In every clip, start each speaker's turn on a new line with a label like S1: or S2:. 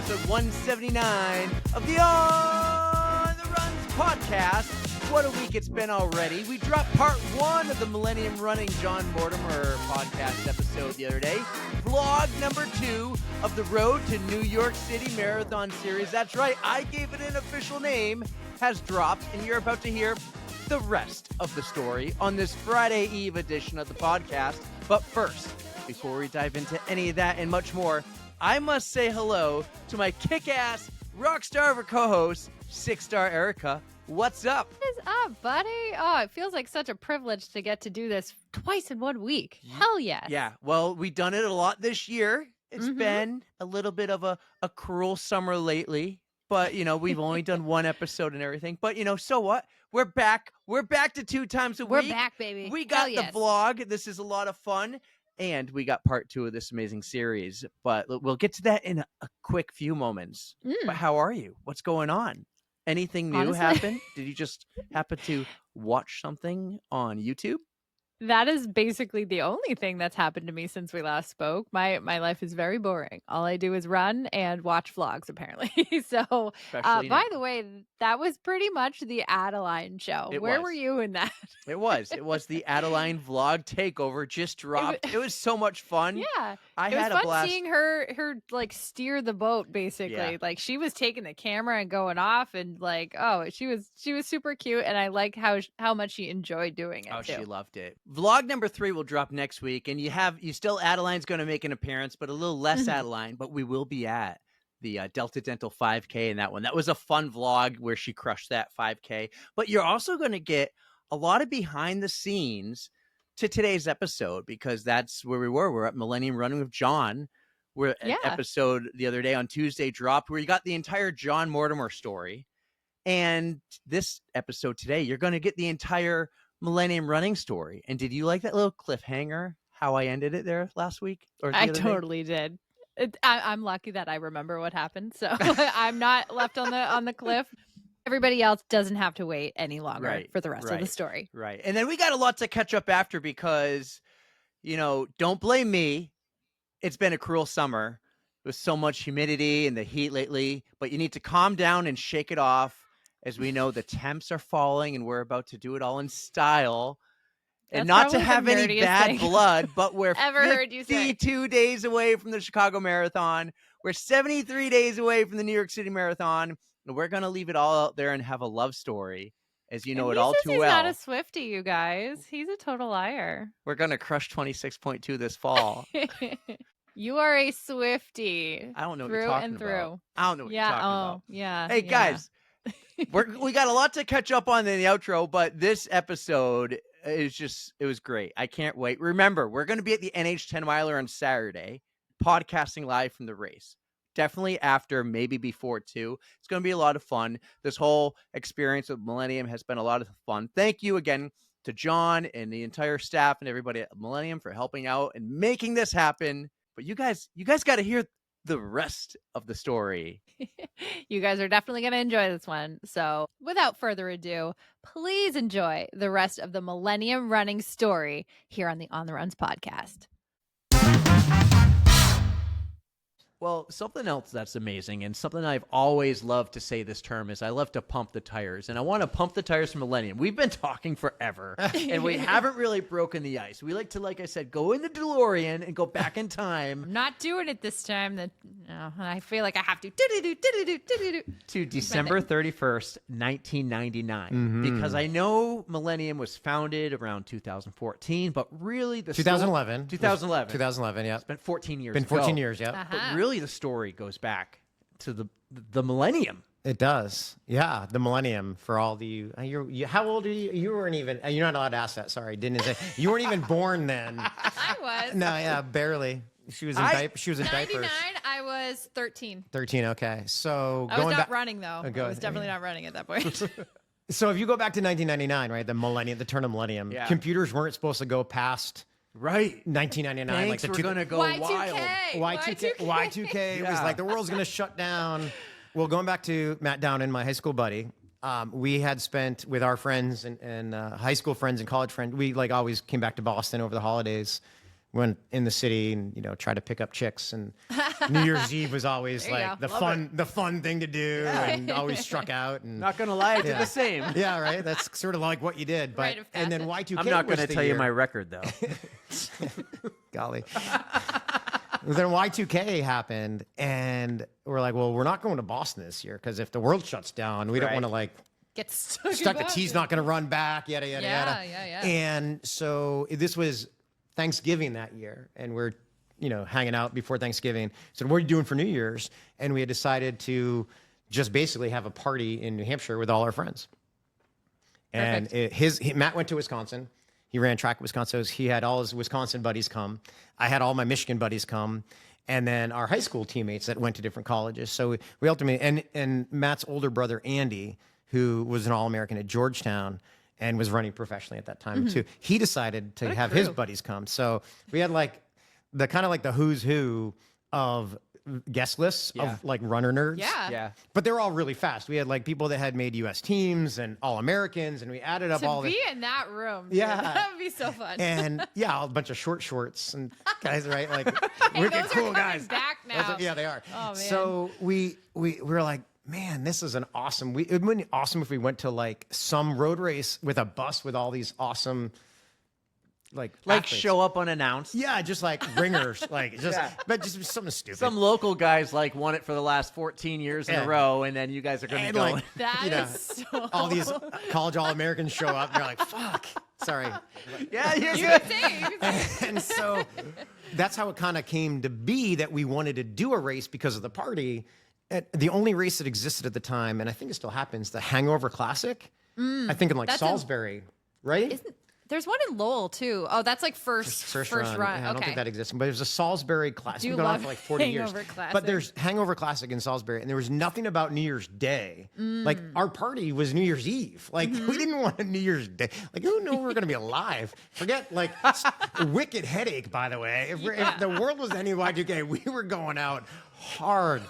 S1: episode 179 of the On the Runs podcast. What a week it's been already. We dropped part 1 of the Millennium Running John Mortimer podcast episode the other day. Vlog number 2 of the Road to New York City Marathon series. That's right, I gave it an official name, has dropped, and you're about to hear the rest of the story on this Friday Eve edition of the podcast. But first, before we dive into any of that and much more, I must say hello to my kick-ass rock star of a co-host, 6-star Erica. What's up?
S2: What is up, buddy? Oh, it feels like such a privilege to get to do this twice in 1 week. Hell yes.
S1: Yeah, well, we've done it a lot this year. It's been a little bit of a cruel summer lately, but, you know, we've only done one episode and everything. But, you know, so what? We're back. We're back to 2 times a week.
S2: We're back, baby.
S1: We got the vlog. This is a lot of fun. And we got part 2 of this amazing series. But we'll get to that in a quick few moments. But how are you? What's going on? Anything new happen? Did you just happen to watch something on YouTube?
S2: That is basically the only thing that's happened to me since we last spoke. My life is very boring. All I do is run and watch vlogs, apparently. So, by the way, that was pretty much the Adeline show. Where were you in that?
S1: It was the Adeline vlog takeover just dropped. It was so much fun.
S2: Yeah.
S1: I
S2: had
S1: a blast.
S2: It was fun seeing her like steer the boat, basically. Yeah. Like she was taking the camera and going off and like, oh, she was super cute. And I like how much she enjoyed doing it.
S1: Oh,
S2: too.
S1: She loved it. Vlog number 3 will drop next week, and you still Adeline's going to make an appearance, but a little less Adeline. But we will be at the Delta Dental 5K in that one. That was a fun vlog where she crushed that 5K. But you're also going to get a lot of behind the scenes to today's episode because that's where we were. We're at Millennium Running with John. An episode the other day on Tuesday dropped where you got the entire John Mortimer story, and this episode today you're going to get the entire Millennium Running story. And did you like that little cliffhanger, how I ended it there last week?
S2: I totally did. I'm lucky that I remember what happened. So I'm not left on the cliff. Everybody else doesn't have to wait any longer for the rest of the story.
S1: Right. And then we got a lot to catch up after because, you know, don't blame me. It's been a cruel summer with so much humidity and the heat lately, but you need to calm down and shake it off. As we know, the temps are falling, and we're about to do it all in style. And not to have any bad blood, but we're 52 days away from the Chicago Marathon. We're 73 days away from the New York City Marathon. And we're going to leave it all out there and have a love story, as you know it all too well.
S2: He's not a Swiftie, you guys. He's a total liar.
S1: We're going to crush 26.2 this fall.
S2: You are a Swiftie.
S1: I don't know what you're talking about. I don't know what you're talking about.
S2: Yeah.
S1: Hey, guys. We got a lot to catch up on in the outro, but this episode it was great. I can't wait. Remember, we're going to be at the NH 10 miler on Saturday, podcasting live from the race. Definitely after, maybe before too. It's going to be a lot of fun. This whole experience with Millennium has been a lot of fun. Thank you again to John and the entire staff and everybody at Millennium for helping out and making this happen. But you guys got to hear the rest of the story.
S2: You guys are definitely going to enjoy this one. So without further ado, please enjoy the rest of the Millennium Running story here on the On the Runs podcast.
S1: Well, something else that's amazing and something I've always loved to say this term is I love to pump the tires, and I want to pump the tires for Millennium. We've been talking forever and we haven't really broken the ice. We like to, like I said, go in the DeLorean and go back in time.
S2: I'm not doing it this time. I feel like I have to.
S1: To December 31st, 1999. Because I know Millennium was founded around 2014, but really
S3: 2011.
S1: 2011.
S3: 2011, yeah.
S1: It's been 14 years
S3: Been 14 years, yeah.
S2: Uh-huh.
S1: But really the story goes back to the Millennium.
S3: It does. Yeah, the Millennium for all the how old are you? You weren't even, you're not allowed to ask that, sorry. Didn't say. You weren't even born then.
S2: I was.
S3: No, yeah, barely. She was in diapers.
S2: 99, I was 13.
S3: 13, okay. So
S2: I was not running, though. I was definitely not running at that point.
S3: So if you go back to 1999, right, the turn of Millennium, computers weren't supposed to go past 1999.
S1: Banks
S3: like
S1: were going to go wild.
S3: Y2K was like the world's going to shut down. Well, going back to Matt Downen, my high school buddy, we had spent with our friends and high school friends and college friends. We like always came back to Boston over the holidays. went in the city and, tried to pick up chicks. And New Year's Eve was always like the fun thing to do, and always struck out. And
S1: not going to lie, I did the same.
S3: Yeah, right. That's sort of like what you did. But and then Y2K.
S1: I'm not going to tell you my record, though.
S3: Golly. Then Y2K happened, and we're like, well, we're not going to Boston this year because if the world shuts down, we don't want to
S2: get
S3: stuck. The T's not going to run back. Yada yada yada.
S2: Yeah.
S3: And so this was Thanksgiving that year, and we're hanging out before Thanksgiving. So what are you doing for New Year's? And we had decided to just basically have a party in New Hampshire with all our friends. And Matt went to Wisconsin. He ran track at Wisconsin. So he had all his Wisconsin buddies come. I had all my Michigan buddies come. And then our high school teammates that went to different colleges. So we ultimately, and Matt's older brother, Andy, who was an All-American at Georgetown and was running professionally at that time too, he decided to have his buddies come. So we had the who's who of guest lists of runner nerds.
S2: Yeah.
S3: But they're all really fast. We had people that had made U.S. teams and All-Americans, and we added up all
S2: to be in that room.
S3: Yeah.
S2: That would be so fun.
S3: And a bunch of short shorts and guys, right?
S2: Hey,
S3: wicked
S2: those
S3: cool
S2: are
S3: guys.
S2: Back now.
S3: They are.
S2: Oh, man.
S3: So we were like, man, this is an awesome. It would be awesome if we went to some road race with a bus with all these awesome. Athletes.
S1: Show up unannounced.
S3: Yeah, just ringers, but just something stupid.
S1: Some local guys won it for the last 14 years in a row, and then you guys are going to go.
S2: That is so...
S3: all these college All-Americans show up, and you're like, fuck. Sorry.
S1: Yeah,
S2: you can say.
S3: And so that's how it kind of came to be that we wanted to do a race because of the party. The only race that existed at the time, and I think it still happens, the Hangover Classic. I think in Salisbury, right?
S2: There's one in Lowell too. Oh, that's first run.
S3: Yeah, I don't think that exists, but there's a Salisbury Classic. It's been on for 40 years.
S2: Classic.
S3: But there's Hangover Classic in Salisbury, and there was nothing about New Year's Day. Our party was New Year's Eve. We didn't want a New Year's Day. Who knew we were going to be alive? Forget wicked headache. By the way, if the world was any Y2K, we were going out hard.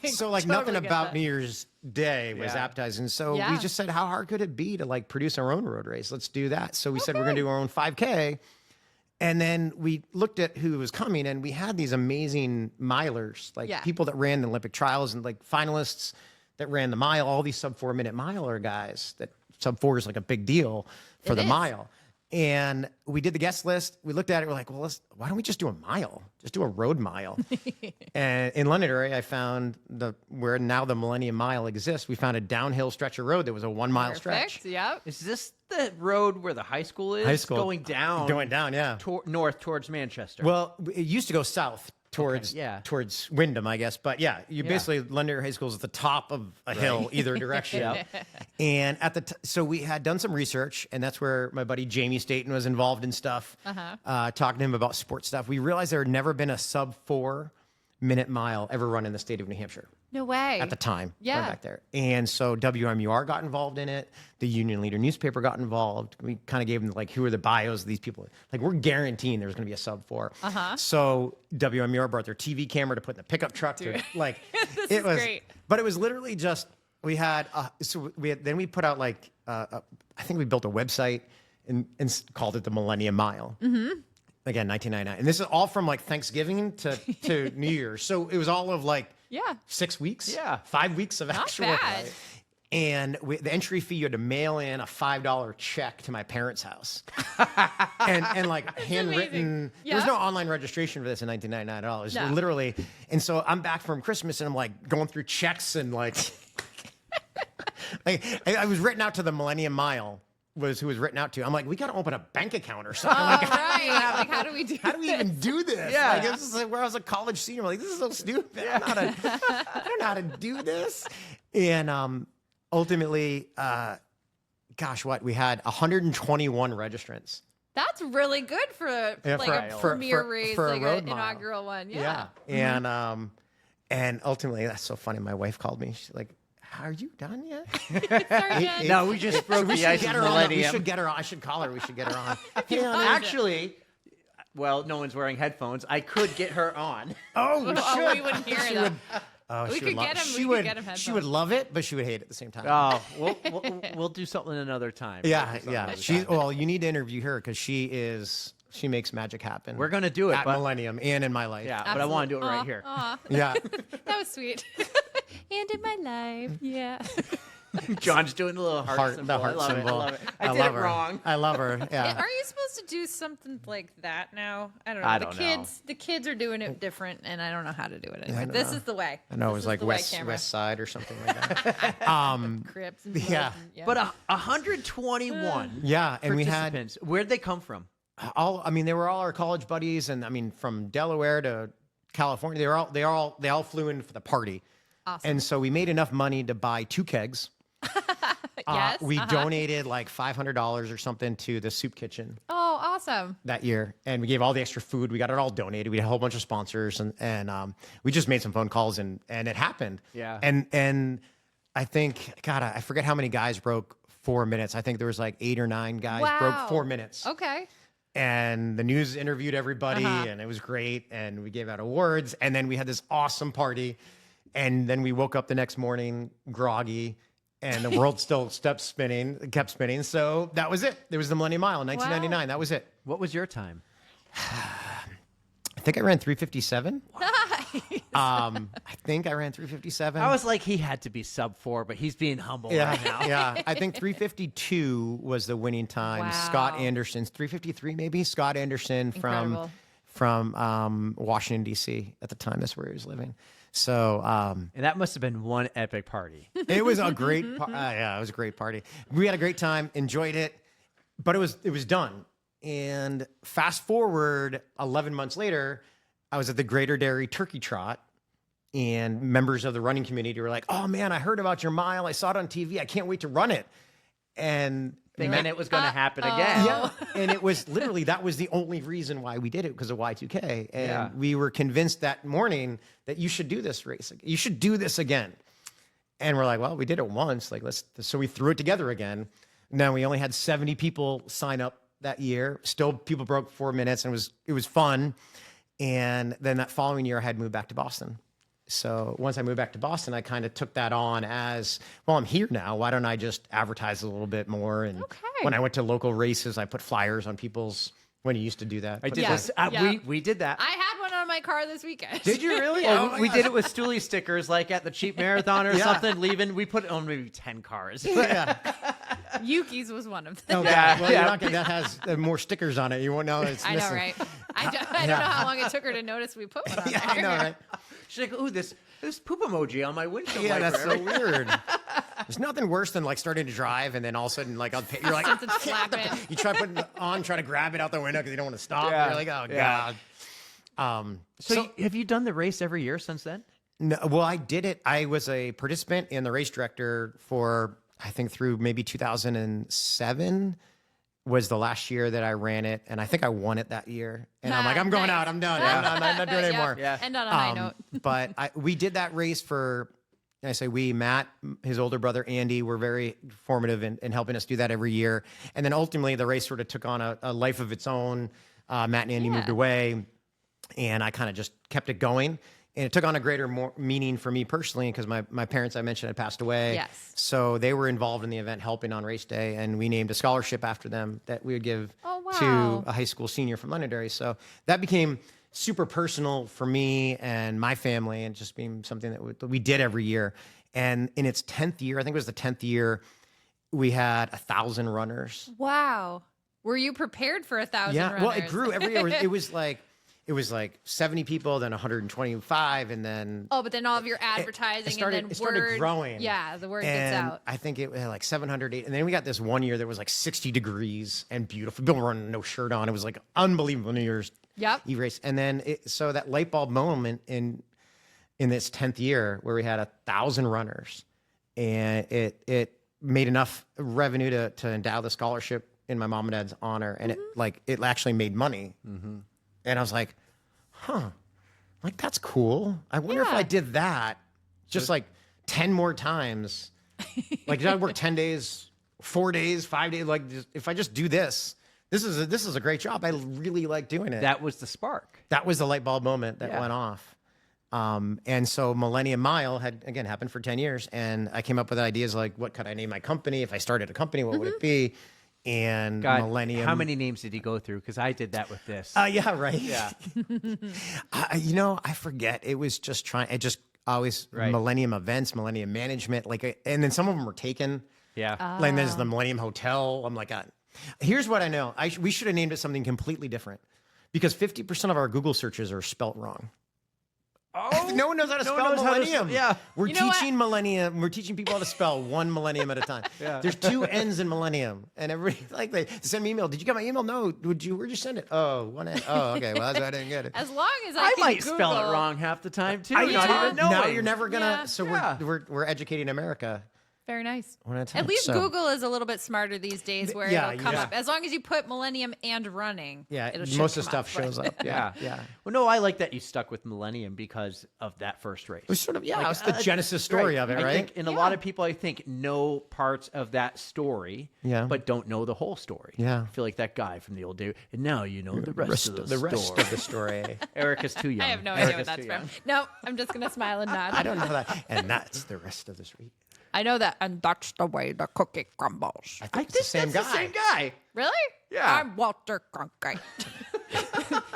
S3: So nothing about New Year's Day was appetizing. So we just said, how hard could it be to produce our own road race? Let's do that. So we said we're going to do our own 5K. And then we looked at who was coming, and we had these amazing milers, people that ran the Olympic trials and finalists that ran the mile, all these sub 4 minute miler guys that sub 4 is a big deal for the mile. And we did the guest list. We looked at it. We're like, well, why don't we just do a mile? Just do a road mile. And in Londonderry, I found where now the Millennium Mile exists. We found a downhill stretch of road that was a 1 mile stretch.
S2: Yep.
S1: Is this the road where the high school is?
S3: High school.
S1: Going down,
S3: yeah.
S1: North towards Manchester.
S3: Well, it used to go south towards Wyndham, I guess. But basically Londonderry High School is at the top of a hill, either direction. And so we had done some research, and that's where my buddy Jamie Staten was involved in stuff, talking to him about sports stuff. We realized there had never been a sub 4 minute mile ever run in the state of New Hampshire.
S2: No way.
S3: At the time.
S2: Yeah.
S3: Back there. And so WMUR got involved in it. The Union Leader newspaper got involved. We kind of gave them who are the bios of these people. We're guaranteeing there's going to be a sub 4. So WMUR brought their TV camera to put in the pickup truck.
S2: This
S3: it was
S2: great.
S3: But it was literally just, we had, then we put out I think we built a website and called it the Millennium Mile. Again, 1999. And this is all from Thanksgiving to New Year's. So it was all of 6 weeks.
S1: Yeah.
S3: 5 weeks of actual.
S2: Not bad.
S3: And the entry fee, you had to mail in a $5 check to my parents' house. and handwritten. There was no online registration for this in 1999 at all. It was literally. And so I'm back from Christmas and I'm going through checks and I was written out to the Millennium Mile. Who was written out to. I'm like, we got to open a bank account or something.
S2: How do we do
S3: How do we even do this?
S1: Yeah.
S3: This is where I was a college senior. I'm this is so stupid. I don't know how to do this. And ultimately, we had 121 registrants.
S2: That's really good for a premier race,
S3: for a road
S2: an
S3: mile.
S2: Inaugural one. Yeah.
S3: And ultimately, that's so funny. My wife called me. She's like, are you done yet?
S1: No, we just broke the ice with Millennium.
S3: We should get her on. I should call her. We should get her on.
S1: Actually, no one's wearing headphones. I could get her on.
S3: Oh, we should.
S2: We wouldn't hear it.
S3: Oh,
S2: We
S3: she
S2: could
S3: would
S2: get
S3: love.
S2: him.
S3: She
S2: We could
S3: would.
S2: get him
S3: She would
S2: headphones.
S3: love it, but she would hate it at the same time.
S1: Oh, we'll do something another time.
S3: yeah,
S1: Something
S3: yeah.
S1: another
S3: She's
S1: time.
S3: well. You need to interview her because she makes magic happen.
S1: We're gonna do it,
S3: at
S1: but
S3: Millennium and in my life.
S1: yeah, but I want to do it right
S2: Aw,
S1: here.
S2: aw.
S3: Yeah.
S2: That was sweet. And in my life, yeah.
S1: John's doing a little heart symbol.
S3: The heart
S1: I love
S3: symbol.
S1: It, I love it. I did
S3: love
S1: it
S3: her.
S1: wrong.
S3: I love her. Yeah.
S2: Are you supposed to do something like that now? I don't know.
S1: I
S2: the
S1: don't
S2: kids, the kids are doing it different, and I don't know how to do it anymore.
S3: don't
S2: This
S3: know.
S2: is the way.
S3: I know it
S2: This
S3: was
S2: is
S3: like
S2: the way,
S3: West
S2: camera.
S3: Side or something like that.
S2: Crips. And
S3: Yeah.
S2: Bloods and-
S1: But 121
S3: Yeah, and we had
S1: participants. Where'd they come from?
S3: I mean, they were all our college buddies, and I mean, from Delaware to California, they all flew in for the party.
S2: Awesome.
S3: And so we made enough money to buy 2 kegs.
S2: Yes.
S3: We donated like $500 or something to the soup kitchen
S2: Oh, awesome.
S3: that year, and we gave all the extra food. We got it all donated. We had a whole bunch of sponsors, and we just made some phone calls, and it happened.
S1: Yeah.
S3: And I think, God, I forget how many guys broke 4 minutes. I think there was like 8 or 9 guys broke
S2: Wow.
S3: 4 minutes.
S2: Okay.
S3: And the news interviewed everybody,
S2: Uh-huh.
S3: and it was great. And we gave out awards, and then we had this awesome party. And then we woke up the next morning groggy, and the world still kept spinning. So that was it. There was the Millennium Mile in 1999. That was it.
S1: What was your time?
S3: I think I ran 357. I think I ran 357.
S1: I was like, he had to be sub 4, but he's being humble right now.
S3: Yeah. I think 352 was the winning time.
S2: Wow.
S3: Scott Anderson's 353, maybe. Scott Anderson
S2: Incredible.
S3: from Washington D.C. at the time. That's where he was living. So
S1: And that must have been one epic party.
S3: it was a great, yeah, it was a great party. We had a great time, enjoyed it, but it was done. And fast forward 11 months later, I was at the Greater Dairy Turkey Trot, and members of the running community were like, "Oh man, I heard about your mile. I saw it on TV. I can't wait to run it." And
S1: Thinking it was going to happen again.
S3: yeah, and it was literally that was the only reason why we did it, because of Y2K, and
S1: Yeah.
S3: we were convinced that morning that you should do this race. You should do this again. And we're like, well, we did it once. Like so we threw it together again. Now we only had 70 people sign up that year. Still, people broke 4 minutes, and it was fun. And then that following year, I had moved back to Boston. So once I moved back to Boston, I kind of took that on as, well, I'm here now. Why don't I just advertise a little bit more? And when I went to local races, I put flyers on people's, when you used to do that.
S1: I did
S2: Yeah.
S1: this.
S2: Yeah.
S1: We did that.
S2: I had one on my car this weekend.
S3: Did you really?
S1: Well,
S3: Oh my
S1: we
S3: gosh.
S1: did it with Stooley stickers, like at the cheap marathon or
S3: Yeah.
S1: something. Leaving, we put it on maybe 10 cars.
S3: Yeah.
S2: Yuki's was one of them.
S3: Okay.
S1: Yeah,
S3: Well,
S1: yeah.
S3: you're not gonna, that has more stickers on it. You won't know it's
S2: I know,
S3: missing.
S2: right? I don't know how long it took her to notice we put one on
S3: Yeah,
S2: there.
S3: I know, right?
S1: She's like, ooh, this poop emoji on my windshield
S3: Yeah,
S1: wiper.
S3: that's so weird. There's nothing worse than like starting to drive and then all of a sudden like you're like
S2: Something flapping.
S3: you try putting it on, try to grab it out the window because you don't want to stop.
S1: Yeah.
S3: You're like, oh
S1: Yeah.
S3: god.
S1: So, have you done the race every year since then?
S3: No, well, I did it. I was a participant and the race director for I think through maybe 2007 was the last year that I ran it, and I think I won it that year. And I'm like, I'm going
S2: Nice.
S3: out. I'm done. I'm not doing it anymore.
S1: Yeah.
S2: End on a high note.
S3: But we did that race for, and I say we, Matt, his older brother, Andy, were very formative in helping us do that every year. And then ultimately the race sort of took on a life of its own. Matt and Andy moved away, and I kind of just kept it going. And it took on a greater more meaning for me personally because my parents, I mentioned, had passed away.
S2: Yes.
S3: So they were involved in the event, helping on race day, and we named a scholarship after them that we would give
S2: Oh, wow.
S3: to a high school senior from Londonderry. So that became super personal for me and my family, and just being something that we did every year. And in its 10th year, I think it was the 10th year, we had 1,000 runners.
S2: Wow. Were you prepared for 1,000
S3: Yeah,
S2: runners?
S3: well, it grew every year. It was like 70 people, then 125, and then
S2: Oh, but then all of your advertising and then
S3: it started
S2: word.
S3: growing.
S2: Yeah, the word
S3: and
S2: gets out.
S3: I think it had like 700, and then we got this one year that was like 60 degrees and beautiful. People running no shirt on. It was like unbelievable New Year's
S2: Yep.
S3: Eve race. And then so that light bulb moment in this 10th year where we had 1,000 runners, and it made enough revenue to endow the scholarship in my mom and dad's honor, and it actually made money. And I was like, like that's cool. I wonder if
S2: Yeah.
S3: I did that just like 10 more times. Like, did I work 10 days, 4 days, 5 days? Like, if I just do this, this is a great job. I really like doing it.
S1: That was the spark.
S3: That was the light bulb moment that
S1: Yeah.
S3: went off. And so Millennium Mile had, again, happened for 10 years. And I came up with ideas like, what could I name my company? If I started a company, what would it be? And
S1: God,
S3: Millennium.
S1: how many names did he go through? Because I did that with this.
S3: Yeah, right.
S1: Yeah.
S3: I forget. It was just always Millennium Events, Millennium Management. And then some of them were taken.
S1: Yeah.
S3: Like there's the Millennium Hotel. I'm like, here's what I know. We should have named it something completely different because 50% of our Google searches are spelt wrong.
S1: Oh,
S3: no one knows how to spell millennium.
S1: Yeah.
S3: We're teaching millennium. We're teaching people how to spell one millennium at a time.
S1: Yeah. There's
S3: 2 N's in millennium. And everybody, they send me email. Did you get my email? No. Where'd you send it? Oh, 1 N. Oh, okay. Well, that's why I didn't get it.
S2: As long as
S1: I
S2: can
S1: might
S2: Google.
S1: spell it wrong half the time, too.
S3: Not
S1: even knowing.
S3: Now you're never going to.
S2: Yeah.
S3: So we're educating America.
S2: Very nice.
S3: One at a time.
S2: At least Google is a little bit smarter these days where it'll come up. As long as you put Millennium and running,
S3: most of the stuff shows up.
S1: Yeah. Well, no, I like that you stuck with Millennium because of that first race.
S3: It was sort of, it was the genesis story of it, right?
S1: I think, and a lot of people, I think, know parts of that story, but don't know the whole story.
S3: Yeah.
S1: I feel like that guy from the old day. And now you know the rest of the story.
S3: The rest of the story.
S1: Erica's too young.
S2: I have no idea what that's from. No, I'm just going to smile and nod.
S3: I don't know that. And that's the rest of the story.
S2: I know that, and that's the way the cookie crumbles.
S3: I think it's the same guy.
S1: The same guy.
S2: Really?
S1: Yeah.
S2: I'm Walter Cronkite.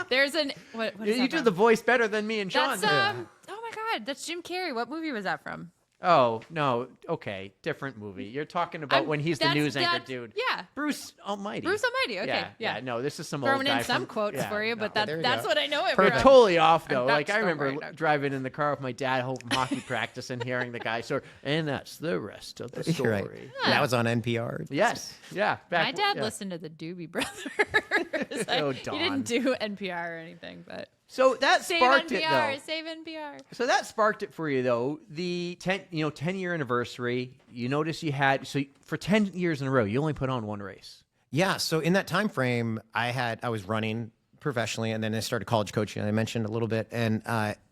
S2: There's an what is
S1: You
S2: that
S1: do
S2: from?
S1: the voice better than me and Sean.
S2: That's oh my God, that's Jim Carrey. What movie was that from?
S1: Oh, no. Okay. Different movie. You're talking about when he's the news anchor dude.
S2: Yeah.
S1: Bruce Almighty.
S2: Bruce Almighty. Okay.
S1: Yeah. No, this is some
S2: Throwing
S1: old guy
S2: in some
S1: from,
S2: quotes for you, but
S3: there you
S2: that's
S3: go.
S2: what I know it
S1: We're
S2: from.
S1: totally off, though.
S2: And
S1: Like,
S2: that's
S1: I
S2: the
S1: remember
S2: way to-
S1: driving in the car with my dad hoping hockey practice and hearing the guy. And that's the rest of the story.
S3: Right. That was on NPR.
S1: Yes. Yeah.
S2: My dad listened to the Doobie Brothers.
S1: Oh,
S2: He
S1: Dawn.
S2: didn't do NPR or anything, but
S1: So that
S2: save
S1: sparked
S2: NPR,
S1: it, though.
S2: save NPR.
S1: So that sparked it for you, though. The 10-year anniversary. You notice you had for 10 years in a row, you only put on one race.
S3: Yeah. So in that time frame, I was running professionally, and then I started college coaching. I mentioned a little bit, and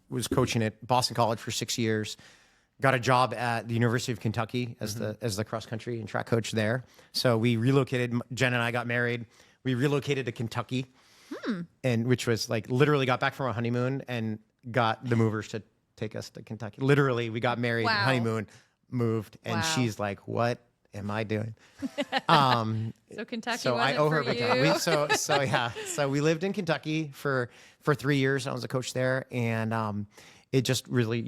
S3: was coaching at Boston College for 6 years. Got a job at the University of Kentucky as the cross country and track coach there. So we relocated. Jen and I got married. We relocated to Kentucky, and which was like literally got back from our honeymoon and got the movers to take us to Kentucky. Literally, we got married, honeymoon, moved, and she's like, "What am I doing?"
S2: So Kentucky.
S3: So I owe her big time. So we lived in Kentucky for 3 years. I was a coach there, and it just really,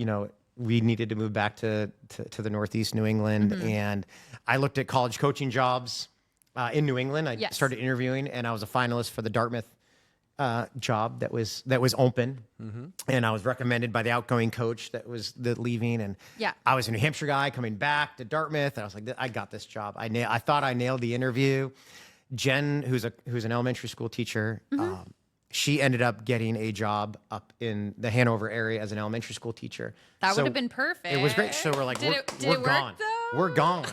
S3: we needed to move back to the Northeast New England, and I looked at college coaching jobs in New England. I started interviewing, and I was a finalist for the Dartmouth job that was open, and I was recommended by the outgoing coach that was leaving, and I was a New Hampshire guy coming back to Dartmouth, and I was like, I got this job. I thought I nailed the interview. Jen, who's an elementary school teacher, she ended up getting a job up in the Hanover area as an elementary school teacher.
S2: That would have been perfect.
S3: It was great. So we're like, we're gone. We're gone.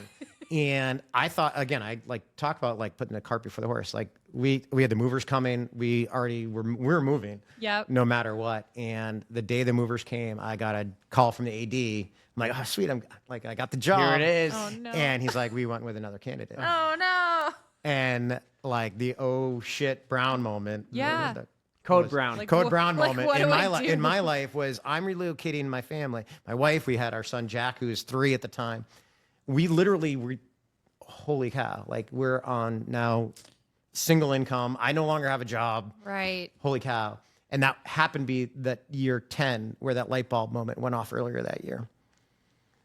S3: And I thought, again, I talk about putting the cart before the horse. Like we had the movers coming. We were moving.
S2: Yep.
S3: No matter what. And the day the movers came, I got a call from the AD. I'm like, oh sweet, I got the job.
S1: Here it is.
S2: Oh, no.
S3: And he's like, we went with another candidate.
S2: Oh no.
S3: And the oh shit Brown moment.
S2: Yeah.
S1: Code Brown.
S3: Code Brown moment
S2: what
S3: in
S2: do
S3: my
S2: I do?
S3: in my life was I'm relocating my family. My wife, we had our son Jack, who was 3 at the time. We literally were, holy cow! We're on now single income. I no longer have a job.
S2: Right.
S3: Holy cow! And that happened to be that year 10 where that light bulb moment went off earlier that year.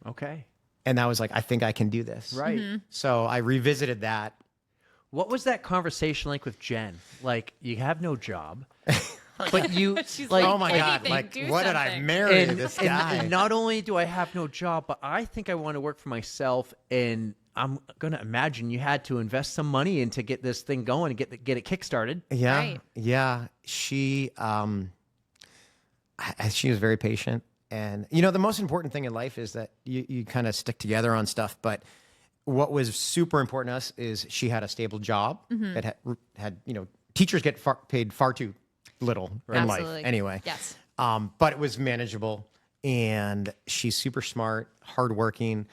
S1: Okay.
S3: And that was like, I think I can do this.
S1: Right.
S3: So I revisited that.
S1: What was that conversation like with Jen? You have no job, but you
S2: She's
S3: Oh my God!
S2: anything, do
S3: What did I
S2: something.
S3: marry this guy?
S1: And not only do I have no job, but I think I want to work for myself. And I'm going to imagine you had to invest some money in to get this thing going and get it kickstarted.
S3: Yeah,
S2: Right.
S3: yeah. She was very patient, and the most important thing in life is that you kind of stick together on stuff. But what was super important to us is she had a stable job that had teachers get paid far too little in life
S2: Absolutely.
S3: anyway.
S2: Yes.
S3: But it was manageable, and she's super smart, hardworking,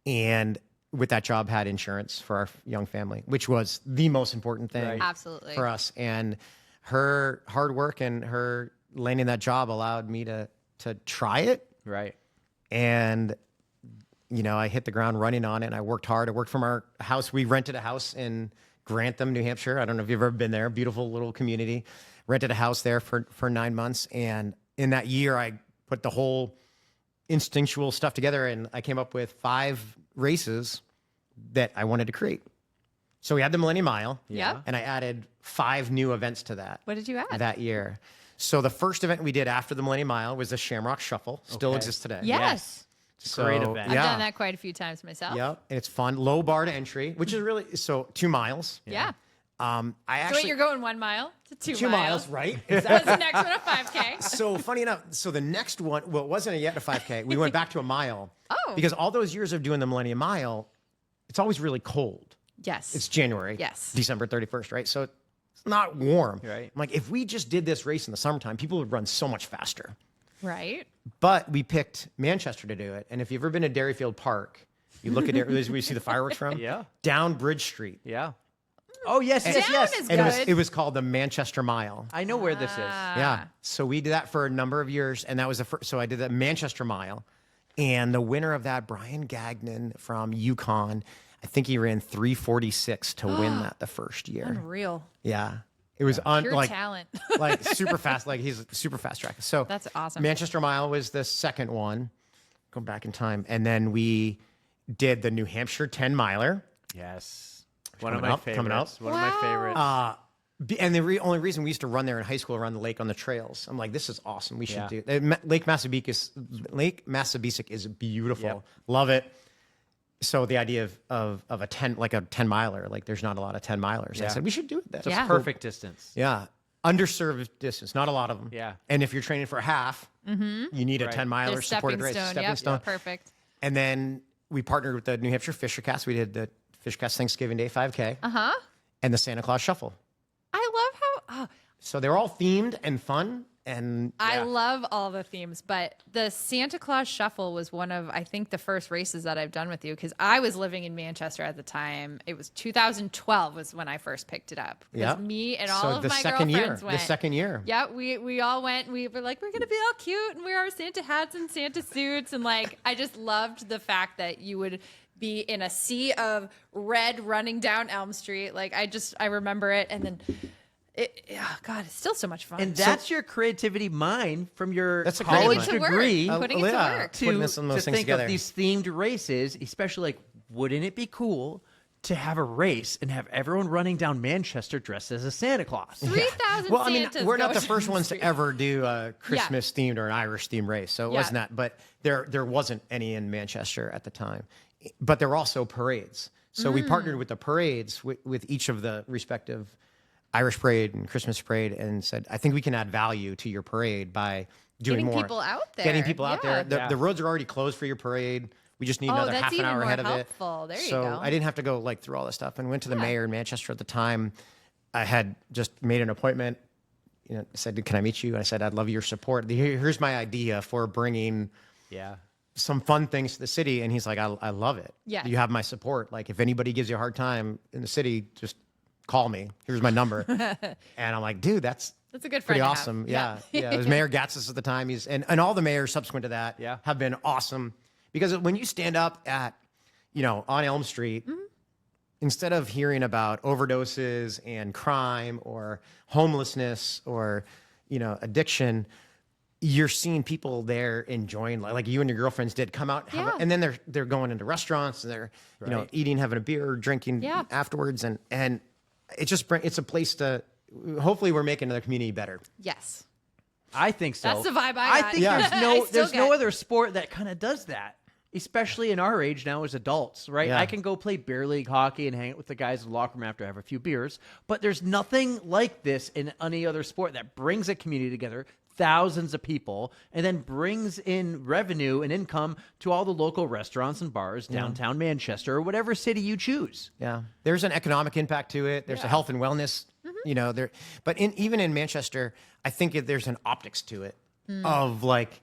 S3: and with that job had insurance for our young family, which was the most important thing
S2: Absolutely.
S3: for us. And her hard work and her landing that job allowed me to to try it.
S1: Right.
S3: And, I hit the ground running on it, and I worked hard. I worked from our house. We rented a house in Grantham, New Hampshire. I don't know if you've ever been there. Beautiful little community. Rented a house there for 9 months. And in that year, I put the whole instinctual stuff together, and I came up with 5 races that I wanted to create. So we had the Millennium Mile.
S2: Yeah.
S3: And I added 5 new events to that.
S2: What did you add?
S3: That year. So the first event we did after the Millennium Mile was the Shamrock Shuffle. Still exists today.
S2: Yes.
S3: So,
S1: Great event.
S2: I've done that quite a few times myself.
S3: Yep. And it's fun. Low bar to entry, which is really, 2 miles.
S2: Yeah.
S3: I
S2: So
S3: actually.
S2: wait, you're going 1 mile to 2
S3: 2
S2: miles.
S3: miles, right?
S2: So what's the next one, a 5K?
S3: So funny enough, the next one, well, it wasn't yet a 5K. We went back to a mile.
S2: Oh.
S3: Because all those years of doing the Millennium Mile, it's always really cold.
S2: Yes.
S3: It's January.
S2: Yes.
S3: December 31st, right? So it's not warm.
S1: Right.
S3: I'm like, if we just did this race in the summertime, people would run so much faster.
S2: Right.
S3: But we picked Manchester to do it. And if you've ever been to Dairyfield Park, you look at it, where you see the fireworks from?
S1: Yeah.
S3: Down Bridge Street.
S1: Yeah. Oh, yes,
S2: Down
S1: yes.
S2: is
S3: And
S2: good.
S3: it was called the Manchester Mile.
S1: I know where this is.
S3: Yeah. So we did that for a number of years. And that was the first. So I did the Manchester Mile. And the winner of that, Brian Gagnon from Yukon, I think he ran 3:46 to win that the first year.
S2: Unreal.
S3: Yeah. It was
S2: Pure talent.
S3: like super fast. Like he's a super fast track. So
S2: That's awesome.
S3: Manchester Mile was the second one. Go back in time. And then we did the New Hampshire 10 miler.
S1: Yes. One of
S3: Coming
S1: my
S3: up,
S1: favorites.
S3: coming up.
S1: One of my favorites.
S3: And the only reason we used to run there in high school around the lake on the trails. I'm like, this is awesome. We should
S1: Yeah.
S3: do Lake Massabesic is beautiful.
S1: Yep.
S3: Love it. So the idea of a 10 miler, like there's not a lot of 10 milers. I
S1: Yeah.
S3: said we should do it. That's
S2: Yeah.
S1: Perfect distance.
S3: Yeah. Underserved distance, not a lot of them.
S1: Yeah.
S3: And if you're training for a half, you need a
S1: Right.
S3: 10 miler
S2: Their
S3: supported
S2: stepping
S3: race.
S2: stone.
S3: Stepping
S2: Yep.
S3: stone.
S2: Perfect.
S3: And then we partnered with the New Hampshire Fishercast. We did the Fishercast Thanksgiving Day 5K
S2: Uh-huh.
S3: and the Santa Claus Shuffle.
S2: I love how
S3: So they're all themed and fun. And
S2: I love all the themes, but the Santa Claus Shuffle was one of, I think, the first races that I've done with you because I was living in Manchester at the time. It was 2012 was when I first picked it up.
S3: Yeah.
S2: Me and
S3: So
S2: all of
S3: the
S2: my
S3: second
S2: girlfriends
S3: year,
S2: went.
S3: the second year.
S2: Yeah, we all went. We were like, we're going to be all cute and wear our Santa hats and Santa suits. And like, I just loved the fact that you would be in a sea of red running down Elm Street. Like, I remember it. And then... God, it's still so much fun.
S1: And that's your creativity mind from your
S3: That's a
S1: college
S3: creative
S2: mind.
S1: degree
S2: Putting it to work.
S3: Putting this and those
S1: to
S3: things
S1: think
S3: together.
S1: of these themed races, especially like, wouldn't it be cool to have a race and have everyone running down Manchester dressed as a Santa Claus?
S2: 3,000
S3: Well, I mean,
S2: Santas
S3: we're not
S2: go
S3: the
S2: down
S3: first ones
S2: street.
S3: to ever do a Christmas themed or an Irish themed race. So it wasn't that, but there wasn't any in Manchester at the time. But there were also parades. So we partnered with the parades with each of the respective Irish parade and Christmas parade and said, I think we can add value to your parade by doing
S2: Getting
S3: more.
S2: people out there.
S3: Getting people out
S2: Yeah.
S3: there. The roads are already closed for your parade. We just need another
S2: that's
S3: half an
S2: even
S3: hour
S2: more
S3: ahead
S2: helpful.
S3: of it.
S2: There you
S3: so
S2: go.
S3: I didn't have to go like through all this stuff and went to the mayor in Manchester at the time. I had just made an appointment. Said, can I meet you? And I said, I'd love your support. Here's my idea for bringing some fun things to the city. And he's like, I love it.
S2: Yeah.
S3: You have my support. Like if anybody gives you a hard time in the city, just call me. Here's my number. And I'm like, dude, that's
S2: a good friend
S3: pretty
S2: to have.
S3: awesome. Yeah. It was Mayor Gatsis at the time. And all the mayors subsequent to that have been awesome. Because when you stand up at, on Elm Street, instead of hearing about overdoses and crime or homelessness or, addiction, you're seeing people there enjoying, like you and your girlfriends did, come out, and then they're going into restaurants and they're, eating, having a beer, drinking afterwards. And it just it's a place to, hopefully we're making the community better.
S2: Yes.
S1: I think so.
S2: That's the vibe I got.
S1: think
S2: I
S1: there's no
S2: get-
S1: other sport that kind of does that, especially in our age now as adults, right?
S3: Yeah.
S1: I can go play beer league hockey and hang out with the guys in the locker room after I have a few beers, but there's nothing like this in any other sport that brings a community together, thousands of people, and then brings in revenue and income to all the local restaurants and bars downtown Manchester or whatever city you choose.
S3: Yeah, there's an economic impact to it. There's a health and wellness, there. But even in Manchester, I think there's an optics to it of like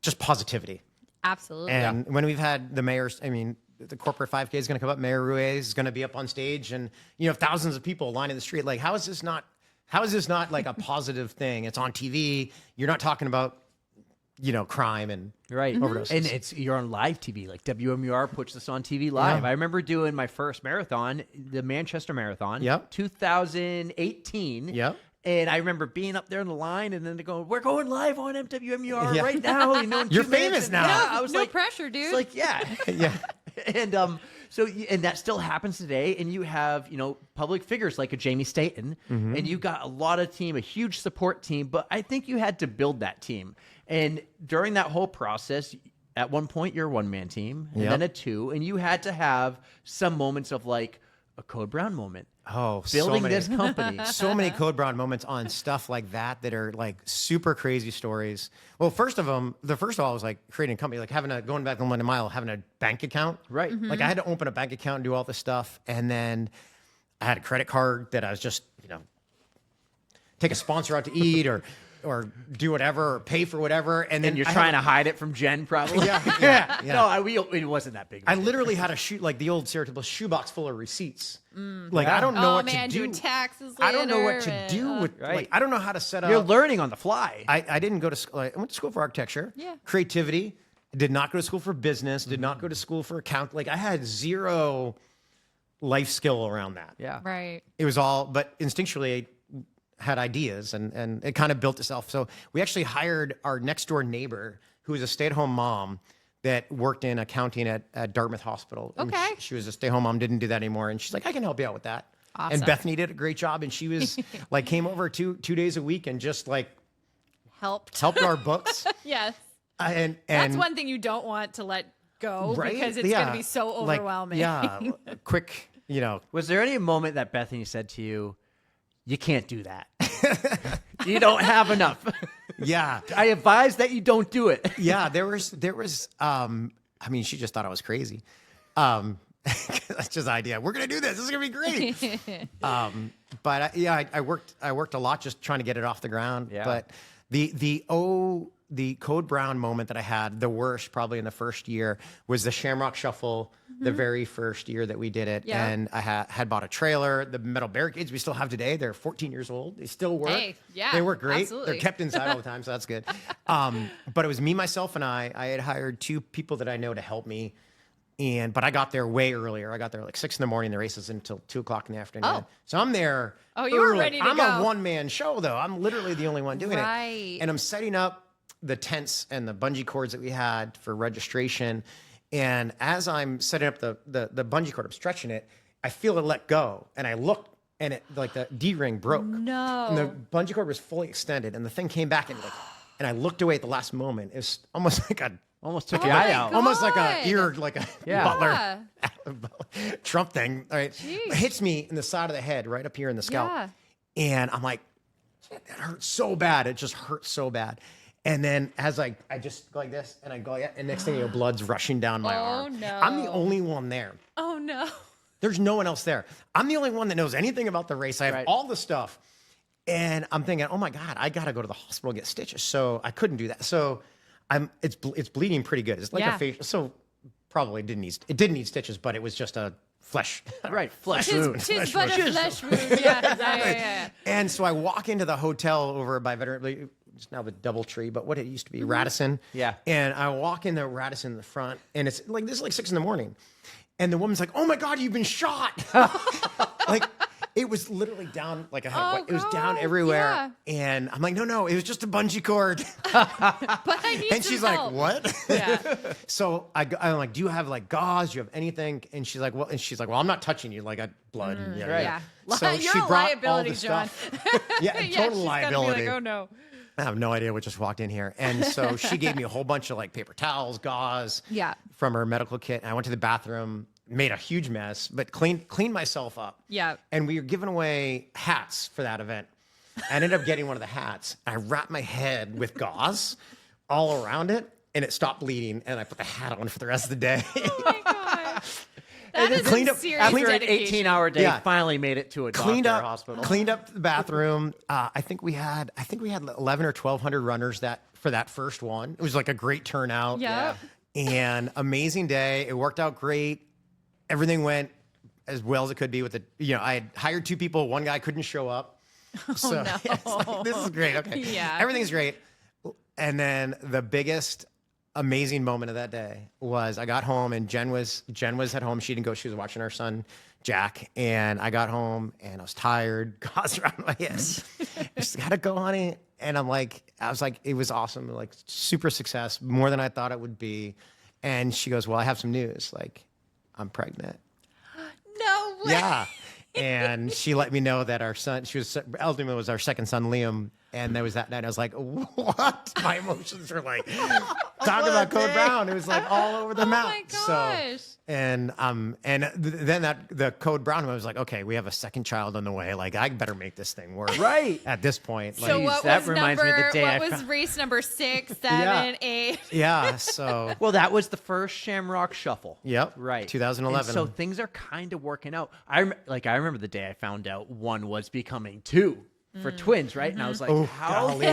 S3: just positivity.
S2: Absolutely.
S3: And when we've had the mayors, the corporate 5K is going to come up. Mayor Ruiz is going to be up on stage, and thousands of people lining the street. Like, how is this not like a positive thing? It's on TV. You're not talking about crime and
S1: overdoses. And you're on live TV. Like WMUR puts this on TV live. I remember doing my first marathon, the Manchester Marathon, 2018.
S3: Yep.
S1: And I remember being up there in the line, and then they're going, "We're going live on WMUR right now."
S3: You're famous now.
S2: Yeah,
S1: I was
S2: no
S1: like,
S2: pressure, dude.
S1: It's like, yeah. And and that still happens today. And you have, public figures like a Jamie Staten, and you got a lot of team, a huge support team. But I think you had to build that team. And during that whole process, at one point, you're a one-man team, and then a two, and you had to have some moments of like a Code Brown moment.
S3: Oh,
S1: building this company.
S3: So many Code Brown moments on stuff like that are like super crazy stories. Well, the first of all was like creating a company, like going back to Millennium Mile, having a bank account.
S1: Right.
S3: Like I had to open a bank account and do all this stuff. And then I had a credit card that I was just, take a sponsor out to eat or do whatever, or pay for whatever, and then
S1: you're trying to hide it from Jen, probably.
S3: Yeah.
S1: No, it wasn't that big.
S3: I literally had a the old stereotypical shoebox full of receipts. Like I don't know what to do.
S2: Doing taxes later.
S3: I don't know what to do with. Like I don't know how to set up.
S1: You're learning on the fly.
S3: I didn't go to school. I went to school for architecture, creativity. Did not go to school for business. Did not go to school for account. Like I had zero life skill around that.
S1: Yeah,
S2: right.
S3: It was all, but instinctually. Had ideas and it kind of built itself. So we actually hired our next door neighbor who was a stay-at-home mom that worked in accounting at Dartmouth Hospital.
S2: Okay.
S3: And she was a stay-at-home mom, didn't do that anymore. And she's like, I can help you out with that.
S2: Awesome.
S3: And Bethany did a great job. And she was like, came over two days a week and just like
S2: helped
S3: our books.
S2: Yes.
S3: And
S2: that's one thing you don't want to let go because it's going to be so overwhelming.
S3: Quick,
S1: Was there any moment that Bethany said to you, "You can't do that. You don't have enough"?
S3: Yeah.
S1: I advise that you don't do it.
S3: Yeah, there was she just thought I was crazy. That's just the idea. We're going to do this. This is going to be great. But I worked a lot just trying to get it off the ground.
S1: Yeah.
S3: But the Code Brown moment that I had, the worst probably in the first year, was the Shamrock Shuffle, the very first year that we did it. Yeah. And I had bought a trailer. The metal barricades we still have today, they're 14 years old. They still work.
S2: Hey, yeah,
S3: they work great.
S2: Absolutely.
S3: They're kept inside all the time, so that's good. But it was me, myself, and I had hired two people that I know to help me. But I got there way earlier. I got there like 6 a.m. The race is until 2:00 in the afternoon.
S2: Oh.
S3: So I'm there.
S2: Oh, you were
S3: early.
S2: ready to
S3: I'm
S2: go.
S3: a one-man show, though. I'm literally the only one doing
S2: Right.
S3: it. And I'm setting up the tents and the bungee cords that we had for registration. And as I'm setting up the bungee cord, I'm stretching it, I feel it let go. And I look, and it like the D-ring broke.
S2: No.
S3: And the bungee cord was fully extended, and the thing came back, and I looked away at the last moment. It was almost like
S1: almost took your eye out.
S3: Almost like a
S2: Yeah.
S3: Butler Trump thing. All right. It hits me in the side of the head, right up here in the scalp.
S2: Yeah.
S3: And I'm like, it hurts so bad. It just hurts so bad. And then as I just go like this, and I go, and next thing you know, blood's rushing down my arm.
S2: Oh, no.
S3: I'm the only one there.
S2: Oh, no.
S3: There's no one else there. I'm the only one that knows anything about the race. I have all the stuff. And I'm thinking, oh my God, I got to go to the hospital and get stitches. So I couldn't do that. So it's bleeding pretty good. It's like a facial. So probably didn't need stitches, but it was just a flesh.
S1: Flesh
S2: wound. Tis but a flesh wound. Yeah.
S3: And so I walk into the hotel over by Veteran, it's now the DoubleTree, but what it used to be, Radisson.
S1: Yeah.
S3: And I walk in the Radisson in the front, and it's like, this is like 6 a.m. And the woman's like, "Oh my God, you've been shot." Like, it was literally down, like it was down everywhere.
S2: Yeah.
S3: And I'm like, no, it was just a bungee cord.
S2: But I need
S3: And she's like,
S2: help.
S3: "What?"
S2: Yeah.
S3: So I'm like, "Do you have like gauze? Do you have anything?" And she's like, "Well," I'm not touching you. Like, I blood. And
S2: Yeah.
S3: So
S2: You're
S3: she
S2: a
S3: brought
S2: liability,
S3: all the
S2: John.
S3: stuff. Yeah,
S2: Yeah,
S3: total
S2: she's
S3: liability.
S2: Gotta be like, oh no.
S3: I have no idea what just walked in here. And so she gave me a whole bunch of like paper towels, gauze from her medical kit. And I went to the bathroom, made a huge mess, but cleaned myself up.
S2: Yeah.
S3: And we were giving away hats for that event. I ended up getting one of the hats. I wrapped my head with gauze all around it, and it stopped bleeding. And I put the hat on for the rest of the day.
S2: Oh my God. That is
S3: cleaned
S2: a
S3: up-
S2: serious
S1: After an
S2: dedication.
S1: 18-hour day,
S3: Yeah.
S1: finally made it to a doctor or hospital.
S3: Cleaned up the bathroom. I think we had 11 or 1,200 runners for that first one. It was like a great turnout.
S2: Yeah.
S3: And amazing day. It worked out great. Everything went as well as it could be with I had hired 2 people. One guy couldn't show up. So
S2: no.
S3: it's like, this is great. Okay.
S2: Yeah.
S3: Everything's great. And then the biggest amazing moment of that day was I got home and Jen was at home. She didn't go. She was watching our son, Jack. And I got home and I was tired, gauze around my head. Just got to go, honey. And I was like, it was awesome. Like super success, more than I thought it would be. And she goes, well, I have some news. Like, I'm pregnant.
S2: No way.
S3: Yeah. And she let me know that our son, ultimately was our second son, Liam. And there was that night. I was like, what? My emotions were like, talking about Code Brown. It was like all over the map.
S2: Oh my gosh.
S3: So, then the Code Brown, I was like, okay, we have a second child on the way. Like, I better make this thing work.
S1: Right.
S3: At this point.
S2: So
S3: like,
S1: that reminds me of the day
S2: what was race number 6, 7, 8?
S3: Yeah. So.
S1: Well, that was the first Shamrock Shuffle.
S3: Yep.
S1: Right.
S3: 2011.
S1: And so things are kind of working out. I remember the day I found out 1 was becoming 2 for twins, right? And I was like, how the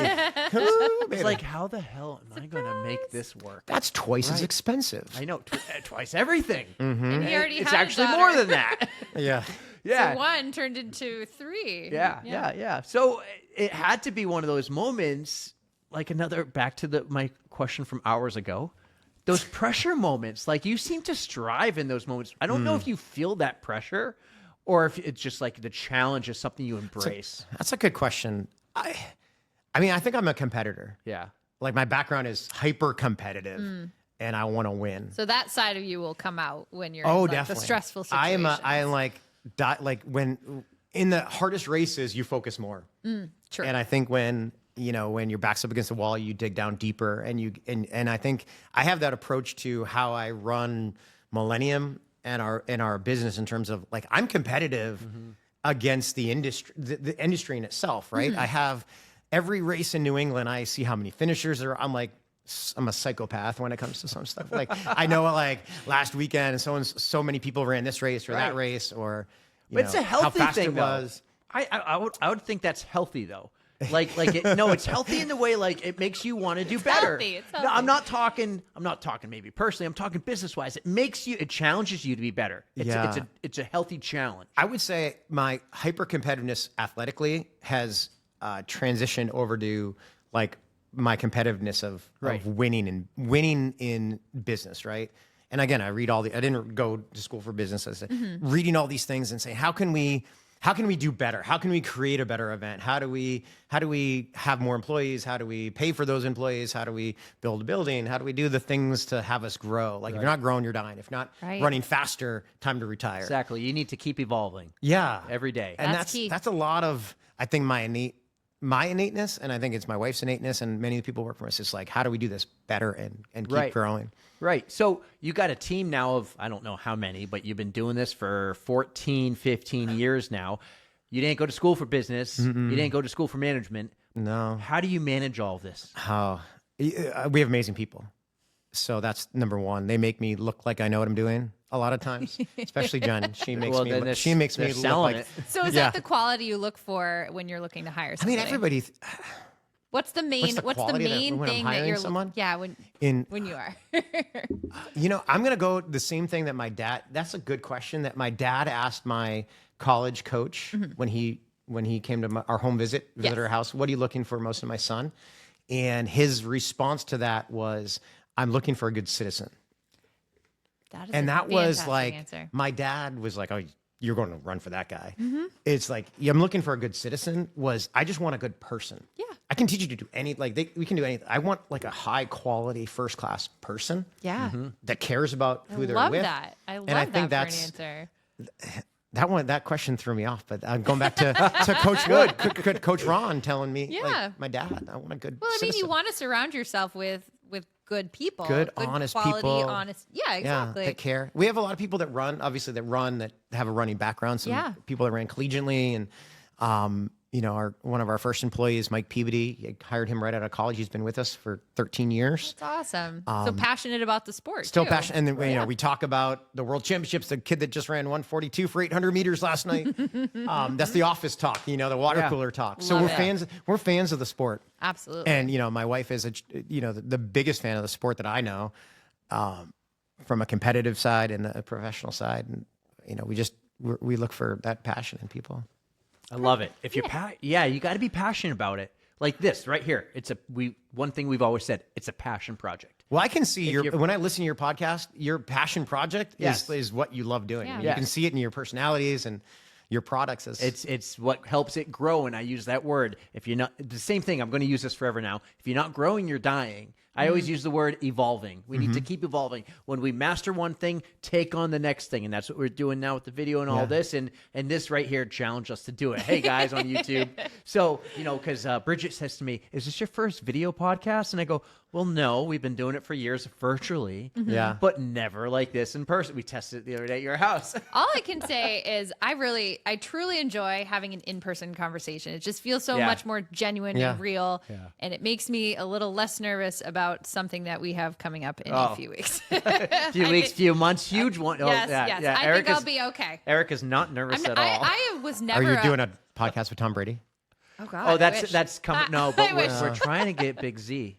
S1: hell am I going to make this work?
S3: That's twice as expensive.
S1: I know, twice everything.
S2: And he already
S1: It's
S2: had a
S1: actually
S2: daughter.
S1: more than that.
S3: Yeah.
S1: Yeah.
S2: So 1 turned into 3.
S1: Yeah. So it had to be one of those moments, like back to my question from hours ago, those pressure moments. Like, you seem to strive in those moments. I don't know if you feel that pressure or if it's just like the challenge is something you embrace.
S3: That's a good question. I mean, I think I'm a competitor.
S1: Yeah.
S3: Like, my background is hyper competitive and I want to win.
S2: So that side of you will come out when you're
S3: Oh,
S2: in
S3: definitely.
S2: the stressful situation.
S3: I am like when in the hardest races, you focus more.
S2: True.
S3: And I think when your back's up against the wall, you dig down deeper and I think I have that approach to how I run Millennium and our business in terms of, like, I'm competitive against the industry, the industry in itself, right? I have every race in New England. I see how many finishers there are. I'm a psychopath when it comes to some stuff. Like, I know, like, last weekend, so many people ran this race or that race, or
S1: But it's a
S3: how
S1: healthy
S3: fast
S1: thing,
S3: it was.
S1: I would think that's healthy, though. It's healthy in the way, like, it makes you want to do better.
S2: It's
S1: No,
S2: healthy.
S1: I'm not talking maybe personally. I'm talking business wise. It challenges you to be better. It's a healthy challenge.
S3: I would say my hyper competitiveness athletically has transitioned over to, like, my competitiveness of winning in business, right? And again, I didn't go to school for business. I said, reading all these things and saying, how can we do better? How can we create a better event? How do we have more employees? How do we pay for those employees? How do we build a building? How do we do the things to have us grow? Like, if you're not growing, you're dying. If not running faster, time to retire.
S1: Exactly. You need to keep evolving.
S3: Yeah.
S1: Every day.
S3: And
S2: That's key.
S3: that's a lot of, I think, my innateness, and I think it's my wife's innateness, and many of the people who work for us. It's like, how do we do this better and keep growing?
S1: Right. So you got a team now of, I don't know how many, but you've been doing this for 14, 15 years now. You didn't go to school for business. You didn't go to school for management.
S3: No.
S1: How do you manage all of this?
S3: We have amazing people. So that's number one. They make me look like I know what I'm doing a lot of times, especially Jen. She makes me look like
S1: it.
S2: So is that the quality you look for when you're looking to hire
S3: I
S2: somebody?
S3: mean, everybody.
S2: What's the main
S3: quality
S2: thing
S3: when I'm
S2: that
S3: hiring
S2: you're
S3: someone?
S2: Yeah, when you are.
S3: I'm going to go the same thing that my dad. That's a good question that my dad asked my college coach when he came to our home visit our house. What are you looking for most in my son? And his response to that was, I'm looking for a good citizen.
S2: That
S3: was like,
S2: answer.
S3: My dad was like, oh, you're going to run for that guy. It's like, I'm looking for a good citizen. I just want a good person.
S2: Yeah.
S3: I can teach you to do we can do anything. I want, like, a high quality, first class person.
S2: Yeah.
S3: That cares about who they're
S2: love
S3: with.
S2: that. I love
S3: I think
S2: that for an answer.
S3: That question threw me off, but I'm going back to Coach Ron telling me, like, my dad, I want a good citizen.
S2: You want to surround yourself with good people,
S3: good honest
S2: quality,
S3: people,
S2: honest. Yeah, exactly.
S3: That care. We have a lot of people that run, obviously that have a running background. Some people that ran collegiately, and one of our first employees, Mike Peabody, I hired him right out of college. He's been with us for 13 years.
S2: That's awesome. So passionate about the sport.
S3: Still
S2: too.
S3: passionate. And then, we talk about the World Championships, the kid that just ran 142 for 800 meters last night. That's the office talk, the water cooler talk. So we're fans of the sport.
S2: Absolutely.
S3: And, my wife is, the biggest fan of the sport that I know, from a competitive side and a professional side. And, we look for that passion in people.
S1: I love it. If you're you got to be passionate about it. like this right here. One thing we've always said, it's a passion project.
S3: Well, I can see when I listen to your podcast, your passion project is what you love doing.
S2: Yeah.
S3: You can see it in your personalities and your products.
S1: It's what helps it grow. And I use that word. If you're not, the same thing, I'm going to use this forever now. If you're not growing, you're dying. I always use the word evolving. We need to keep evolving. When we master one thing, take on the next thing. And that's what we're doing now with the video and all this. And this right here challenged us to do it. Hey, guys on YouTube. So, because Bridget says to me, is this your first video podcast? And I go, well, no, we've been doing it for years virtually, but never like this in person. We tested it the other day at your house.
S2: All I can say is I truly enjoy having an in-person conversation. It just feels so much more genuine and real, and it makes me a little less nervous about something that we have coming up in a few weeks.
S1: Few months, huge one.
S2: Yes. I think I'll be okay.
S1: Eric is not nervous at all.
S2: I was never.
S3: Are you doing a podcast with Tom Brady?
S2: Oh God!
S1: Oh, that's coming. No, but we're trying to get Big Z.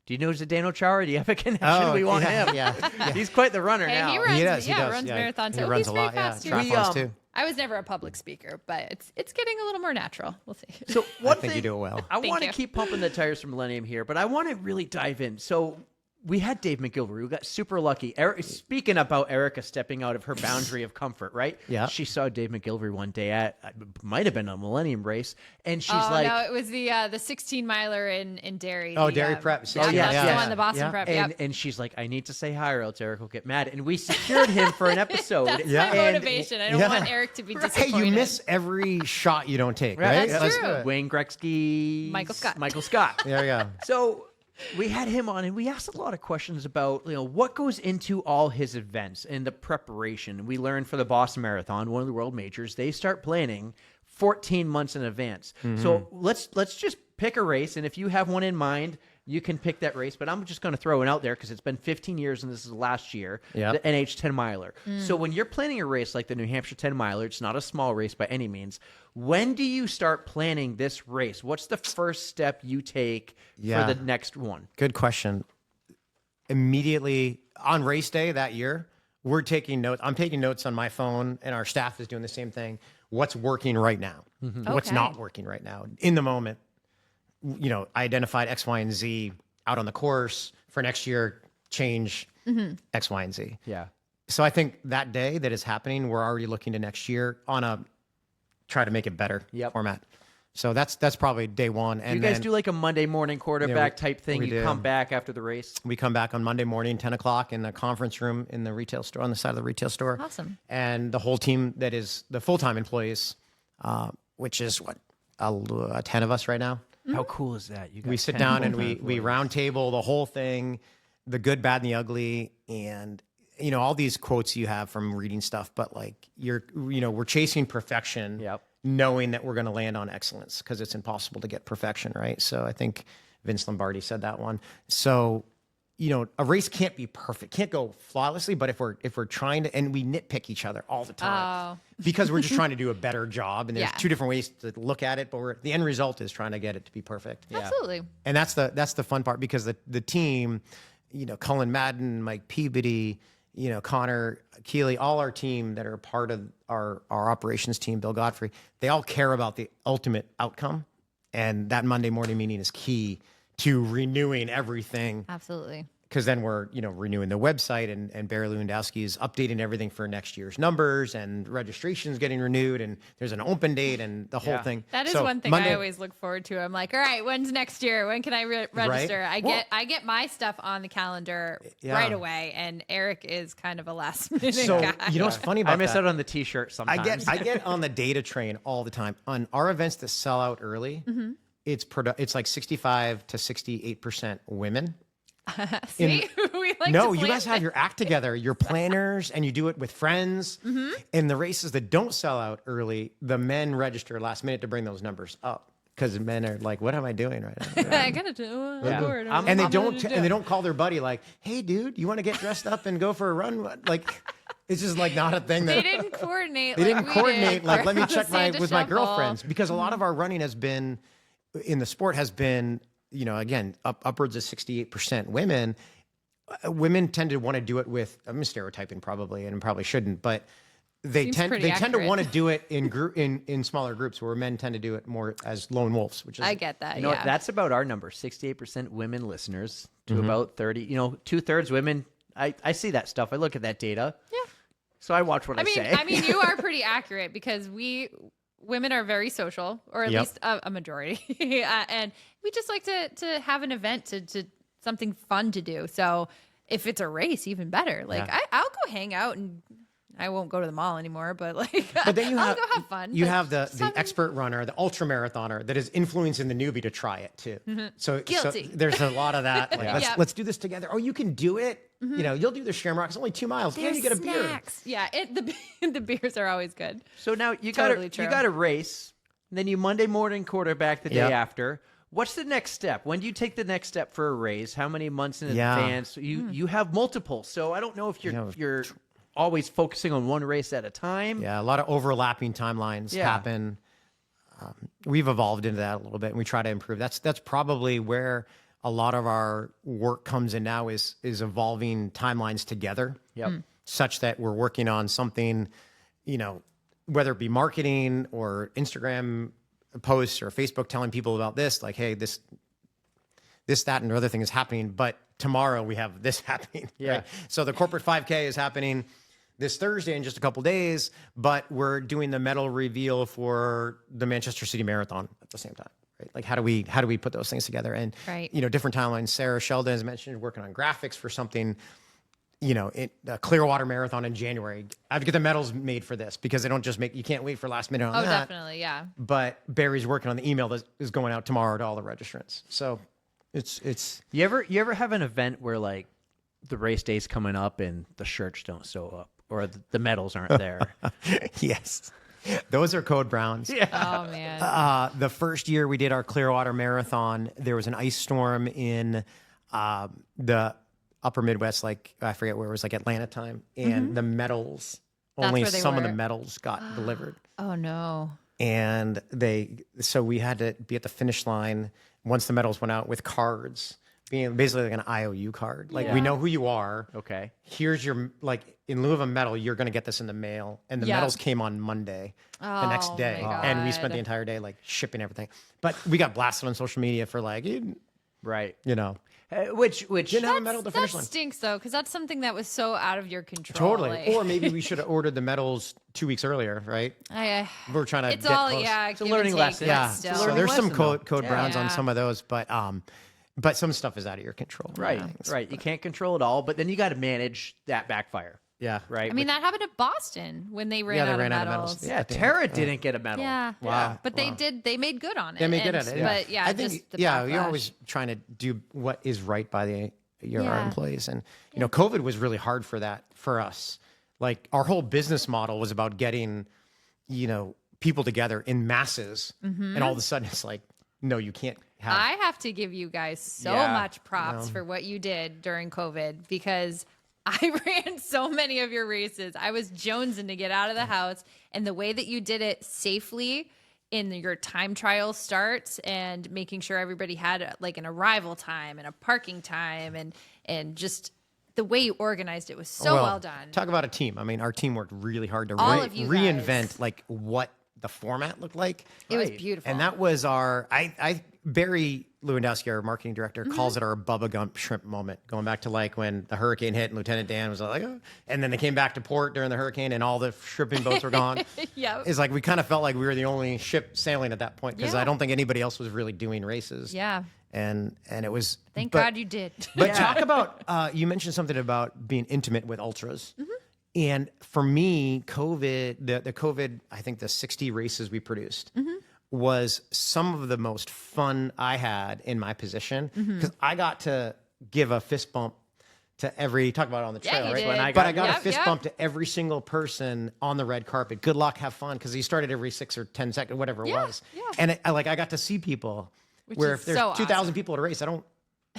S1: Do you know Zdeno Chara? Do you have a connection? We want him. Yeah. He's quite the runner now.
S2: He runs,
S3: he does.
S2: runs marathons.
S3: He runs a lot. Triathlons too.
S2: I was never a public speaker, but it's getting a little more natural. We'll see.
S1: So
S3: I think you do it well.
S1: I want to keep pumping the tires for Millennium here, but I want to really dive in. So we had Dave McGilvery. We got super lucky. Speaking about Erica stepping out of her boundary of comfort, right?
S3: Yeah.
S1: She saw Dave McGilvery one day might have been a Millennium race, and she's
S2: no,
S1: like,
S2: it was the 16 miler in Derry.
S3: Oh, Derry Prep.
S2: That's the one, the Boston Prep.
S1: And she's like, I need to say hi or else Eric will get mad. And we secured him for an episode.
S2: That's my motivation. I don't want Eric to be disappointed.
S3: Hey, you miss every shot you don't take, right?
S2: That's true.
S1: Wayne Gretzky,
S2: Michael Scott.
S3: There you go.
S1: So we had him on, and we asked a lot of questions about what goes into all his events and the preparation. We learned for the Boston Marathon, one of the world majors, they start planning 14 months in advance. So let's just pick a race, and if you have one in mind, you can pick that race. But I'm just going to throw it out there because it's been 15 years, and this is last year, the NH 10 miler. So when you're planning a race like the New Hampshire 10 miler, it's not a small race by any means. When do you start planning this race? What's the first step you take for the next one?
S3: Good question. Immediately on race day that year, we're taking notes. I'm taking notes on my phone, and our staff is doing the same thing. What's working right now? What's not working right now? In the moment, I identified X, Y, and Z out on the course for next year, change X, Y, and Z.
S1: Yeah.
S3: So I think that day that is happening, we're already looking to next year on a try to make it better format. So that's probably day one. And
S1: you guys do like a Monday morning quarterback type thing. You come back after the race.
S3: We come back on Monday morning, 10 o'clock in the conference room in the retail store, on the side of the retail store.
S2: Awesome.
S3: And the whole team that is the full-time employees, which is 10 of us right now.
S1: How cool is that?
S3: We sit down and we round table the whole thing, the good, bad, and the ugly, and all these quotes you have from reading stuff. But we're chasing perfection, knowing that we're going to land on excellence because it's impossible to get perfection, right? So I think Vince Lombardi said that one. So a race can't be perfect, can't go flawlessly. But if we're trying to, and we nitpick each other all the time because we're just trying to do a better job. And there's two different ways to look at it, but the end result is trying to get it to be perfect.
S2: Absolutely.
S3: And that's the fun part because the team, Cullen Madden, Mike Peabody, Connor Keeley, all our team that are part of our operations team, Bill Godfrey, they all care about the ultimate outcome. And that Monday morning meeting is key to renewing everything.
S2: Absolutely.
S3: Because then we're, renewing the website and Barry Lewandowski is updating everything for next year's numbers and registration's getting renewed and there's an open date and the whole thing.
S2: That is one thing I always look forward to. I'm like, all right, when's next year? When can I register?
S3: Right?
S2: I get my stuff on the calendar right away, and Eric is kind of a last minute guy.
S3: What's funny about that?
S1: I miss out on the t-shirt sometimes.
S3: I get on the data train all the time. On our events that sell out early, it's like 65 to 68% women.
S2: See, we like
S3: no,
S2: to
S3: you guys have your act together. You're planners, and you do it with friends. In the races that don't sell out early, the men register last minute to bring those numbers up because men are like, "What am I doing right now?"
S2: I gotta do.
S3: And they don't call their buddy like, "Hey, dude, you want to get dressed up and go for a run?" Like, it's just like not a thing that
S2: they didn't coordinate.
S3: They didn't coordinate. Like, let me check with my
S2: shuffle.
S3: girlfriends because a lot of our running has been in the sport has been. Again, upwards of 68% women. Women tend to want to do it with, I'm stereotyping probably, and probably shouldn't, but they tend to
S2: accurate.
S3: want to do it in smaller groups, where men tend to do it more as lone wolves, which is
S2: I get that.
S1: You know what? That's about our number. 68% women listeners to about 30. 2/3 women. I see that stuff. I look at that data.
S2: Yeah.
S1: So I watch what I say.
S2: I mean, you are pretty accurate because women are very social, or at least a majority, and we just like to have an event to something fun to do. So if it's a race, even better. Like I'll go hang out, and I won't go to the mall anymore, but then I'll go have fun.
S3: You have the expert runner, the ultra marathoner that is influencing the newbie to try it too. So there's a lot of that. Like, let's do this together. Oh, you can do it. You'll do the Shamrock. It's only 2 miles.
S2: There's
S3: and you get a
S2: snacks.
S3: beer.
S2: Yeah, the beers are always good.
S1: So now you got to race. And then you Monday morning quarterback the day after. What's the next step? When do you take the next step for a race? How many months in advance? You have multiple. So I don't know if you're always focusing on one race at a time.
S3: Yeah, a lot of overlapping timelines happen. We've evolved into that a little bit, and we try to improve. That's probably where a lot of our work comes in now, is evolving timelines together. Such that we're working on something, whether it be marketing or Instagram posts or Facebook telling people about this, like, hey, this, that, and other thing is happening, but tomorrow we have this happening. Right? So the corporate 5K is happening this Thursday in just a couple days, but we're doing the medal reveal for the Manchester City Marathon at the same time. Right? Like, how do we put those things together? And different timelines. Sarah Sheldon has mentioned working on graphics for something. A Clearwater Marathon in January. I have to get the medals made for this, because they don't just you can't wait for last minute on that.
S2: Oh, definitely, yeah.
S3: But Barry's working on the email that is going out tomorrow to all the registrants. So it's.
S1: You ever have an event where, like, the race day's coming up and the shirts don't sew up, or the medals aren't there?
S3: Yes. Those are code browns.
S2: Yeah. Oh, man.
S3: The first year we did our Clearwater Marathon, there was an ice storm in the upper Midwest, like I forget where it was, like Atlanta time, and the medals, only some of the medals got delivered.
S2: Oh no.
S3: And so we had to be at the finish line once the medals went out with cards, being basically like an IOU card. Like, we know who you are.
S1: Okay.
S3: Here's your, like, in lieu of a medal, you're going to get this in the mail. And the medals came on Monday, the next day. And we spent the entire day, like, shipping everything. But we got blasted on social media for, like,
S1: which
S3: didn't have a medal to finish line.
S2: That stinks, though, because that's something that was so out of your control.
S3: Totally. Or maybe we should have ordered the medals 2 weeks earlier, right?
S2: We're
S3: trying to
S2: get close.
S1: It's a learning lesson.
S3: Yeah.
S1: So
S3: there's some code browns on some of those, but some stuff is out of your control.
S1: Right. You can't control it all, but then you got to manage that backfire.
S3: Yeah.
S1: Right.
S2: I mean, that happened at Boston when they ran out of medals.
S1: Yeah. Tara didn't get a medal.
S2: Yeah.
S3: Wow.
S2: But they did. They made good on it.
S3: They made good at it. Yeah.
S2: But
S3: I think,
S2: just the
S3: you're always trying to do what is right by our employees. And, COVID was really hard for that, for us. Like, our whole business model was about getting, people together in masses. And all of a sudden it's like, no, you can't have.
S2: I have to give you guys so much props for what you did during COVID, because I ran so many of your races. I was jonesing to get out of the house, and the way that you did it safely in your time trial starts, and making sure everybody had like an arrival time and a parking time, and just the way you organized it was so well done.
S3: Talk about a team. I mean, our team worked really hard to
S2: reinvent
S3: like what the format looked like.
S2: It was beautiful.
S3: And that was Barry Lewandowski, our marketing director, calls it our Bubba Gump shrimp moment, going back to like when the hurricane hit and Lieutenant Dan was like, oh, and then they came back to port during the hurricane and all the shipping boats were gone. It's like we kind of felt like we were the only ship sailing at that point, because I don't think anybody else was really doing races.
S2: Yeah.
S3: And it was.
S2: Thank God you did.
S3: But talk about, you mentioned something about being intimate with ultras. And for me, COVID, the COVID, I think the 60 races we produced was some of the most fun I had in my position, because I got to give a fist bump to every, talk about it on the trail, right? But I got a fist bump to every single person on the red carpet. Good luck, have fun, because he started every 6 or 10 seconds, whatever it was. And I got to see people. Where if there's 2,000 people at a race, I don't,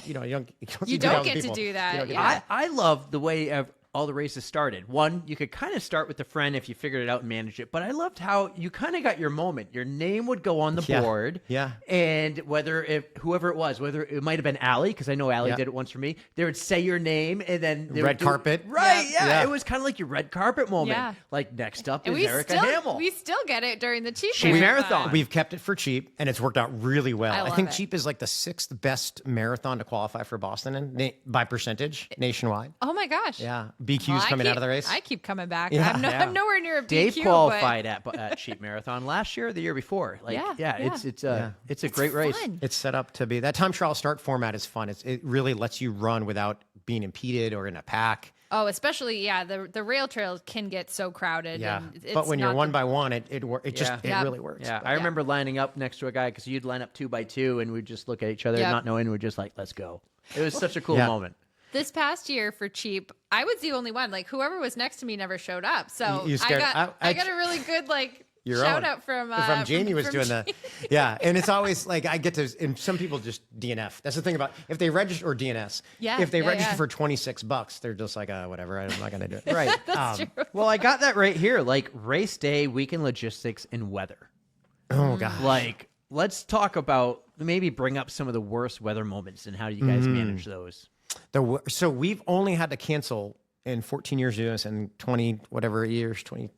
S3: you don't
S2: get to do that.
S1: I love the way all the races started. One, you could kind of start with a friend if you figured it out and managed it. But I loved how you kind of got your moment. Your name would go on the board.
S3: Yeah.
S1: And whoever it was, whether it might have been Allie, because I know Allie did it once for me, they would say your name and then
S3: red carpet.
S1: Right. Yeah. It was kind of like your red carpet moment. Yeah. Like next up is Erica Hamill.
S2: We still get it during the Cheap
S1: Marathon.
S3: We've kept it for Cheap, and it's worked out really well. I think
S2: it.
S3: Cheap is like the 6th best marathon to qualify for Boston by percentage nationwide.
S2: Oh my gosh.
S3: Yeah. BQ's coming out of the race.
S2: I keep coming back.
S3: Yeah.
S2: I'm nowhere near a BQ.
S1: Dave qualified at Cheap Marathon last year or the year before. It's a great race.
S3: It's set up to be. That time trial start format is fun. It really lets you run without being impeded or in a pack.
S2: Oh, especially, the rail trails can get so crowded.
S3: Yeah,
S2: and it's
S3: but when you're one by one, it really works.
S1: Yeah, I remember lining up next to a guy because you'd line up 2 by 2 and we'd just look at each other, not knowing, we're just like, let's go. It was such a cool moment.
S2: This past year for Cheap, I was the only one. Like whoever was next to me never showed up. So I got a really good shout out from
S3: Jamie was doing the and it's always like I get to, and some people just DNF. That's the thing about if they register or DNS. If they register for $26, they're just like whatever, I'm not gonna do it.
S1: Right.
S2: That's true.
S1: Well, I got that right here. Like race day, weekend logistics, and weather.
S3: Oh god.
S1: Like let's talk about maybe bring up some of the worst weather moments and how do you guys manage those?
S3: So we've only had to cancel in 14 years of doing this and 22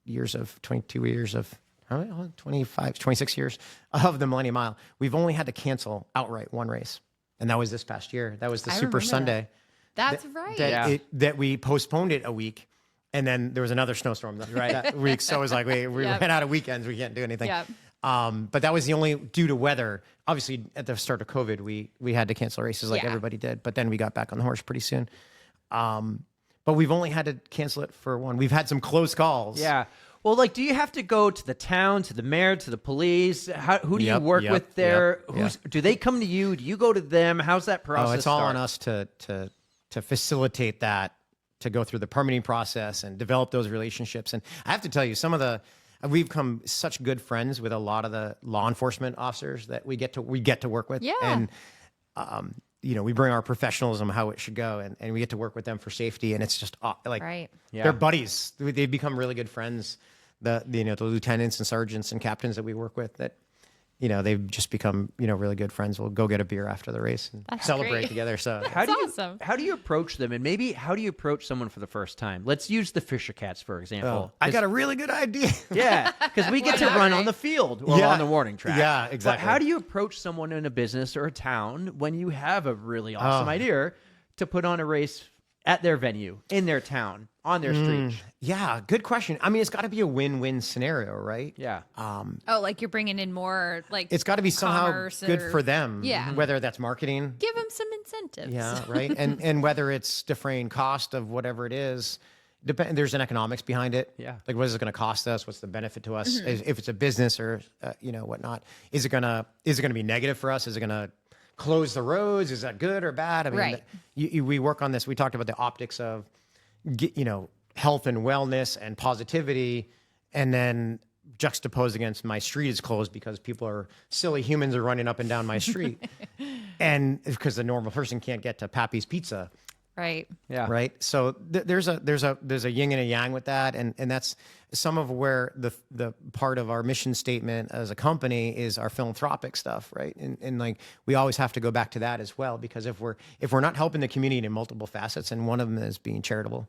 S3: years of 26 years of the Millennium Mile. We've only had to cancel outright one race. And that was this past year. That was the Super Sunday.
S2: That's right.
S3: That we postponed it a week. And then there was another snowstorm that week. So it was like, we ran out of weekends. We can't do anything.
S2: Yep.
S3: But that was the only, due to weather. Obviously, at the start of COVID, we had to cancel races like everybody did. But then we got back on the horse pretty soon. But we've only had to cancel it for one. We've had some close calls.
S1: Yeah. Well, like, do you have to go to the town, to the mayor, to the police? Who do you work with there? Do they come to you? Do you go to them? How's that process?
S3: It's all on us to facilitate that, to go through the permitting process and develop those relationships. And I have to tell you, we've become such good friends with a lot of the law enforcement officers that we get to work with.
S2: Yeah.
S3: And we bring our professionalism, how it should go, and we get to work with them for safety. And it's just they're buddies. They've become really good friends. The lieutenants and sergeants and captains that we work with, that they've just become really good friends. We'll go get a beer after the race and celebrate together. So
S1: how do you approach them, and maybe how do you approach someone for the first time? Let's use the Fisher Cats for example.
S3: I got a really good idea.
S1: Yeah, because we get to run on the field or on the warning track.
S3: Yeah, exactly.
S1: But how do you approach someone in a business or a town when you have a really awesome idea to put on a race at their venue, in their town, on their street?
S3: Yeah, good question. I mean, it's got to be a win-win scenario, right?
S1: Yeah.
S2: Like you're bringing in more
S3: it's got to be somehow good for them.
S2: Yeah.
S3: Whether that's marketing.
S2: Give them some incentives.
S3: Yeah, right. and whether it's defraying cost of whatever it is. There's an economics behind it.
S1: Yeah.
S3: Like, what is it going to cost us? What's the benefit to us? If it's a business or whatnot, is it gonna be negative for us? Is it gonna close the roads? Is that good or bad? I mean, we work on this. We talked about the optics of, health and wellness and positivity, and then juxtaposed against my street is closed because silly humans are running up and down my street, and because the normal person can't get to Pappy's Pizza.
S2: Right.
S3: Yeah. Right. So there's a yin and a yang with that, and that's some of where the part of our mission statement as a company is our philanthropic stuff, right? And like we always have to go back to that as well, because if we're not helping the community in multiple facets, and one of them is being charitable,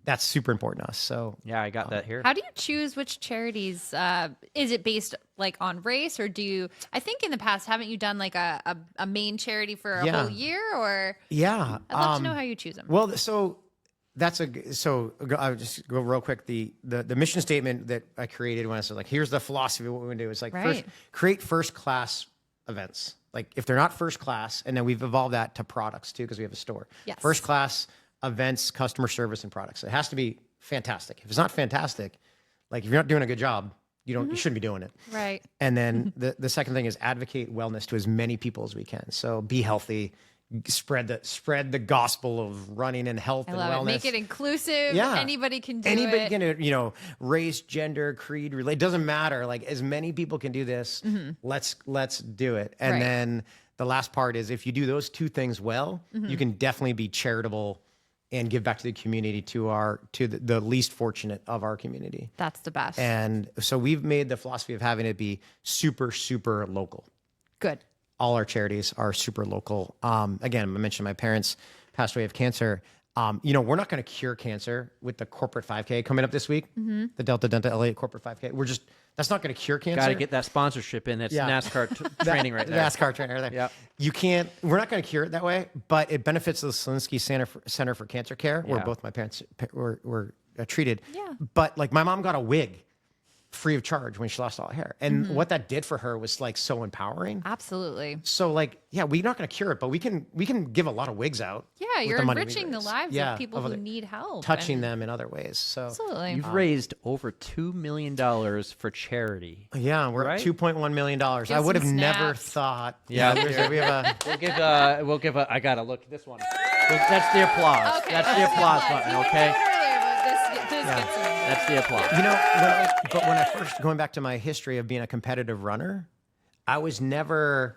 S3: that's super important to us. So
S1: yeah, I got that here.
S2: How do you choose which charities? Is it based like on race, or do you? I think in the past, haven't you done like a main charity for a whole year? Or
S3: yeah,
S2: I'd love to know how you choose them.
S3: Well, so I'll just go real quick. The mission statement that I created when I said, like, here's the philosophy of what we're gonna do. It's like, first, create first class events. Like, if they're not first class, and then we've evolved that to products too, because we have a store.
S2: Yes.
S3: First class events, customer service, and products. It has to be fantastic. If it's not fantastic, like if you're not doing a good job, you shouldn't be doing it.
S2: Right.
S3: And then the second thing is advocate wellness to as many people as we can. So be healthy. Spread the gospel of running and health and wellness.
S2: Make it inclusive. Yeah. Anybody can do it.
S3: Anybody can, race, gender, creed, it doesn't matter. Like, as many people can do this. Let's do it. And then the last part is, if you do those two things well, you can definitely be charitable and give back to the community, to the least fortunate of our community.
S2: That's the best.
S3: And so we've made the philosophy of having it be super, super local.
S2: Good.
S3: All our charities are super local. Again, I mentioned my parents passed away of cancer. We're not going to cure cancer with the corporate 5K coming up this week, the Delta Elliott corporate 5K. That's not going to cure cancer.
S1: Got to get that sponsorship in. It's NASCAR training right there.
S3: NASCAR trainer there. Yeah. We're not going to cure it that way, but it benefits the Selinsky Center for Cancer Care, where both my parents were treated.
S2: Yeah.
S3: But like my mom got a wig free of charge when she lost all her hair. And what that did for her was like so empowering.
S2: Absolutely.
S3: So like, we're not going to cure it, but we can give a lot of wigs out.
S2: Yeah, you're enriching the lives of people who need help.
S3: Touching them in other ways. So
S2: absolutely.
S1: You've raised over $2 million for charity.
S3: Yeah, we're at $2.1 million. I would have never thought.
S1: Yeah,
S3: we have
S1: we'll give a, I got to look at this one. That's the applause.
S2: Okay,
S1: that's the applause button, okay?
S2: This gets some.
S1: That's the applause.
S3: When I first, going back to my history of being a competitive runner, I was never,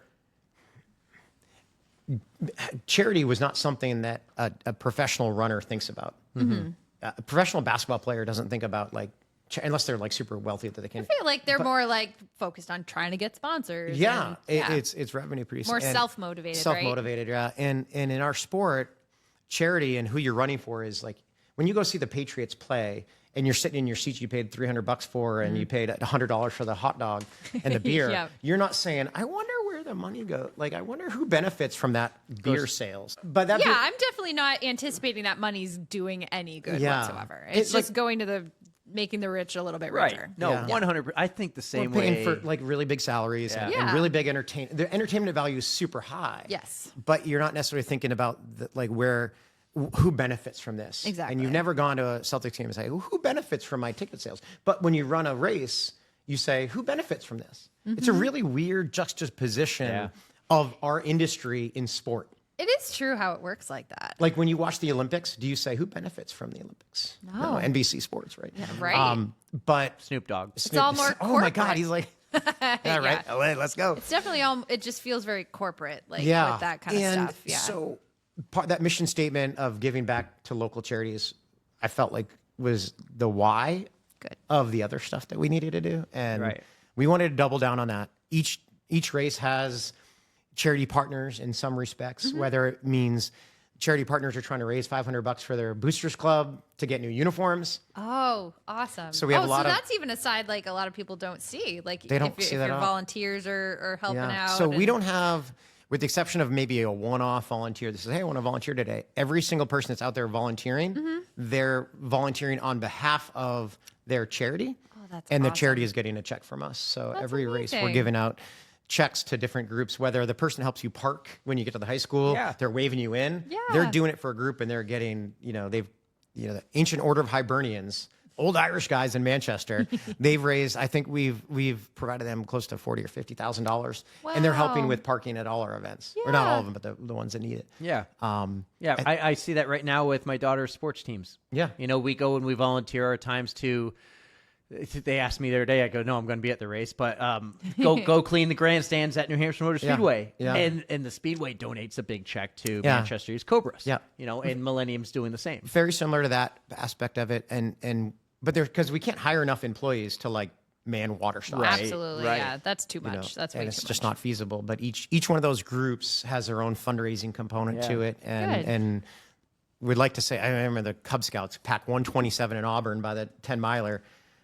S3: charity was not something that a professional runner thinks about. A professional basketball player doesn't think about unless they're like super wealthy that they can.
S2: I feel like they're more like focused on trying to get sponsors.
S3: Yeah, it's revenue producing.
S2: More self-motivated,
S3: Self-motivated, yeah. And in our sport, charity and who you're running for is like, when you go see the Patriots play and you're sitting in your seat you paid $300 for and you paid $100 for the hot dog and the beer, you're not saying, I wonder where the money goes. Like, I wonder who benefits from that beer sales. But
S2: I'm definitely not anticipating that money's doing any good whatsoever. It's just going to making the rich a little bit richer.
S1: Right. No, 100%. I think the same
S3: We're paying
S1: way.
S3: for like really big salaries and really big entertainment. The entertainment value is super high.
S2: Yes.
S3: But you're not necessarily thinking about who benefits from this.
S2: Exactly.
S3: And you've never gone to a Celtics game and say, who benefits from my ticket sales? But when you run a race, you say, who benefits from this? It's a really weird juxtaposition of our industry in sport.
S2: It is true how it works like that.
S3: Like when you watch the Olympics, do you say, who benefits from the Olympics?
S2: No.
S3: NBC Sports, right?
S2: Yeah, right.
S3: But
S1: Snoop Dogg.
S2: It's all more corporate.
S3: Oh my God, he's like, yeah, right. Oh, wait, let's go.
S2: It's definitely it just feels very corporate, with that kind of stuff. Yeah.
S3: So that mission statement of giving back to local charities, I felt like was the why of the other stuff that we needed to do. And we wanted to double down on that. Each race has charity partners in some respects, whether it means charity partners are trying to raise $500 for their boosters club to get new uniforms.
S2: Oh, awesome.
S3: So we have a lot of,
S2: that's even a side like a lot of people don't see. Like
S3: they don't see that
S2: if your volunteers are helping out.
S3: So we don't have, with the exception of maybe a one-off volunteer that says, hey, I want to volunteer today. Every single person that's out there volunteering, they're volunteering on behalf of their charity.
S2: Oh, that's
S3: and
S2: awesome.
S3: the charity is getting a check from us. So
S2: That's
S3: every
S2: amazing.
S3: race we're giving out checks to different groups, whether the person helps you park when you get to the high school, they're waving you in.
S2: Yeah.
S3: They're doing it for a group and they're getting, the Ancient Order of Hibernians, old Irish guys in Manchester. They've raised, I think we've provided them close to $40,000 or $50,000, and they're helping with parking at all our events, or not all of them, but the ones that need it.
S1: Yeah. I see that right now with my daughter's sports teams.
S3: Yeah.
S1: We go and we volunteer our times to. They asked me the other day. I go, no, I'm going to be at the race, but go clean the grandstands at New Hampshire Motor Speedway.
S3: Yeah.
S1: And the Speedway donates a big check to Manchester East Cobras.
S3: Yeah.
S1: And Millennium's doing the same.
S3: Very similar to that aspect of it, but because we can't hire enough employees to man water stops.
S1: Right.
S2: Absolutely, yeah, that's too much. That's way
S3: and
S2: too
S3: it's
S2: much.
S3: just not feasible. But each one of those groups has their own fundraising component to it, and we'd like to say. I remember the Cub Scouts packed 127 in Auburn by the 10 miler.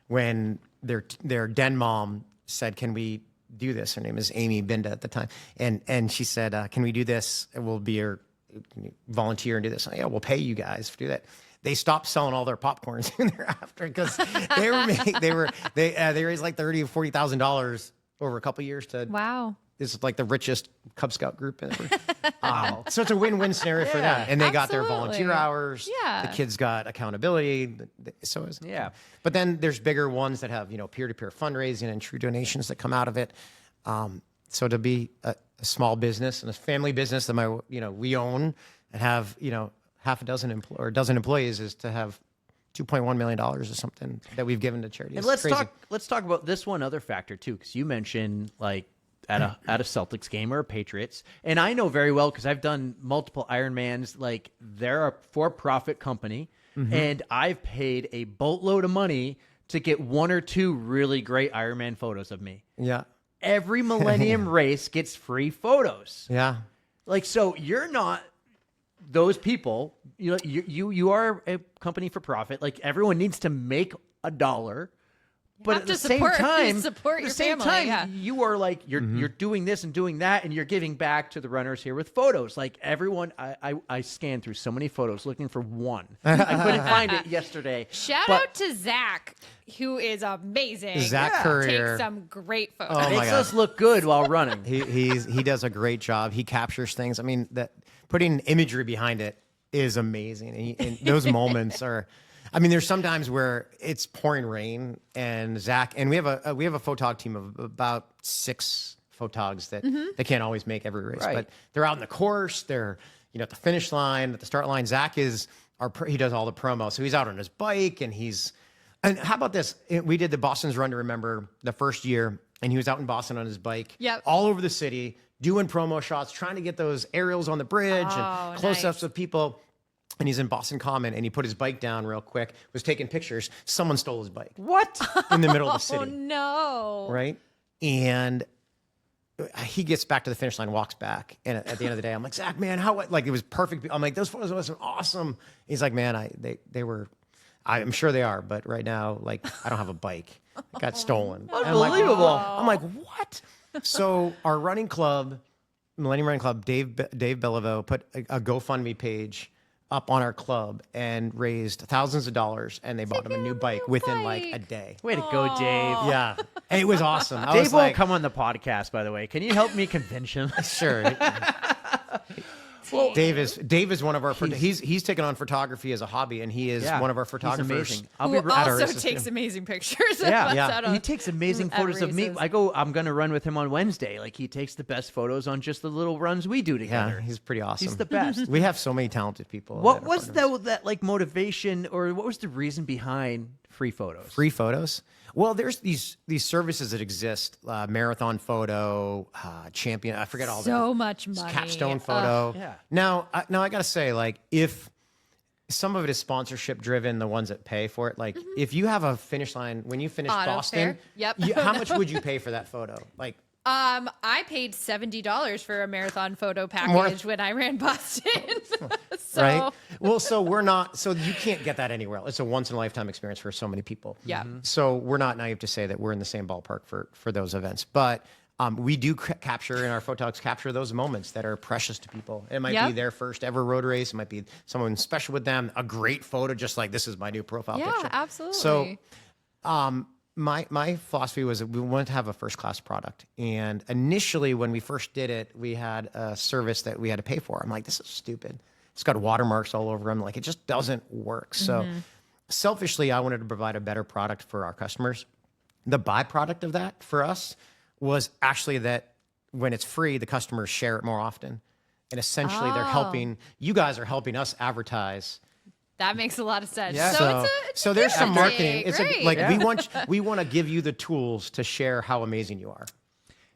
S3: When their den mom said, can we do this? Her name is Amy Binda at the time. And she said, can we do this? We'll be your volunteer and do this. Yeah, we'll pay you guys to do that. They stopped selling all their popcorn soon thereafter because they raised like $30,000 or $40,000 over a couple of years to This is like the richest Cub Scout group ever. So it's a win-win scenario for them. And they got their volunteer hours.
S2: Yeah.
S3: The kids got accountability. So it's, But then there's bigger ones that have, peer-to-peer fundraising and true donations that come out of it. So to be a small business and a family business that we own and have, half a dozen or a dozen employees is to have $2.1 million or something that we've given to charities.
S1: And let's talk about this one other factor too, because you mentioned at a Celtics game or a Patriots, and I know very well because I've done multiple Ironmans. Like, they're a for-profit company, and I've paid a boatload of money to get 1 or 2 really great Ironman photos of me.
S3: Yeah.
S1: Every Millennium race gets free photos.
S3: Yeah.
S1: Like, so you're not those people. You are a company for profit. Like, everyone needs to make a dollar. But at the same time,
S2: support your family.
S1: You are like, you're doing this and doing that, and you're giving back to the runners here with photos. Like, everyone, I scanned through so many photos looking for one. I couldn't find it yesterday.
S2: Shout out to Zach, who is amazing.
S3: Zach Courier
S2: takes some great photos.
S3: Oh,
S1: Makes us look good while running.
S3: He does a great job. He captures things. I mean, that putting imagery behind it is amazing. And those moments are. I mean, there's sometimes where it's pouring rain, and Zach, and we have a photog team of about 6 photogs that they can't always make every race, but they're out in the course. They're at the finish line, at the start line. Zach he does all the promo, so he's out on his bike, and how about this? We did the Boston's Run to Remember the first year, and he was out in Boston on his bike, all over the city, doing promo shots, trying to get those aerials on the bridge and close-ups of people. And he's in Boston Common, and he put his bike down real quick, was taking pictures. Someone stole his bike.
S1: What?
S3: In the middle of the city.
S2: Oh, no.
S3: Right? And he gets back to the finish line, walks back. And at the end of the day, I'm like, Zach, man, it was perfect. I'm like, those photos were awesome. He's like, man, they were, I'm sure they are. But right now, like, I don't have a bike. It got stolen.
S1: Unbelievable.
S3: I'm like, what? So our running club, Millennium Running Club, Dave Belleville, put a GoFundMe page up on our club and raised thousands of dollars, and they bought him a new bike within like a day.
S1: Way to go, Dave.
S3: Yeah. And it was awesome.
S1: Dave won't come on the podcast, by the way. Can you help me convince him?
S3: Sure. Well, Dave is one of our. He's taken on photography as a hobby, and he is one of our photographers.
S1: He's
S2: amazing. Who also takes amazing pictures.
S1: He takes amazing photos of me. I'm going to run with him on Wednesday. Like, he takes the best photos on just the little runs we do together.
S3: Yeah, he's pretty awesome.
S1: He's the best.
S3: We have so many talented people.
S1: What was that like motivation, or what was the reason behind free photos?
S3: Free photos. Well, there's these services that exist: Marathon Photo, Champion. I forget all.
S2: So much money.
S3: Capstone Photo. Now I gotta say, like, if some of it is sponsorship driven, the ones that pay for it, like if you have a finish line when you finish Boston, how much would you pay for that photo? Like.
S2: I paid $70 for a marathon photo package when I ran Boston.
S3: Right? Well, so you can't get that anywhere else. It's a once in a lifetime experience for so many people.
S2: Yeah.
S3: So we're not naive to say that we're in the same ballpark for those events, but we do capture, and our photogs capture those moments that are precious to people. It might be their first ever road race. It might be someone special with them, a great photo, just like this is my new profile picture.
S2: Yeah, absolutely.
S3: So, my philosophy was that we wanted to have a first-class product. And initially, when we first did it, we had a service that we had to pay for. I'm like, this is stupid. It's got watermarks all over them. Like, it just doesn't work. So selfishly, I wanted to provide a better product for our customers. The byproduct of that for us was actually that when it's free, the customers share it more often. And essentially, you guys are helping us advertise.
S2: That makes a lot of sense.
S3: Yeah. So there's some marketing. It's we want to give you the tools to share how amazing you are.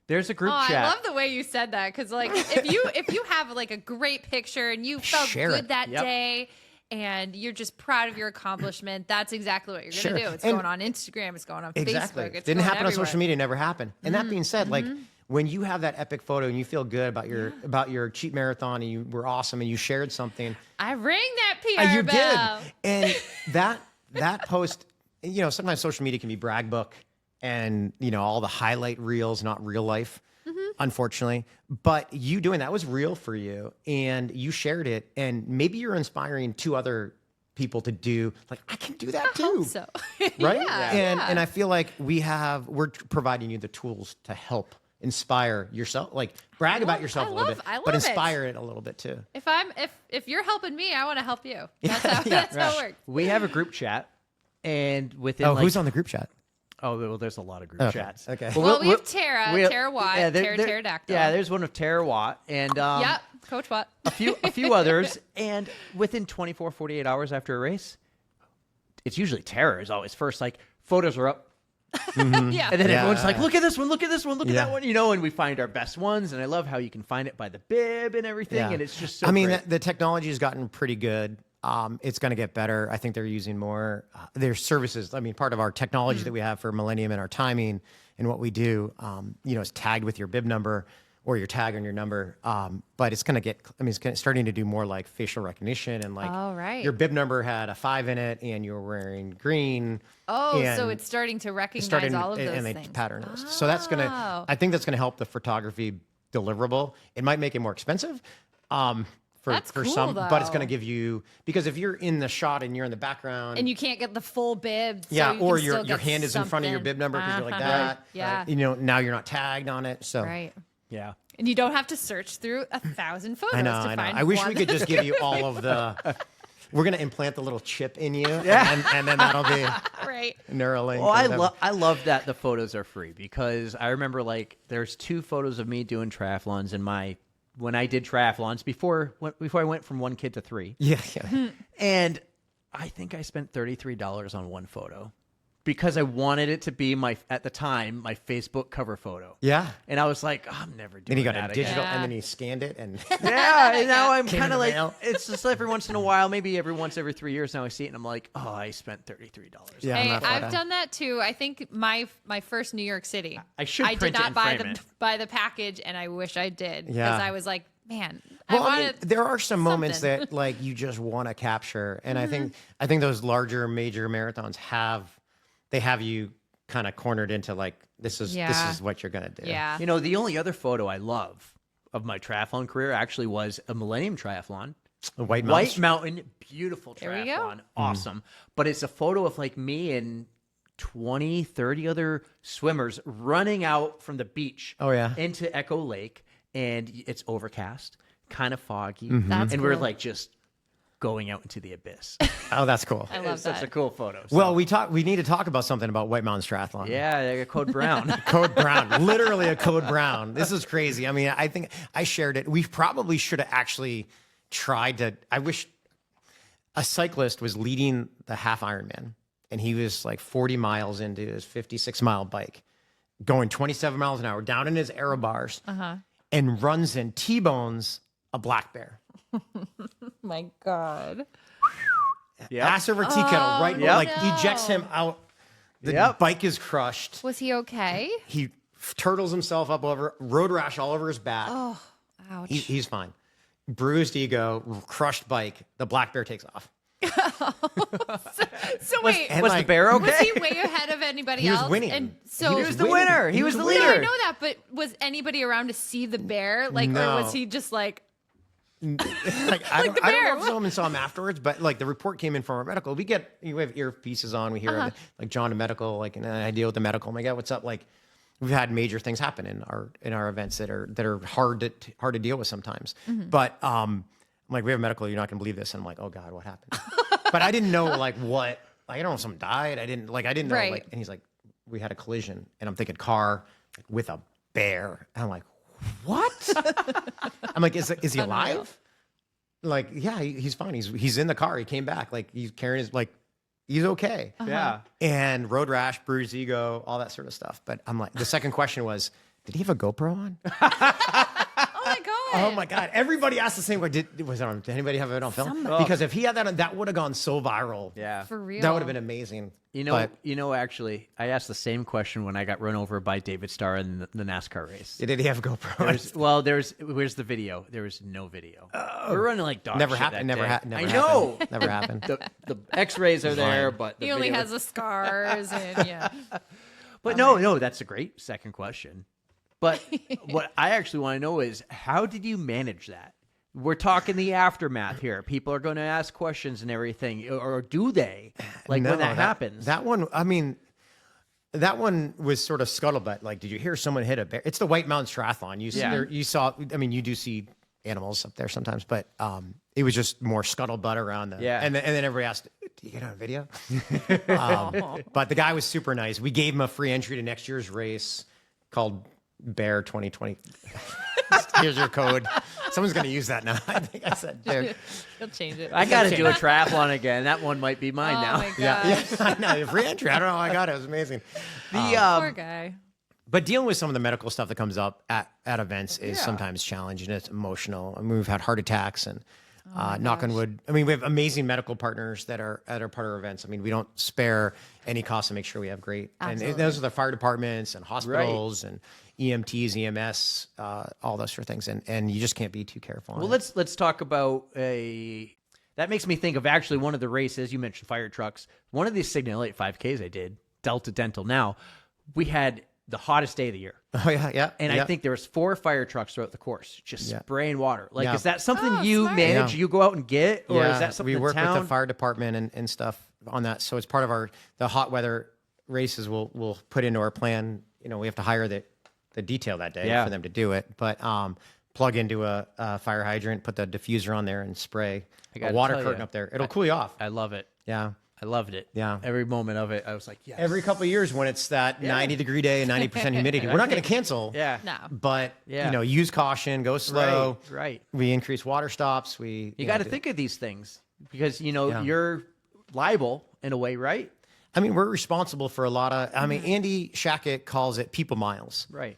S1: There's a group chat.
S2: I love the way you said that, because like if you have like a great picture and you felt good that day and you're just proud of your accomplishment, that's exactly what you're going to do. It's going on Instagram. It's going on Facebook. It's
S3: didn't happen
S2: everywhere.
S3: on social media. Never happened. And that being said, like. When you have that epic photo and you feel good about your cheap marathon and you were awesome and you shared something,
S2: I rang that PR bell.
S3: Did, and that post, sometimes social media can be brag book and all the highlight reels, not real life, unfortunately. But you doing that was real for you, and you shared it, and maybe you're inspiring 2 other people to do, like, I can do that too.
S2: I hope so.
S3: Right? And I feel like we're providing you the tools to help inspire yourself, like brag about yourself a little bit, but inspire it a little bit too.
S2: If you're helping me, I want to help you. That's how it works.
S1: We have a group chat, and within
S3: who's on the group chat?
S1: Oh, well, there's a lot of group chats.
S3: Okay.
S2: Well, we have Tara Watt, Tara Pterodactyl.
S1: Yeah, there's one of Tara Watt, and
S2: Coach Watt.
S1: a few others, and within 24, 48 hours after a race, it's usually Tara is always first. Like, photos are up.
S2: Yeah.
S1: And then everyone's like, look at this one, look at this one, look at
S3: Yeah.
S1: that one, and we find our best ones. And I love how you can find it by the bib and everything.
S3: Yeah.
S1: And it's just so
S3: I mean,
S1: great.
S3: the technology has gotten pretty good. It's going to get better. I think they're using more. Their services. I mean, part of our technology that we have for Millennium and our timing and what we do, is tagged with your bib number or your tag on your number. But it's going to get. I mean, it's starting to do more like facial recognition and like.
S2: Oh, right.
S3: Your bib number had a 5 in it, and you were wearing green.
S2: Oh,
S3: and
S2: so it's starting to recognize all of those
S3: and
S2: things.
S3: they pattern those. So that's gonna. I think that's gonna help the photography deliverable. It might make it more expensive.
S2: That's
S3: For
S2: cool,
S3: some, but it's going to
S2: though.
S3: give you, because if you're in the shot and you're in the background,
S2: And you can't get the full bib. So
S3: yeah,
S2: you
S3: or
S2: can
S3: your
S2: still get
S3: hand is in front of your
S2: something.
S3: bib number because you're like
S2: Uh-huh.
S3: that.
S2: Yeah.
S3: Now you're not tagged on it. So
S2: Right.
S1: Yeah.
S2: And you don't have to search through 1,000 photos
S3: I know.
S2: to find
S3: I wish we
S2: one.
S3: could just give you all of the. We're going to implant the little chip in you, and then that'll be
S2: Right.
S3: Neuralink.
S1: Well, I love that the photos are free, because I remember like there's 2 photos of me doing triathlons when I did triathlons before I went from 1 kid to 3.
S3: Yeah.
S1: And I think I spent $33 on one photo because I wanted it to be at the time, my Facebook cover photo.
S3: Yeah.
S1: And I was like, I'm never doing
S3: Then he got
S1: that
S3: a digital,
S1: again.
S3: and then he scanned it, and
S1: Yeah, and now I'm
S3: Came in
S1: kind
S3: the
S1: of like,
S3: mail.
S1: it's just every once in a while, maybe every 3 years now I see it and I'm like, oh, I spent $33.
S3: Yeah, I'm
S2: Hey,
S3: not
S2: I've done that too. I think my first New York City.
S1: I should
S2: I
S1: print
S2: did
S1: it
S2: not
S1: and
S2: buy
S1: frame it.
S2: buy the package, and I wish I did because
S3: Yeah.
S2: I was like, man,
S3: Well,
S2: I
S3: I mean,
S2: wanted.
S3: there are some moments
S2: something.
S3: that like you just want to capture, and I think those larger major marathons have you kind of cornered into like this is what you're gonna do.
S2: Yeah.
S1: The only other photo I love of my triathlon career actually was a Millennium Triathlon.
S3: The White
S1: White
S3: Mountain.
S1: Mountain, beautiful
S2: There we go.
S1: triathlon, awesome. But it's a photo of like me and 20, 30 other swimmers running out from the beach
S3: Oh, yeah.
S1: into Echo Lake, and it's overcast, kind of foggy.
S2: That's
S1: and we're
S2: cool.
S1: like just going out into the abyss.
S3: Oh, that's cool.
S2: I love
S1: It's such
S2: that.
S1: a cool photo. So,
S3: Well, we need to talk about something about White Mountains Triathlon.
S1: yeah, they got Code Brown.
S3: Code Brown, literally a Code Brown. This is crazy. I mean, I think I shared it. We probably should have actually tried to. I wish a cyclist was leading the half Ironman, and he was like 40 miles into his 56-mile bike, going 27 miles an hour down in his aero bars, and runs and T-bones a black bear.
S2: My God.
S1: Yep.
S3: Ass over tea kettle, right?
S1: Yep.
S3: Like ejects him out. The
S1: Yep.
S3: bike is crushed.
S2: Was he okay?
S3: He turtles himself up over road rash all over his back.
S2: Oh, ouch.
S3: He's fine. Bruised ego, crushed bike. The black bear takes off.
S2: So wait,
S3: and
S1: Was
S3: like-
S1: the bear okay?
S2: was he way ahead of anybody
S3: He was
S2: else?
S3: winning.
S2: And so
S1: He was the
S3: winning.
S1: winner. He was the
S2: No,
S1: leader.
S2: I know that, but was anybody around to see the bear? Like,
S3: No.
S2: or was he just like,
S3: Like, I don't
S2: the
S3: know
S2: bear.
S3: if someone saw him afterwards, but like the report came in from our medical. We have earpieces on. We hear like John to medical, like, and I deal with the medical. I'm like, yeah, what's up? Like, we've had major things happen in our events that are hard to deal with sometimes. But I'm like, we have medical. You're not gonna believe this. And I'm like, oh God, what happened? But I didn't know like what. Like, I don't know if someone died. I didn't know.
S2: Right.
S3: Like, and he's like, we had a collision, and I'm thinking car with a bear. And I'm like, what? I'm like, is he alive? Like, yeah, he's fine. He's in the car. He came back. Like, he's carrying his, like, he's okay.
S1: Yeah.
S3: And road rash, bruised ego, all that sort of stuff. But I'm like, the second question was, did he have a GoPro on?
S2: oh my God.
S3: Oh my God. Everybody asked the same question. Did anybody have it on film? Because if he had that on, that would have gone so viral.
S1: Yeah.
S2: For real.
S3: That would have been amazing. But
S1: Actually, I asked the same question when I got run over by David Starr in the NASCAR race.
S3: did he have a GoPro?
S1: Where's the video? There was no video. We're running like dog
S3: Never
S1: shit
S3: happened.
S1: that
S3: Never
S1: day.
S3: happened.
S1: I know.
S3: Never happened.
S1: The X-rays are there, but the
S2: He only
S1: video-
S2: has the scars and yeah.
S1: But no, that's a great second question. But what I actually want to know is, how did you manage that? We're talking the aftermath here. People are going to ask questions and everything, or do they? Like
S3: No,
S1: when that happens?
S3: That one, I mean, that one was sort of scuttlebutt. Like, did you hear someone hit a bear? It's the White Mountains Triathlon. You saw. I mean, you do see animals up there sometimes, but it was just more scuttlebutt around them.
S1: Yeah.
S3: And then everybody asked, "Do you get on a video?" But the guy was super nice. We gave him a free entry to next year's race called Bear 2020. Here's your code. Someone's going to use that now. I think I said there.
S2: He'll change it.
S1: I got to do a triathlon again. That one might be mine now.
S2: My gosh.
S3: Yeah, I know. Free entry. I don't know how I got it. It was amazing.
S2: Poor guy.
S3: But dealing with some of the medical stuff that comes up at events is sometimes challenging. It's emotional. I mean, we've had heart attacks and knock on wood. I mean, we have amazing medical partners that are part of our events. I mean, we don't spare any cost to make sure we have great.
S2: Absolutely.
S3: And those are the fire departments and hospitals and EMTs, EMS, all those sort of things. And you just can't be too careful.
S1: Well, let's talk about that makes me think of actually one of the races. You mentioned fire trucks. One of these Signal 8 5Ks I did, Delta Dental. Now, we had the hottest day of the year.
S3: Oh, yeah.
S1: And
S3: yeah.
S1: I think there was 4 fire trucks throughout the course, just spraying water. Like, is that something
S2: Oh,
S1: you
S2: smart.
S1: manage? You go out and get, or is that something
S3: we work
S1: the town?
S3: with the fire department and stuff on that. So it's part of the hot weather races. We'll put into our plan. You know, we have to hire the detail that day for them to do it. But plug into a fire hydrant, put the diffuser on there, and spray a water curtain up there. It'll cool you off.
S1: I love it.
S3: Yeah.
S1: I loved it.
S3: Yeah.
S1: Every moment of it, I was like, yes.
S3: Every couple of years when it's that 90-degree day and 90% humidity, we're not going to cancel.
S1: Yeah.
S2: No.
S3: But, use caution, go slow.
S1: Right.
S3: We increase water stops. You
S1: got to think of these things because, you're liable in a way, right?
S3: I mean, we're responsible for a lot of, Andy Shackett calls it people miles.
S1: Right.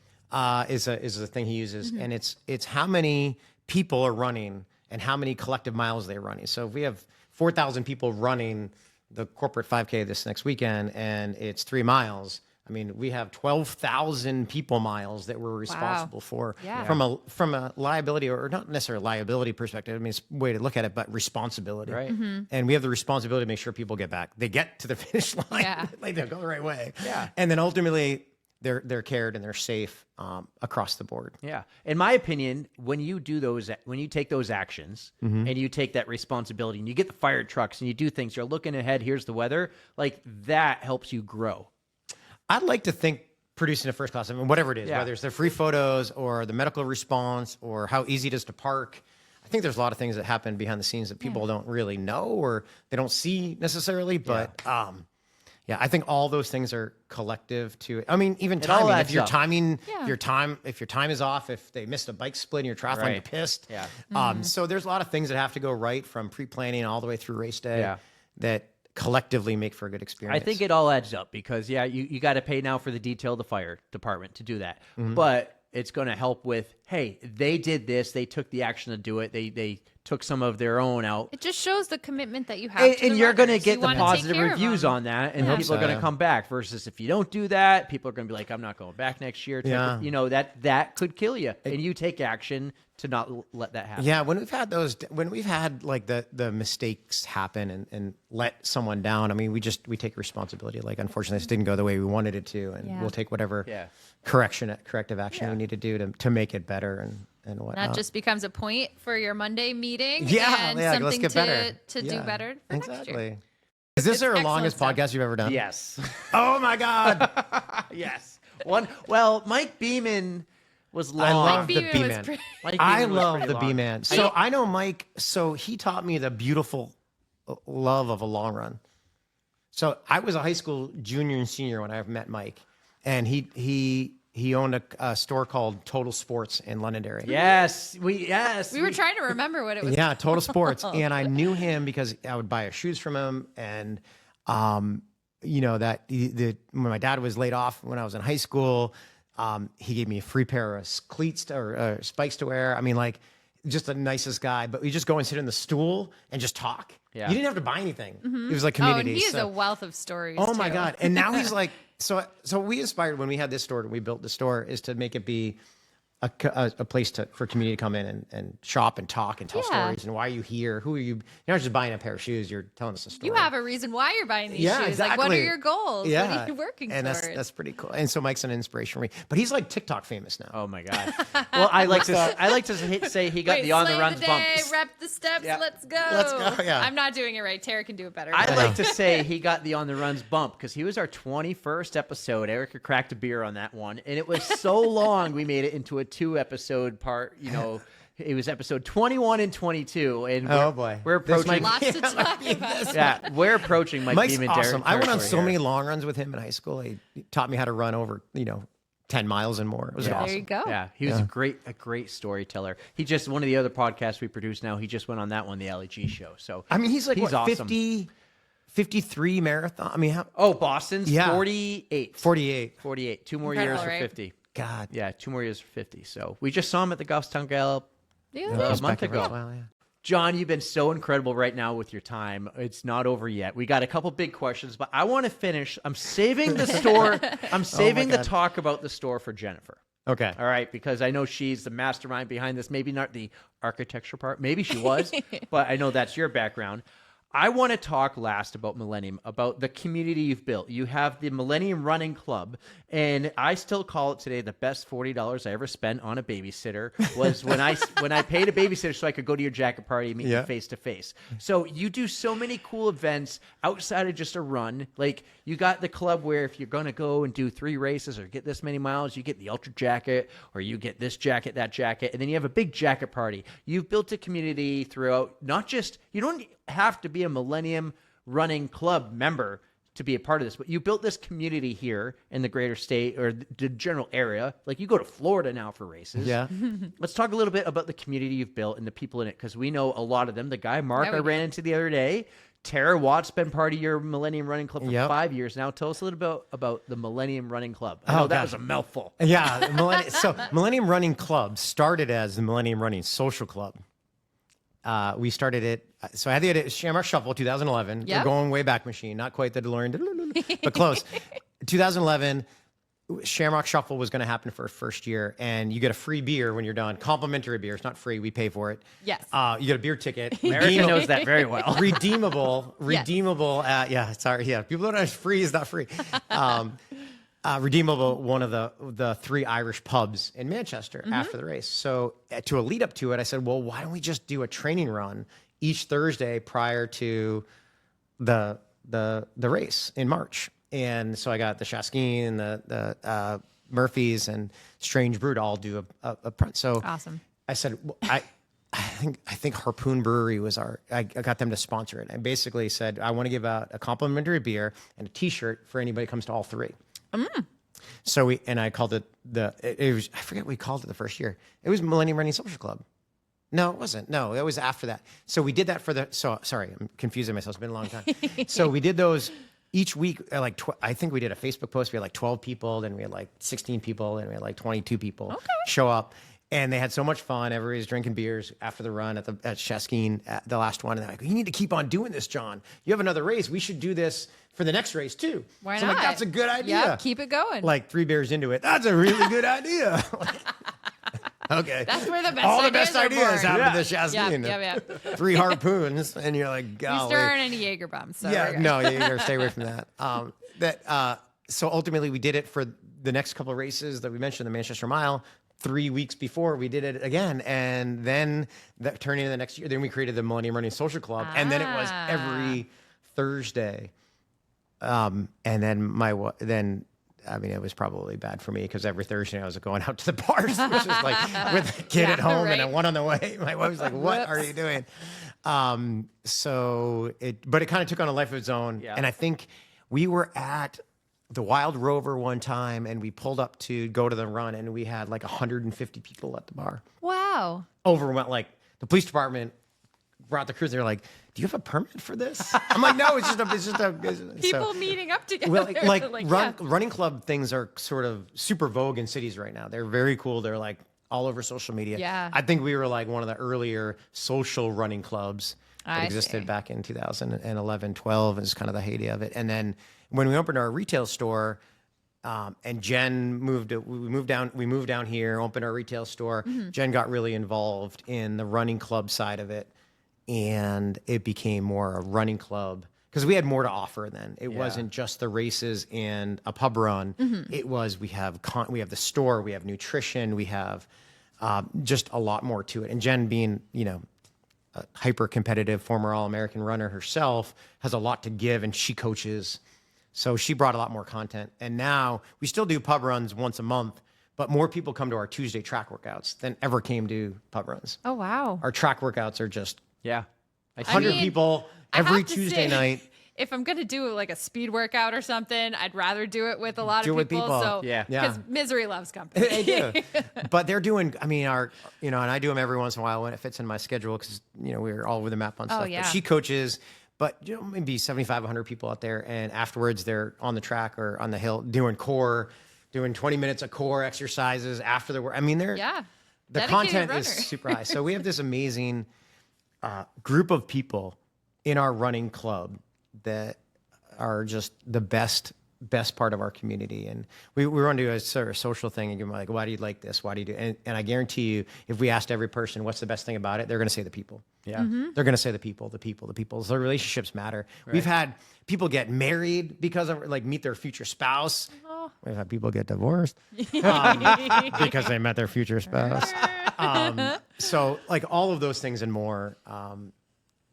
S3: Is the thing he uses. And it's how many people are running and how many collective miles they're running. So if we have 4,000 people running the corporate 5K this next weekend and it's 3 miles, I mean, we have 12,000 people miles that we're responsible for from a liability or not necessarily liability perspective. I mean, it's a way to look at it, but responsibility.
S1: Right.
S3: And we have the responsibility to make sure people get back. They get to the finish line.
S2: Yeah.
S3: Like they go the right way.
S1: Yeah.
S3: And then ultimately they're cared and they're safe across the board.
S1: Yeah. In my opinion, when you take those actions and you take that responsibility and you get the fire trucks and you do things, you're looking ahead, here's the weather, like that helps you grow.
S3: I'd like to think producing a first class, I mean, whatever it is, whether it's the free photos or the medical response or how easy it is to park. I think there's a lot of things that happen behind the scenes that people don't really know or they don't see necessarily. But I think all those things are collective to, I mean, even timing. If your timing, if your time is off, if they missed a bike split in your triathlon, you're pissed. Yeah. So there's a lot of things that have to go right from pre-planning all the way through race day that collectively make for a good experience.
S1: I think it all adds up because you got to pay now for the detail of the fire department to do that. But it's going to help with, hey, they did this, they took the action to do it, they took some of their own out.
S2: It just shows the commitment that you have
S1: and you're going to get the
S2: want
S1: positive reviews on that, and people are going to come back. Versus if you don't do that, people are going to be like, "I'm not going back next year." That could kill you, and you take action to not let that happen.
S3: Yeah, when we've had like the mistakes happen and let someone down, I mean, we take responsibility. Like, unfortunately, this didn't go the way we wanted it to, and we'll take whatever corrective action we need to do to make it better and whatnot.
S2: That just becomes a point for your Monday meeting.
S3: And
S2: something
S3: let's get better
S2: to do better for next year.
S3: Is this our
S2: excellent
S3: longest
S2: stuff.
S3: podcast you've ever done?
S1: Yes.
S3: Oh my God.
S1: Yes. Well, Mike Beeman was long.
S3: I love
S2: Mike
S3: the
S2: Beeman was
S3: B-Man.
S2: pretty-
S3: I love the B-Man. So I know Mike. So he taught me the beautiful love of a long run. So I was a high school junior and senior when I met Mike, and he owned a store called Total Sports in Londonderry.
S1: Yes, we
S2: were trying to remember what it was.
S3: Yeah, Total Sports, and I knew him because I would buy his shoes from him, and when my dad was laid off when I was in high school, he gave me a free pair of cleats or spikes to wear. I mean, like, just the nicest guy. But we just go and sit in the stool and just talk. Yeah. You didn't have to buy anything. It was like community.
S2: Oh, and he is a wealth of stories.
S3: Oh my God! And now he's like, so we aspired when we had this store and we built the store is to make it be a place for community to come in and shop and talk and tell stories. And why are you here? Who are you? You're not just buying a pair of shoes. You're telling us a story.
S2: You have a reason why you're buying these shoes.
S3: Exactly.
S2: Like, what are your goals?
S3: Yeah.
S2: What are you working
S3: and
S2: towards?
S3: that's pretty cool. And so Mike's an inspiration for me. But he's like TikTok famous now.
S1: Oh my God. Well, I like to say he got the on the runs bump.
S2: Rep the steps.
S1: Yeah.
S2: Let's go.
S3: Let's go. Yeah.
S2: I'm not doing it right. Tara can do it better.
S1: I like to say he got the on the runs bump because he was our 21st episode. Erica cracked a beer on that one, and it was so long we made it into a 2-episode part. It was episode 21 and 22, and we're approaching
S2: lots to talk about.
S1: Yeah, we're approaching Mike's
S3: awesome. I went on so many long runs with him in high school. He taught me how to run over 10 miles and more. It was awesome.
S2: There you go.
S1: Yeah, he was a great storyteller. He just, one of the other podcasts we produce now, he just went on that one, the LEG show. So
S3: I mean, he's like, what,
S1: awesome.
S3: 53 marathon? I mean, how?
S1: Oh, Boston's
S3: 48.
S1: 48. 2 more years for
S2: right?
S1: 50.
S3: God.
S1: Yeah, 2 more years for 50. So we just saw him at the Goffstown Gallop
S2: Yeah.
S1: a month ago.
S3: Well, yeah.
S1: John, you've been so incredible right now with your time. It's not over yet. We got a couple big questions, but I want to finish. I'm saving the store. I'm saving the talk about the store for Jennifer.
S3: Okay.
S1: All right, because I know she's the mastermind behind this. Maybe not the architecture part. Maybe she was, but I know that's your background. I want to talk last about Millennium, about the community you've built. You have the Millennium Running Club, and I still call it today the best $40 I ever spent on a babysitter was when I paid a babysitter so I could go to your jacket party and meet you face to face. So you do so many cool events outside of just a run. Like you got the club where if you're going to go and do 3 races or get this many miles, you get the ultra jacket or you get this jacket, that jacket, and then you have a big jacket party. You've built a community throughout, not just, you don't have to be a Millennium Running Club member to be a part of this, but you built this community here in the greater state or the general area. Like you go to Florida now for races.
S3: Yeah.
S1: Let's talk a little bit about the community you've built and the people in it, because we know a lot of them. The guy Mark I ran into the other day, Tara Watt's been part of your Millennium Running Club for 5 years now. Tell us a little bit about the Millennium Running Club. I know that was a mouthful.
S3: Yeah. So Millennium Running Club started as the Millennium Running Social Club. We started it. So I had the idea, Shamrock Shuffle, 2011.
S2: Yep.
S3: We're going way back machine, not quite the DeLorean, but close. 2011, Shamrock Shuffle was going to happen for first year, and you get a free beer when you're done. Complimentary beer. It's not free. We pay for it.
S2: Yes.
S3: You get a beer ticket.
S1: America knows that very well.
S3: Redeemable. Sorry. Yeah. People don't know it's free is not free. Redeemable, one of the 3 Irish pubs in Manchester after the race. So to a lead up to it, I said, well, why don't we just do a training run each Thursday prior to the race in March? And so I got the Shaskeen, the Murphys, and Strange Brew to all do a so
S2: Awesome.
S3: I said, well, I think Harpoon Brewery was I got them to sponsor it. I basically said, I want to give out a complimentary beer and a T-shirt for anybody who comes to all 3. So I called it it was, I forget what we called it the first year. It was Millennium Running Social Club. No, it wasn't. No, it was after that. So we did that sorry, I'm confusing myself. It's been a long time. So we did those each week. I think we did a Facebook post. We had like 12 people, then we had like 16 people, then we had like 22 people show up. And they had so much fun. Everybody's drinking beers after the run at Shaskeen, the last one. And they're like, you need to keep on doing this, John. You have another race. We should do this for the next race too.
S2: Why
S3: so
S2: not?
S3: I'm like, that's a good idea.
S2: Yeah, keep it going.
S3: Like 3 beers into it. That's a really good idea. Okay.
S2: That's where the best
S3: all the
S2: ideas
S3: best ideas happen at the Shaskeen.
S2: Yeah.
S3: 3 harpoons, and you're like,
S2: We
S3: golly.
S2: stirring any Jaeger bombs. So
S3: No, you gotta stay away from that. So ultimately, we did it for the next couple of races that we mentioned, the Manchester Mile. 3 weeks before we did it again, and then turning into the next year, then we created the Millennium Running Social Club, and then it was every Thursday. And then it was probably bad for me because every Thursday I was going out to the bars, which was like with a kid at home and one on the way. My wife was like, "What are you doing?" But it kind of took on a life of its own, and I think we were at the Wild Rover one time, and we pulled up to go to the run, and we had like 150 people at the bar.
S2: Wow.
S3: Overwhelmed. Like the police department brought the crews. They're like, "Do you have a permit for this?" I'm like, "No, it's just a
S2: people meeting up together."
S3: Well, running club things are sort of super vogue in cities right now. They're very cool. They're like all over social media.
S2: Yeah.
S3: I think we were like one of the earlier social running clubs that existed
S2: see.
S3: back in 2011, 12 is kind of the heyday of it. And then when we opened our retail store, and Jen we moved down here, opened our retail store. Jen got really involved in the running club side of it, and it became more a running club because we had more to offer then. It wasn't just the races and a pub run. It was we have the store, we have nutrition, we have just a lot more to it. And Jen, being a hyper competitive former All-American runner herself, has a lot to give, and she coaches. So she brought a lot more content. And now we still do pub runs once a month, but more people come to our Tuesday track workouts than ever came to pub runs.
S2: Oh, wow.
S3: Our track workouts are just 100
S2: mean,
S3: people every Tuesday night.
S2: if I'm going to do like a speed workout or something, I'd rather do it with a lot of people. So, because misery loves company.
S3: They do. But they're doing, I mean, and I do them every once in a while when it fits in my schedule because, we're all over the map on stuff.
S2: Yeah.
S3: But she coaches, but, maybe 75, 100 people out there. And afterwards, they're on the track or on the hill doing 20 minutes of core exercises after the work. I mean, the content is super high. So we have this amazing group of people in our running club that are just the best part of our community. And we run to a sort of social thing and give them like, why do you like this? Why do you do? And I guarantee you, if we asked every person what's the best thing about it, they're going to say the people.
S1: Yeah.
S2: Mm-hmm.
S3: They're going to say the people. So relationships matter. Right. We've had people get married because of meet their future spouse. Oh. We've had people get divorced because they met their future spouse. So all of those things and more.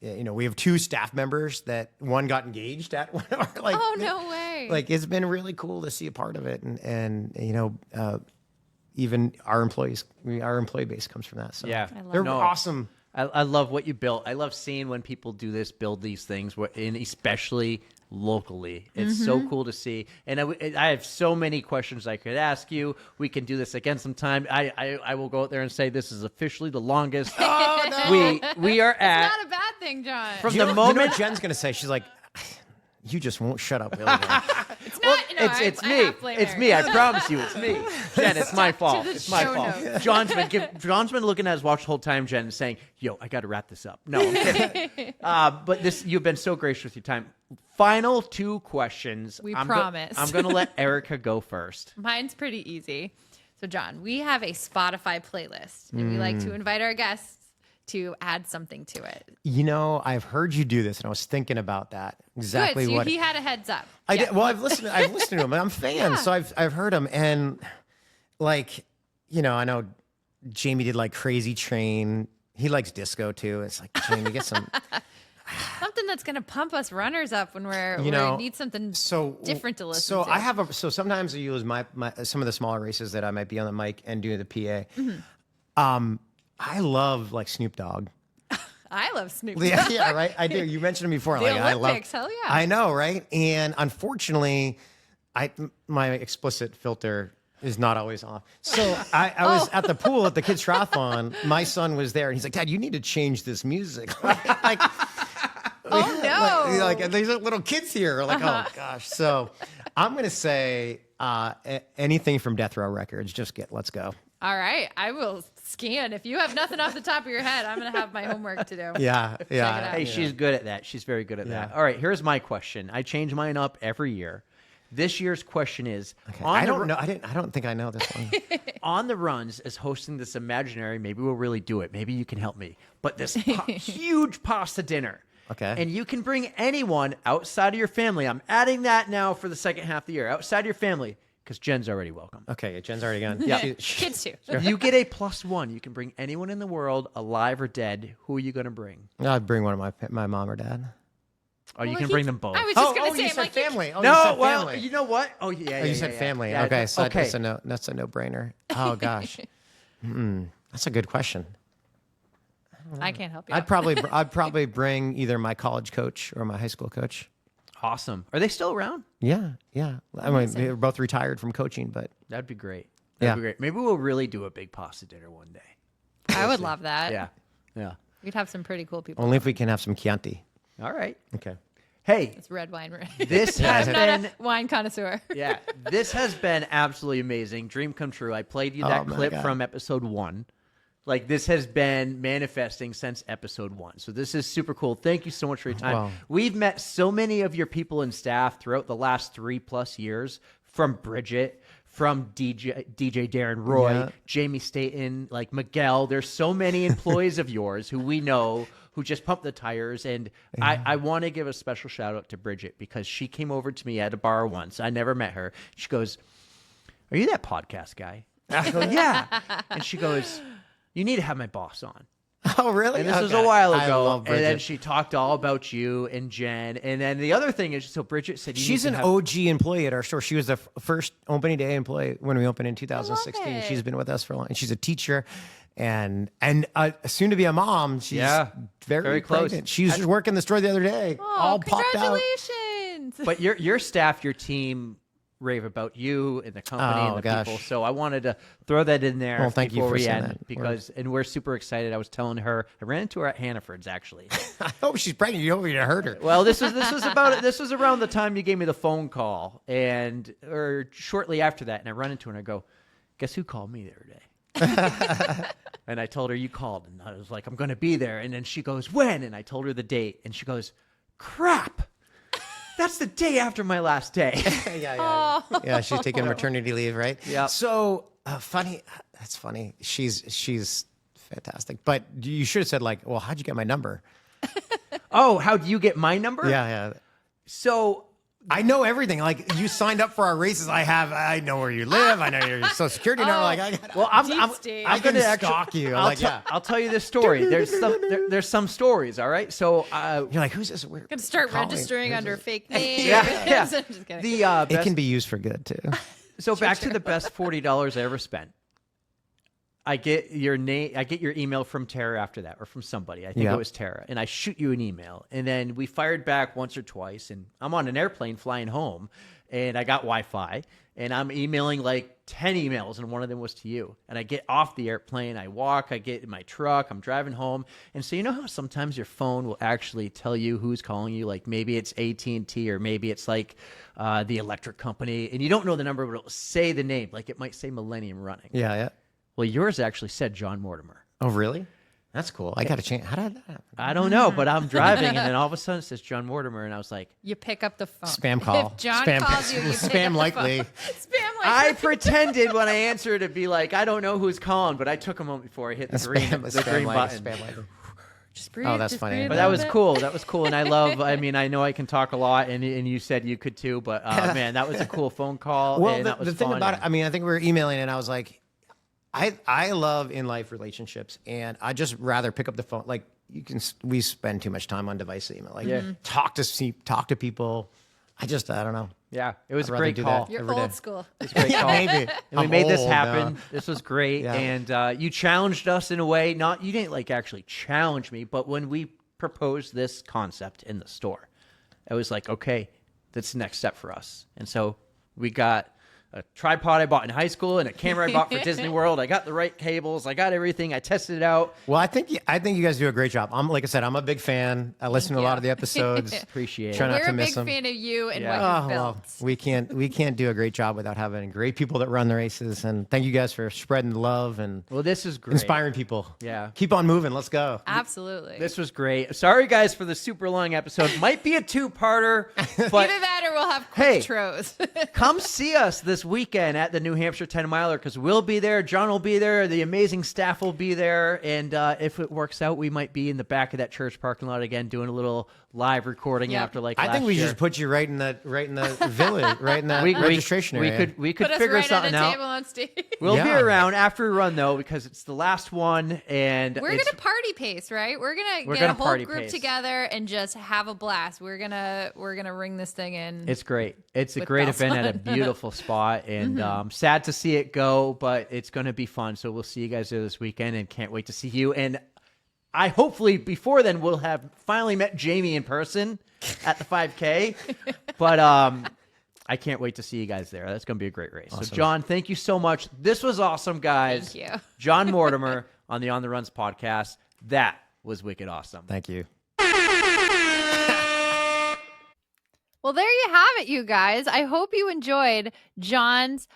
S3: We have 2 staff members that one got engaged at one of our,
S2: oh, no way.
S3: It's been really cool to see a part of it. And even our employee base comes from that. So they're awesome.
S1: I love what you built. I love seeing when people build these things, and especially locally. It's so cool to see. And I have so many questions I could ask you. We can do this again sometime. I will go out there and say this is officially the longest.
S3: Oh, no.
S1: We are at.
S2: It's not a bad thing, John.
S1: From the moment
S3: what Jen's going to say, she's like, you just won't shut up. Really.
S1: It's me. It's me. I promise you, it's me. Jen, it's my fault. It's my fault. John's been looking at his watch the whole time, Jen, and saying, "Yo, I got to wrap this up." No, I'm kidding. But you've been so gracious with your time. Final 2 questions.
S2: We promise.
S1: I'm going to let Erica go first.
S2: Mine's pretty easy. So, John, we have a Spotify playlist, and we like to invite our guests to add something to it.
S3: I've heard you do this, and I was thinking about that. Exactly.
S2: Good.
S3: What
S2: he had a heads up.
S3: I did. Well, I've listened to him. I'm a fan, so I've heard him, and I know Jamie did Crazy Train. He likes disco too. It's like, Jamie, get some
S2: something that's going to pump us runners up when we need something different to listen to.
S3: So I have sometimes I use my some of the smaller races that I might be on the mic and do the PA. Mm-hmm. I love Snoop Dogg.
S2: I love Snoop Dogg.
S3: Yeah, right. I do. You mentioned him before.
S2: The Olympics, hell yeah.
S3: I know, right? And unfortunately, my explicit filter is not always off. So I was at the pool at the kids' triathlon. My son was there, and he's like, "Dad, you need to change this music."
S2: Oh no!
S3: These are little kids here. Oh gosh. So I'm gonna say anything from Death Row Records. Let's go.
S2: All right, I will scan. If you have nothing off the top of your head, I'm going to have my homework to do.
S3: Yeah.
S1: Hey, she's good at that. She's very good at that. All right, here's my question. I change mine up every year. This year's question is,
S3: okay. I don't know. I don't think I know this one.
S1: On the runs, as hosting this imaginary, maybe we'll really do it. Maybe you can help me. But this huge pasta dinner.
S3: Okay.
S1: And you can bring anyone outside of your family. I'm adding that now for the second half of the year. Outside of your family. Because Jen's already welcome.
S3: Okay, Jen's already gone.
S2: Yeah, kids too.
S1: You get a +1. You can bring anyone in the world, alive or dead. Who are you going to bring?
S3: I'd bring one of my mom or dad.
S1: Oh, you can bring them both.
S2: I was just going to say,
S3: you said family.
S1: No,
S3: you said
S1: well,
S3: family.
S1: you know what? Oh, yeah.
S3: You said family.
S1: Yeah,
S3: okay, so
S1: okay.
S3: That's a no-brainer. Oh gosh, that's a good question.
S2: I can't help you.
S3: I'd probably bring either my college coach or my high school coach.
S1: Awesome. Are they still around?
S3: Yeah. I mean, they're both retired from coaching, but
S1: that'd be great. That'd be great. Maybe we'll really do a big pasta dinner one day.
S2: I would love that.
S1: Yeah.
S2: We'd have some pretty cool people.
S3: Only if we can have some Chianti.
S1: All right.
S3: Okay.
S1: Hey,
S2: it's red wine.
S1: This has been
S2: a wine connoisseur.
S1: Yeah, this has been absolutely amazing. Dream come true. I played you that clip from episode 1. This has been manifesting since episode 1. So this is super cool. Thank you so much for your time. Wow. We've met so many of your people and staff throughout the last 3+ years, from Bridget, from DJ Darren Roy, Jamie Staten, Miguel. There's so many employees of yours who we know who just pump the tires. And I want to give a special shout out to Bridget, because she came over to me at a bar once. I never met her. She goes, "Are you that podcast guy?" I go, "Yeah." And she goes, "You need to have my boss on."
S3: Oh, really?
S1: And this was a while ago. And then she talked all about you and Jen. And then the other thing is, so Bridget said
S3: she's an OG employee at our store. She was the first opening day employee when we opened in 2016. She's been with us for a long time. She's a teacher and soon to be a mom. She's very close. Pregnant. She was working the store the other day.
S2: Oh,
S3: all popped out.
S2: congratulations.
S1: But your staff, your team rave about you and the company and the people. So I wanted to throw that in there before we end because and we're super excited. I was telling her I ran into her at Hannaford's actually.
S3: I hope she's pregnant. You don't want me to hurt her.
S1: Well, this was around the time you gave me the phone call or shortly after that, and I run into her and I go, guess who called me the other day? And I told her you called, and I was like, I'm going to be there. And then she goes, when? And I told her the date, and she goes, crap. That's the day after my last day.
S3: Yeah, she's taking maternity leave, right?
S1: Yeah.
S3: So funny. That's funny. She's fantastic. But you should have said like, well, how'd you get my number?
S1: Oh, how do you get my number?
S3: Yeah.
S1: So
S3: I know everything. Like you signed up for our races. I know where you live. I know your social security number. I'm going to stalk you.
S1: I'll tell you this story. There's some stories. All right. So
S3: you're like, who's this? We're
S2: going to start registering under fake names.
S1: Yeah.
S2: Just kidding.
S3: It can be used for good too.
S1: So back to the best $40 I ever spent. I get your name. I get your email from Tara after that, or from somebody. I think it was Tara, and I shoot you an email, and then we fired back once or twice. And I'm on an airplane flying home, and I got Wi-Fi, and I'm emailing like 10 emails, and one of them was to you. And I get off the airplane, I walk, I get in my truck, I'm driving home, and so you know how sometimes your phone will actually tell you who's calling you, like maybe it's AT&T or maybe it's like the electric company, and you don't know the number, but it'll say the name, like it might say Millennium Running.
S3: Yeah.
S1: Well, yours actually said John Mortimer.
S3: Oh, really? That's cool. I got to change. How did that happen?
S1: I don't know, but I'm driving, and then all of a sudden it says John Mortimer, and I was like...
S2: You pick up the phone.
S3: Spam call.
S2: If John calls you, you pick up
S3: likely.
S2: the phone. Spam likely.
S1: I pretended when I answered to be like, I don't know who's calling, but I took a moment before I hit the green button.
S2: Just breathe.
S3: Oh, that's funny.
S1: But that was cool. That was cool, and I know I can talk a lot, and you said you could too, but man, that was a cool phone call.
S3: Well,
S1: and that was
S3: the thing
S1: fun.
S3: about it, I mean, I think we were emailing, and I was like, I love in life relationships, and I just rather pick up the phone. Like we spend too much time on device email. Like talk to people. I don't know.
S1: Yeah, it was a great call.
S2: You're old school.
S1: It's a great call.
S3: Maybe.
S1: And we made this happen. This was great. Yeah. And you challenged us in a way. You didn't like actually challenge me, but when we proposed this concept in the store, it was like, okay, that's the next step for us. And so we got a tripod I bought in high school and a camera I bought for Disney World. I got the right cables. I got everything. I tested it out.
S3: Well, I think you guys do a great job. Like I said, I'm a big fan. I listen to a lot of the episodes.
S1: Appreciate it.
S2: We're a big fan of you and what you've built.
S3: Well, we can't do a great job without having great people that run the races. And thank you guys for spreading the love and
S1: this is great.
S3: Inspiring people.
S1: Yeah.
S3: Keep on moving. Let's go.
S2: Absolutely.
S1: This was great. Sorry, guys, for the super long episode. Might be a two-parter, but
S2: either that or we'll have quick tros.
S1: Come see us this weekend at the New Hampshire 10 miler because we'll be there. John will be there. The amazing staff will be there. And if it works out, we might be in the back of that church parking lot again doing a little live recording after like last
S3: I think we
S1: year.
S3: should put you right in the village, right in the registration area.
S1: We could
S2: put
S1: figure
S2: us right
S1: something
S2: at a
S1: out.
S2: table on stage.
S1: We'll be around after we run though because it's the last one and
S2: we're gonna party pace, right? We're gonna get a whole group together and just have a blast. We're gonna ring this thing in.
S1: It's great. It's a great event at a beautiful spot, and sad to see it go, but it's gonna be fun. So we'll see you guys there this weekend, and can't wait to see you. And I hopefully before then we'll have finally met Jamie in person at the 5K, but I can't wait to see you guys there. That's going to be a great race. Awesome. So John, thank you so much. This was awesome, guys.
S2: Thank you.
S1: John Mortimer on the On the Runs podcast. That was wicked awesome.
S3: Thank you.
S2: Well, there you have it, you guys. I hope you enjoyed John's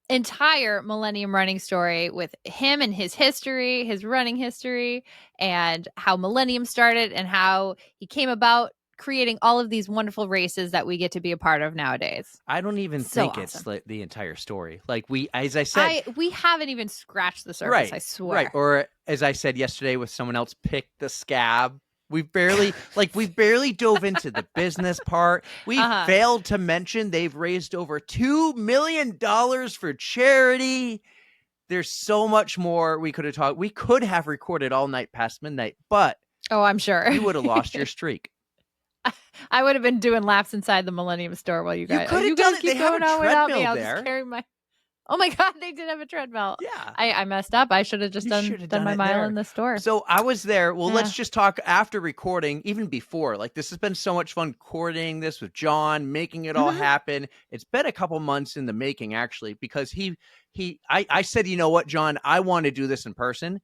S2: entire Millennium Running story with him and his history, his running history, and how Millennium started and how he came about creating all of these wonderful races that we get to be a part of nowadays.
S1: I don't even think it's like the entire story. Like as I said,
S2: we haven't even scratched the surface.
S1: Right,
S2: I swear.
S1: Right. Or as I said yesterday with someone else, pick the scab. We've barely dove into the business part. We failed to mention they've raised over $2 million for charity. There's so much more we could have talked. We could have recorded all night past midnight, but
S2: oh, I'm sure
S1: you would have lost your streak.
S2: I would have been doing laps inside the Millennium store while you guys.
S1: You could have done it.
S2: Keep
S1: They have
S2: going
S1: a
S2: on without me.
S1: treadmill
S2: I'll
S1: there.
S2: just carry my. Oh my God, they did have a treadmill.
S1: Yeah.
S2: I messed up. I should have just done my mile in the store.
S1: So I was there. Well, let's just talk after recording, even before. Like, this has been so much fun recording this with John, making it all happen. It's been a couple months in the making, actually, because I said, you know what, John, I want to do this in person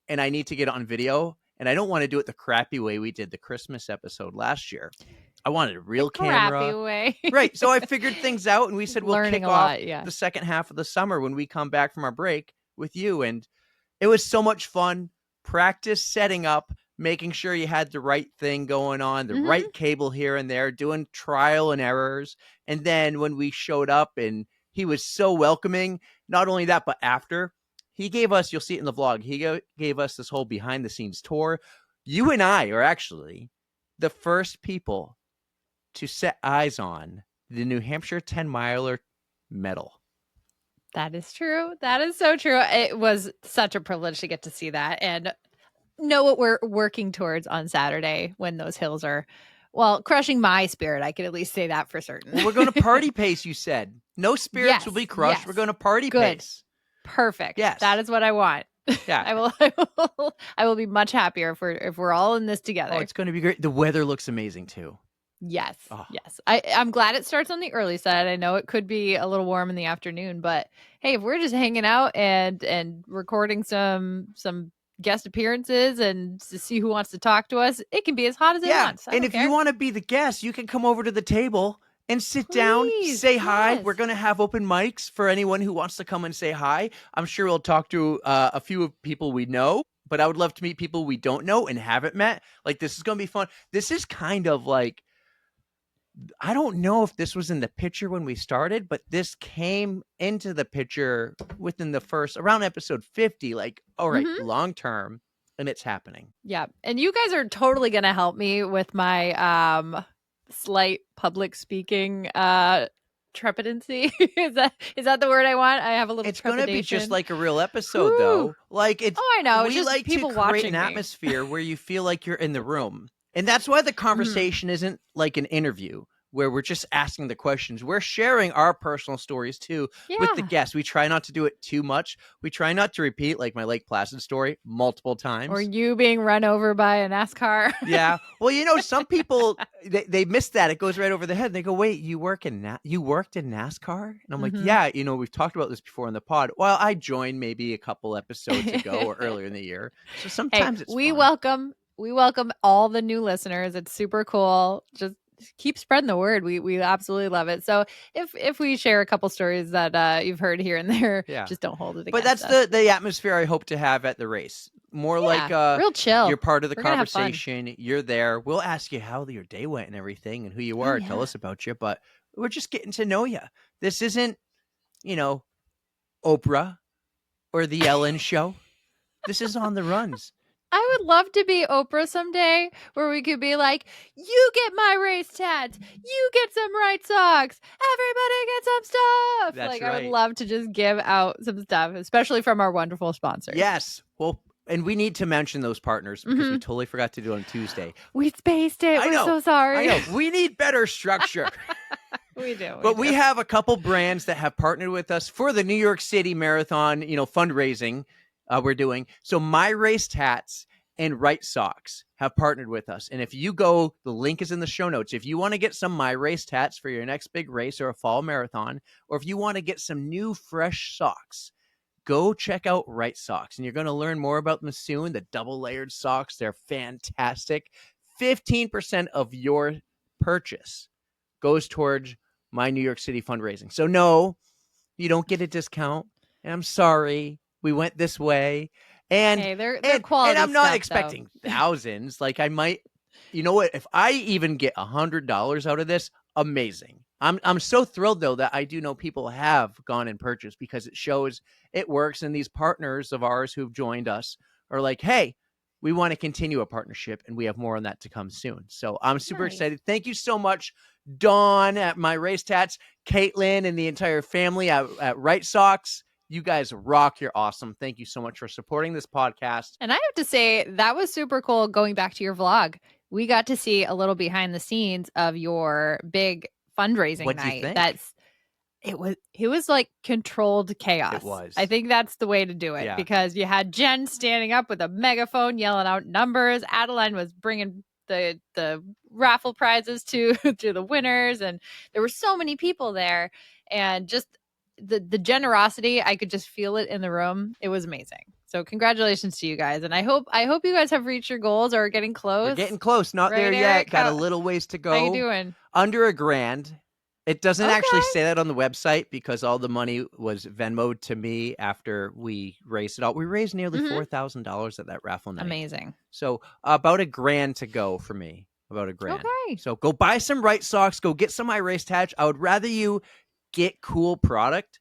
S1: and I need to get it on video. And I don't want to do it the crappy way we did the Christmas episode last year. I wanted a real camera.
S2: Crappy way.
S1: Right. So I figured things out and we said, we'll kick off
S2: yeah.
S1: the second half of the summer when we come back from our break with you. And it was so much fun. Practice setting up, making sure you had the right thing going on, the right cable here and there, doing trial and errors. And then when we showed up and he was so welcoming, not only that, but after he gave us, you'll see it in the vlog, he gave us this whole behind the scenes tour. You and I are actually the first people to set eyes on the New Hampshire 10-miler medal.
S2: That is true. That is so true. It was such a privilege to get to see that and know what we're working towards on Saturday when those hills are, well, crushing my spirit. I could at least say that for certain.
S1: Well, we're going to party pace, you said. No spirits will be crushed. We're going to party pace.
S2: Perfect.
S1: Yes.
S2: That is what I want.
S1: Yeah.
S2: I will be much happier if we're all in this together.
S1: Oh, it's going to be great. The weather looks amazing too.
S2: Yes. Oh. Yes. I'm glad it starts on the early side. I know it could be a little warm in the afternoon, but hey, if we're just hanging out and recording some guest appearances and to see who wants to talk to us, it can be as hot as it wants.
S1: And if you want to be the guest, you can come over to the table and sit down, say hi. We're going to have open mics for anyone who wants to come and say hi. I'm sure we'll talk to a few people we know, but I would love to meet people we don't know and haven't met. Like, this is going to be fun. This is kind of like, I don't know if this was in the picture when we started, but this came into the picture within the first, around episode 50, like, all right, long term, and it's happening. Yeah.
S2: And you guys are totally going to help me with my slight public speaking trepidancy. Is that the word I want? I have a little.
S1: It's going to be just like a real episode, though. Like, it's.
S2: Oh, I know.
S1: We like people to create an atmosphere where you feel like you're in the room. And that's why the conversation isn't like an interview where we're just asking the questions. We're sharing our personal stories too with the guests. We try not to do it too much. We try not to repeat like my Lake Placid story multiple times.
S2: Or you being run over by a NASCAR.
S1: Yeah. Well, you know, some people, they miss that. It goes right over the head. They go, wait, you worked in NASCAR? And I'm like, yeah, you know, we've talked about this before in the pod. Well, I joined maybe a couple episodes ago or earlier in the year. So sometimes it's fun.
S2: We welcome all the new listeners. It's super cool. Just keep spreading the word. We absolutely love it. So if we share a couple stories that you've heard here and there, just don't hold it against
S1: But that's
S2: us.
S1: the atmosphere I hope to have at the race. More like
S2: real chill.
S1: You're part of the conversation. You're there. We'll ask you how your day went and everything and who you are. Tell us about you. But we're just getting to know you. This isn't, you know, Oprah or the Ellen show. This is On the Runs.
S2: I would love to be Oprah someday where we could be like, you get my race tats, you get some right socks, everybody get some stuff.
S1: That's
S2: I would love to just give out some stuff, especially from our wonderful sponsors.
S1: Yes. Well, and we need to mention those partners because we totally forgot to do it on Tuesday.
S2: We spaced it. We're so sorry.
S1: I know. We need better structure.
S2: We do.
S1: But we have a couple brands that have partnered with us for the New York City Marathon, you know, fundraising. We're doing. So My Race Tats and Right Socks have partnered with us. And if you go, the link is in the show notes. If you want to get some My Race Tats for your next big race or a fall marathon, or if you want to get some new fresh socks, go check out Right Socks. And you're going to learn more about them soon. The double layered socks, they're fantastic. 15% of your purchase goes towards My New York City fundraising. So no, you don't get a discount. And I'm sorry. We went this way, and
S2: they're quality.
S1: And I'm not
S2: stuff,
S1: expecting
S2: though.
S1: thousands. Like I might, you know what? If I even get $100 out of this, amazing. I'm so thrilled though that I do know people have gone and purchased because it shows it works. And these partners of ours who've joined us are like, hey, we want to continue a partnership, and we have more on that to come soon. So I'm super excited. Thank you so much, Dawn at My Race Tats, Caitlin, and the entire family at Right Socks. You guys rock. You're awesome. Thank you so much for supporting this podcast.
S2: And I have to say, that was super cool going back to your vlog. We got to see a little behind the scenes of your big fundraising
S1: What'd
S2: night.
S1: you think?
S2: It was like controlled chaos.
S1: It was.
S2: I think that's the way to do it, because you had Jen standing up with a megaphone yelling out numbers. Adeline was bringing the raffle prizes to the winners, and there were so many people there, and just the generosity, I could just feel it in the room. It was amazing. So congratulations to you guys, and I hope you guys have reached your goals or are getting close.
S1: We're getting close. Not
S2: right,
S1: there
S2: Eric?
S1: yet. Got a little ways to go.
S2: How you doing?
S1: Under $1,000. It doesn't actually say that on the website because all the money was Venmoed to me after we raised it all. We raised nearly $4,000 at that raffle night.
S2: Amazing.
S1: So about $1,000 to go for me. About $1,000.
S2: Okay.
S1: So go buy some Right Socks. Go get some iRace Tatch. I would rather you get cool product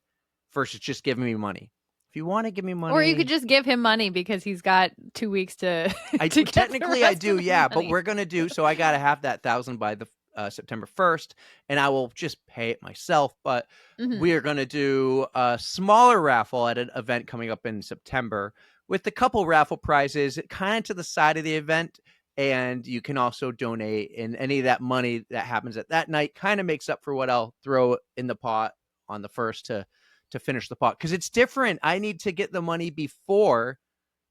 S1: versus just giving me money. If you want to give me money,
S2: or you could just give him money because he's got 2 weeks to. to
S1: technically I do, yeah. But we're gonna do so. I gotta have that 1,000 by the September 1st, and I will just pay it myself. But we are going to do a smaller raffle at an event coming up in September with a couple raffle prizes kind of to the side of the event. And you can also donate, and any of that money that happens at that night kind of makes up for what I'll throw in the pot on the 1st to finish the pot. Because it's different. I need to get the money before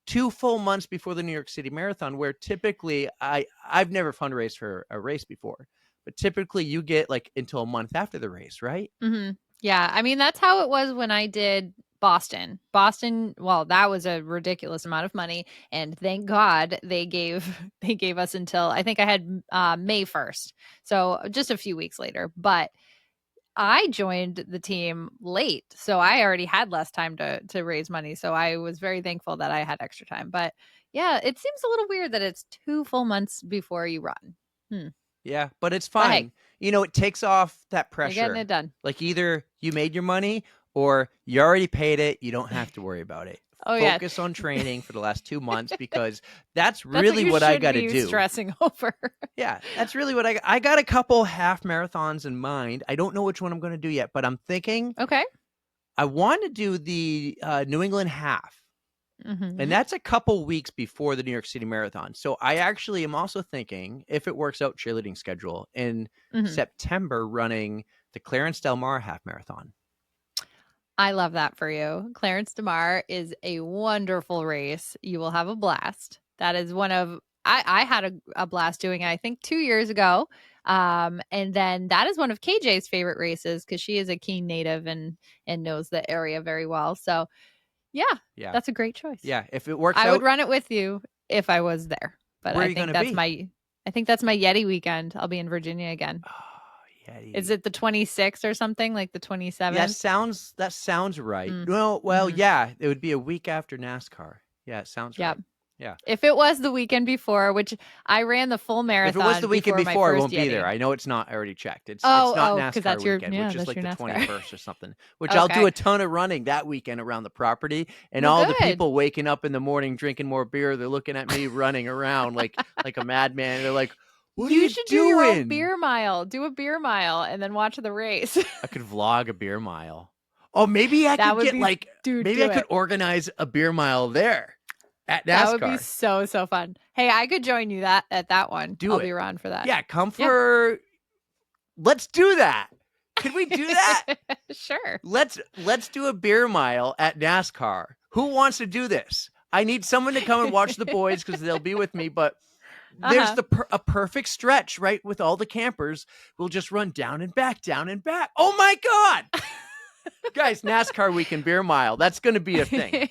S1: 2 full months before the New York City Marathon, where typically I've never fundraised for a race before. But typically you get like until a month after the race, right?
S2: Mm-hmm. Yeah. I mean, that's how it was when I did Boston. Well, that was a ridiculous amount of money. And thank God they gave us until, I think I had May 1st. So just a few weeks later. But I joined the team late. So I already had less time to raise money. So I was very thankful that I had extra time. But yeah, it seems a little weird that it's 2 full months before you run.
S1: Yeah, but it's fine. Hey, it takes off that pressure.
S2: You're getting it done.
S1: Like either you made your money or you already paid it. You don't have to worry about it. Focus on training for the last 2 months because that's really what I got to do.
S2: Stressing over.
S1: Yeah, that's really what I got a couple half marathons in mind. I don't know which one I'm going to do yet, but I'm thinking.
S2: Okay.
S1: I want to do the New England half. And that's a couple weeks before the New York City Marathon. So I actually am also thinking, if it works out cheerleading schedule, in September running the Clarence Del Mar half marathon.
S2: I love that for you. Clarence Del Mar is a wonderful race. You will have a blast. That is one of, I had a blast doing it, I think 2 years ago. And then that is one of KJ's favorite races because she is a Keene native and knows the area very well. So yeah, that's a great choice.
S1: Yeah, if it works
S2: I would run it with you if I was there. But
S1: where
S2: I think that's my Yeti weekend. I'll be in Virginia again.
S1: Oh, Yeti.
S2: Is it the 26th or something, like the 27th?
S1: Yeah, that sounds right. Well, yeah, it would be a week after NASCAR. Yeah, it sounds right. Yeah.
S2: If it was the weekend before, which I ran the full marathon.
S1: If it was the weekend before, I won't
S2: Yeti.
S1: be there. I know it's not. I already checked. It's not NASCAR
S2: that's
S1: weekend,
S2: which
S1: is like the
S2: NASCAR.
S1: 21st or something. Which I'll do a ton of running that weekend around the property, and all the people waking up in the morning drinking more beer. They're looking at me running around like a madman. They're like, "What are you
S2: should
S1: doing?"
S2: do your own beer mile. Do a beer mile and then watch the race.
S1: I could vlog a beer mile. Oh, maybe I could I could organize a beer mile there. At NASCAR.
S2: That would be so fun. Hey, I could join you at that one. I'll be around for that.
S1: Yeah, come for. Let's do that. Can we do that?
S2: Sure.
S1: Let's do a beer mile at NASCAR. Who wants to do this? I need someone to come and watch the boys because they'll be with me. But there's a perfect stretch, right? With all the campers, we'll just run down and back, down and back. Oh my God, guys! NASCAR weekend beer mile. That's going to be a thing.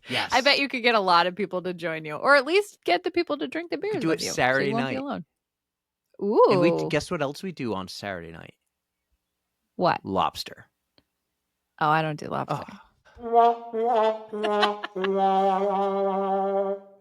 S1: Yes.
S2: I bet you could get a lot of people to join you, or at least get the people to drink the beers.
S1: Do it Saturday night.
S2: Alone. Ooh.
S1: And guess what else we do on Saturday night?
S2: What?
S1: Lobster.
S2: Oh, I don't do lobster.
S1: Oh.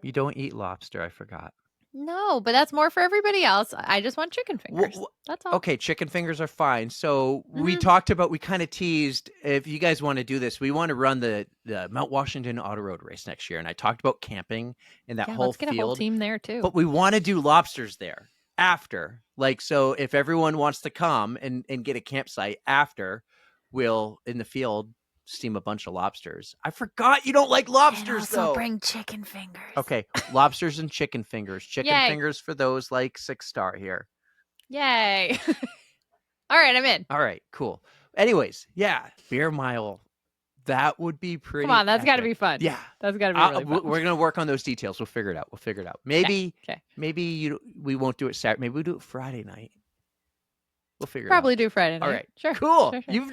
S1: You don't eat lobster, I forgot.
S2: No, but that's more for everybody else. I just want chicken fingers. That's all.
S1: Okay, chicken fingers are fine. So we kind of teased, if you guys want to do this, we want to run the Mount Washington Auto Road race next year. And I talked about camping in that whole
S2: let's get
S1: field.
S2: a whole team there too.
S1: But we want to do lobsters there after. Like, so if everyone wants to come and get a campsite after, we'll, in the field, steam a bunch of lobsters. I forgot you don't like lobsters,
S2: and also
S1: though.
S2: bring chicken fingers.
S1: Okay, lobsters and chicken fingers. Chicken fingers for those like 6-star here.
S2: Yay. All right, I'm in.
S1: All right, cool. Anyways, yeah, beer mile. That would be pretty.
S2: Come on, that's got to
S1: epic.
S2: be fun.
S1: Yeah,
S2: that's got to be really fun.
S1: We're gonna work on those details. We'll figure it out. Maybe,
S2: okay.
S1: Maybe we won't do it Saturday. Maybe we'll do it Friday night. We'll figure
S2: Probably
S1: it out.
S2: do Friday night.
S1: All right,
S2: sure.
S1: cool.
S2: Sure.
S1: You've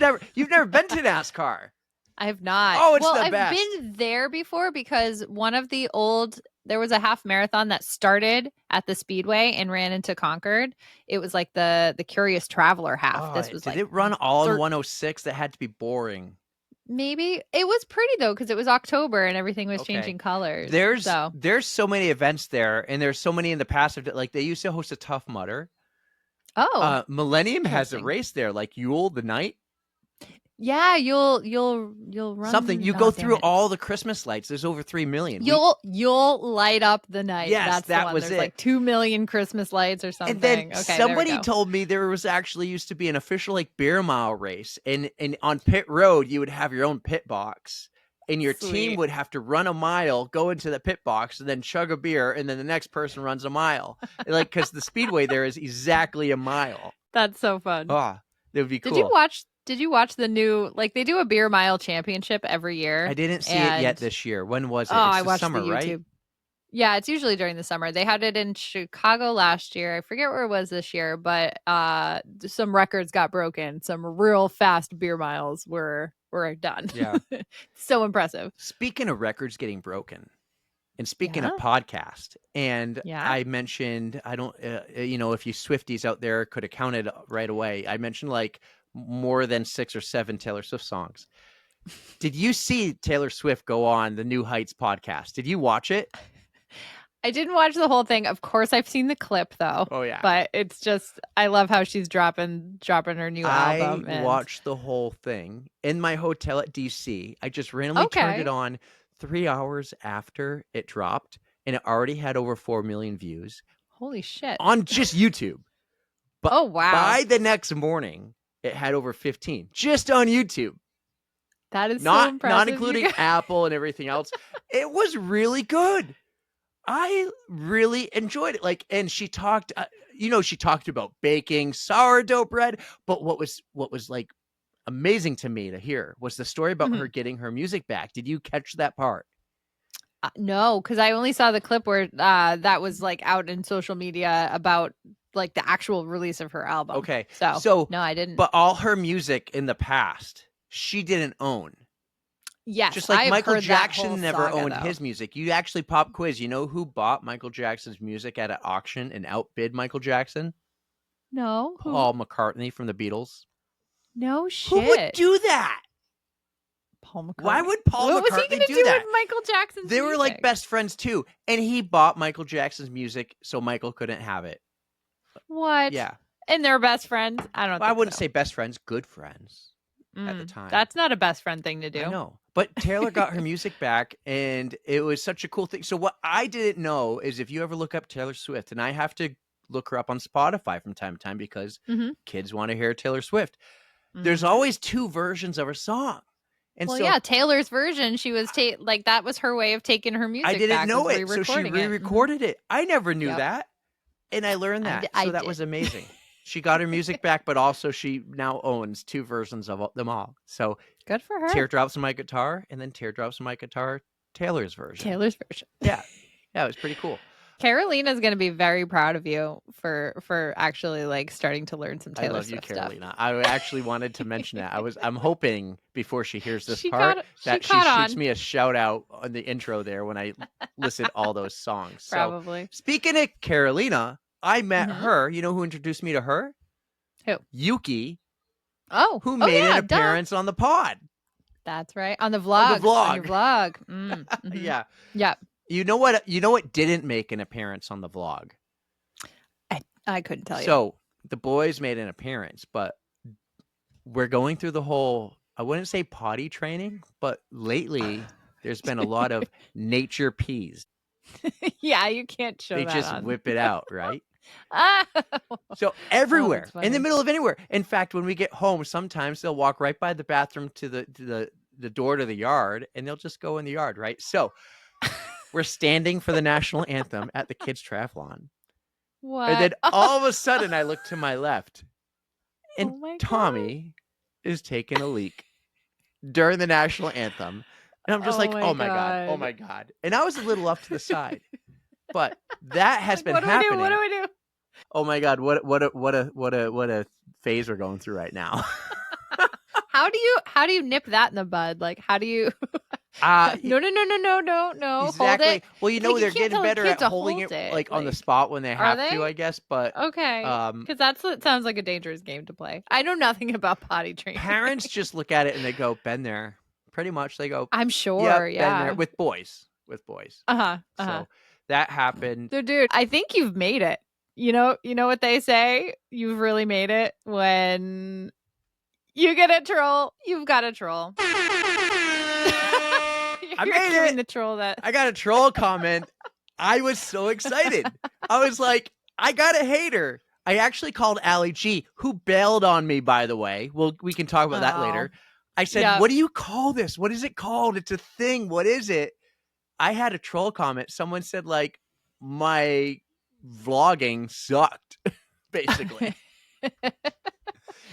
S1: never been to NASCAR.
S2: I have not.
S1: Oh, it's
S2: well,
S1: the best.
S2: I've been there before because there was a half marathon that started at the Speedway and ran into Concord. It was like the Curious Traveler half. This was
S1: did
S2: like
S1: it run all in 106? That had to be boring.
S2: Maybe it was pretty though because it was October and everything was changing colors.
S1: There's so many events there, and there's so many in the past. Like they used to host a Tough Mudder.
S2: Oh,
S1: Millennium has a race there, like Yule the Night.
S2: Yeah, you'll run
S1: something. You go through all the Christmas lights. There's over 3 million.
S2: You'll light up the night.
S1: Yes, that was
S2: There's
S1: it.
S2: like 2 million Christmas lights or something.
S1: And then
S2: okay,
S1: somebody told me there was actually used to be an official like beer mile race, and on pit road you would have your own pit box, and your team would have to run a mile, go into the pit box, and then chug a beer, and then the next person runs a mile. Like because the speedway there is exactly a mile.
S2: That's so fun.
S1: Ah, it would be cool.
S2: Did you watch the new, like they do a beer mile championship every year?
S1: I didn't see it yet this year. When was it?
S2: Oh,
S1: It's
S2: I watched
S1: summer,
S2: the YouTube.
S1: right?
S2: Yeah, it's usually during the summer. They had it in Chicago last year. I forget where it was this year, but some records got broken. Some real fast beer miles were done.
S1: Yeah.
S2: So impressive.
S1: Speaking of records getting broken, and speaking of podcast, and I mentioned, I don't, if you Swifties out there could have counted right away, I mentioned like more than 6 or 7 Taylor Swift songs. Did you see Taylor Swift go on the New Heights podcast? Did you watch it?
S2: I didn't watch the whole thing. Of course, I've seen the clip though.
S1: Oh yeah,
S2: but it's just I love how she's dropping her new album.
S1: I watched the whole thing in my hotel at DC. I just randomly turned it on 3 hours after it dropped, and it already had over 4 million views.
S2: Holy shit!
S1: On just YouTube. But
S2: oh wow!
S1: By the next morning, it had over 15 just on YouTube.
S2: That is so impressive.
S1: Not including Apple and everything else. It was really good. I really enjoyed it. Like, and she talked, she talked about baking sourdough bread. But what was like amazing to me to hear was the story about her getting her music back. Did you catch that part?
S2: No, because I only saw the clip where that was like out in social media about like the actual release of her album.
S1: Okay.
S2: So no, I didn't.
S1: But all her music in the past, she didn't own.
S2: Yes.
S1: Just like Michael Jackson never
S2: saga,
S1: owned
S2: though.
S1: his music. You actually pop quiz. You know who bought Michael Jackson's music at an auction and outbid Michael Jackson?
S2: No.
S1: Paul McCartney from the Beatles.
S2: No shit.
S1: Who would do that?
S2: Paul McCartney.
S1: Why would Paul McCartney
S2: What was he going to do
S1: that?
S2: with Michael Jackson's
S1: They were
S2: music?
S1: like best friends too. And he bought Michael Jackson's music so Michael couldn't have it.
S2: What?
S1: Yeah.
S2: And they're best friends? I don't think
S1: I wouldn't
S2: so.
S1: say best friends, good friends at the time.
S2: That's not a best friend thing to do.
S1: I know. But Taylor got her music back, and it was such a cool thing. So what I didn't know is if you ever look up Taylor Swift, and I have to look her up on Spotify from time to time because kids want to hear Taylor Swift, there's always 2 versions of her song. And
S2: well,
S1: so,
S2: yeah, Taylor's version, she was like that was her way of taking her music.
S1: I didn't
S2: back,
S1: know
S2: was
S1: it, so she
S2: re-recording it.
S1: re-recorded it. I never knew that, and I learned that.
S2: I
S1: so that
S2: did.
S1: was amazing. She got her music back, but also she now owns 2 versions of them all. So
S2: good for her.
S1: Teardrops on My Guitar, and then Teardrops on My Guitar, Taylor's version. Yeah, it was pretty cool.
S2: Carolina's going to be very proud of you for actually like starting to learn some Taylor Swift
S1: you, Carolina.
S2: stuff.
S1: I actually wanted to mention that. I'm hoping before she hears this
S2: She
S1: part that she shoots
S2: on.
S1: me a shout out on the intro there when I listen all those songs.
S2: Probably.
S1: So, speaking of Carolina, I met her. You know who introduced me to her?
S2: Who?
S1: Yuki.
S2: Oh,
S1: who made an appearance on the pod.
S2: That's right. On the vlog. On your vlog.
S1: Yeah.
S2: Yeah.
S1: You know what didn't make an appearance on the vlog?
S2: I couldn't tell you.
S1: So the boys made an appearance, but we're going through the whole, I wouldn't say potty training, but lately there's been a lot of nature peas.
S2: Yeah, you can't show
S1: they
S2: that
S1: just
S2: on.
S1: whip it out, right?
S2: Oh.
S1: So everywhere,
S2: funny.
S1: in the middle of anywhere. In fact, when we get home, sometimes they'll walk right by the bathroom to the the door to the yard, and they'll just go in the yard, right? So we're standing for the national anthem at the kids' triathlon.
S2: What?
S1: And then all of a sudden, I look to my left, and
S2: Oh my
S1: Tommy is taking a leak during the national anthem. And I'm just like, oh my God, oh my God. And I was a little off to the side. But that has been happening.
S2: What do we do?
S1: Oh my God, what a phase we're going through right now.
S2: How do you nip that in the bud? Like, how do you No.
S1: Exactly.
S2: Hold it.
S1: Well, you know,
S2: Like,
S1: they're
S2: you can't
S1: getting
S2: tell
S1: better
S2: kids
S1: at
S2: to
S1: holding
S2: hold
S1: it
S2: it,
S1: like on the
S2: like-
S1: spot when they have
S2: they?
S1: to, I guess. But
S2: Okay. Because that's what sounds like a dangerous game to play. I know nothing about potty training.
S1: parents just look at it and they go, been there. Pretty much they go,
S2: I'm sure,
S1: yep, been
S2: yeah.
S1: there. With boys. So that happened.
S2: So, dude, I think you've made it. You know what they say? You've really made it when you get a troll. You've got a troll.
S1: I made it.
S2: The troll that
S1: I got a troll comment. I was so excited. I was like, I got a hater. I actually called Allie G, who bailed on me, by the way. We can talk about that later. I said, What do you call this? What is it called? It's a thing. What is it? I had a troll comment. Someone said, like, my vlogging sucked, basically.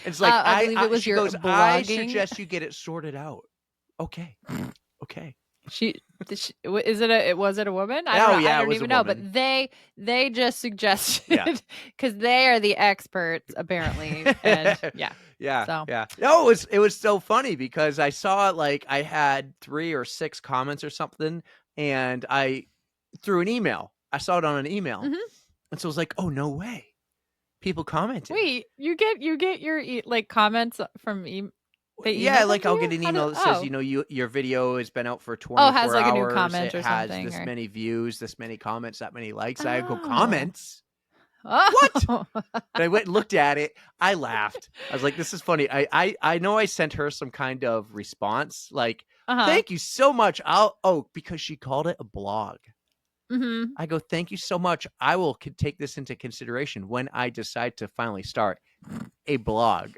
S1: It's like,
S2: I believe it was
S1: she
S2: your
S1: goes, I
S2: blogging.
S1: suggest you get it sorted out. Okay.
S2: Was it a woman? I don't know. I don't even know, but they just suggested because they are the experts apparently. And
S1: yeah. No, it was so funny because I saw it, like I had 3 or 6 comments or something, and I through an email. I saw it on an email, and so I was like, oh no way, people commented.
S2: Wait, you get your like comments from email.
S1: Yeah, like I'll get an email that says, your video has been out for 24 hours.
S2: Has like a new comment or
S1: has
S2: something.
S1: This many views, this many comments, that many likes. I go, comments?
S2: Oh.
S1: What? And I went and looked at it. I laughed. I was like, this is funny. I know I sent her some kind of response, like, thank you so much. Because she called it a blog.
S2: Mm-hmm.
S1: I go, thank you so much. I will take this into consideration when I decide to finally start a blog.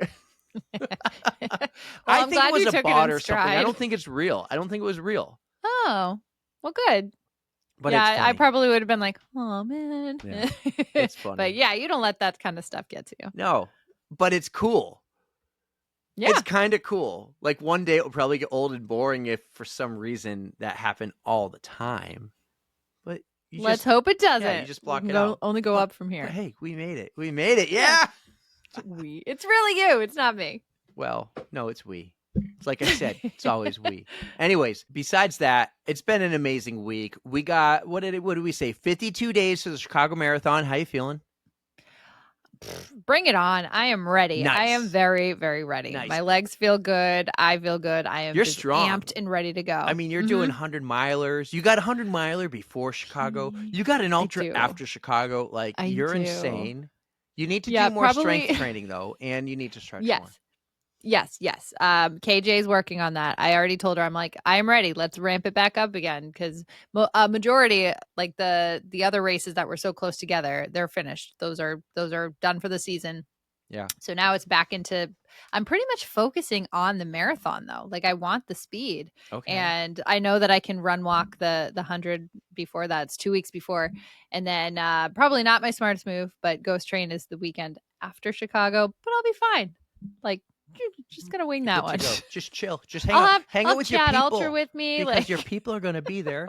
S1: I think it was a bot or something. I don't think it's real. I don't think it was real.
S2: Oh, well, good.
S1: But
S2: yeah, I probably would have been like, oh man.
S1: Yeah, it's funny.
S2: But yeah, you don't let that kind of stuff get to you.
S1: No, but it's cool. Yeah. It's kind of cool. Like one day it will probably get old and boring if for some reason that happened all the time. But
S2: let's hope it doesn't.
S1: Yeah, you just block it out.
S2: Only go up from here.
S1: But hey, we made it. We made it. Yeah.
S2: It's really you. It's not me.
S1: Well, no, it's we. It's like I said, it's always we. Anyways, besides that, it's been an amazing week. We got, what did we say? 52 days to the Chicago Marathon. How you feeling?
S2: Bring it on. I am ready.
S1: Nice.
S2: I am very, very ready.
S1: Nice.
S2: My legs feel good. I feel good. I am
S1: strong.
S2: amped and ready to go.
S1: I mean, you're doing 100 milers. You got a 100 miler before Chicago. You got an ultra after Chicago. Like, you're insane. You need to do more strength training, though, and you need to stretch more.
S2: Yes. KJ's working on that. I already told her, I'm like, I'm ready. Let's ramp it back up again because majority, like the other races that were so close together, they're finished. Those are done for the season.
S1: Yeah.
S2: So now it's back into. I'm pretty much focusing on the marathon though. Like I want the speed, and I know that I can run walk the 100 before that. It's 2 weeks before, and then probably not my smartest move, but Ghost Train is the weekend after Chicago. But I'll be fine. Like. Just gonna wing that one.
S1: Just chill. Just hang out with your people.
S2: Ultra with me,
S1: because your people are gonna be there.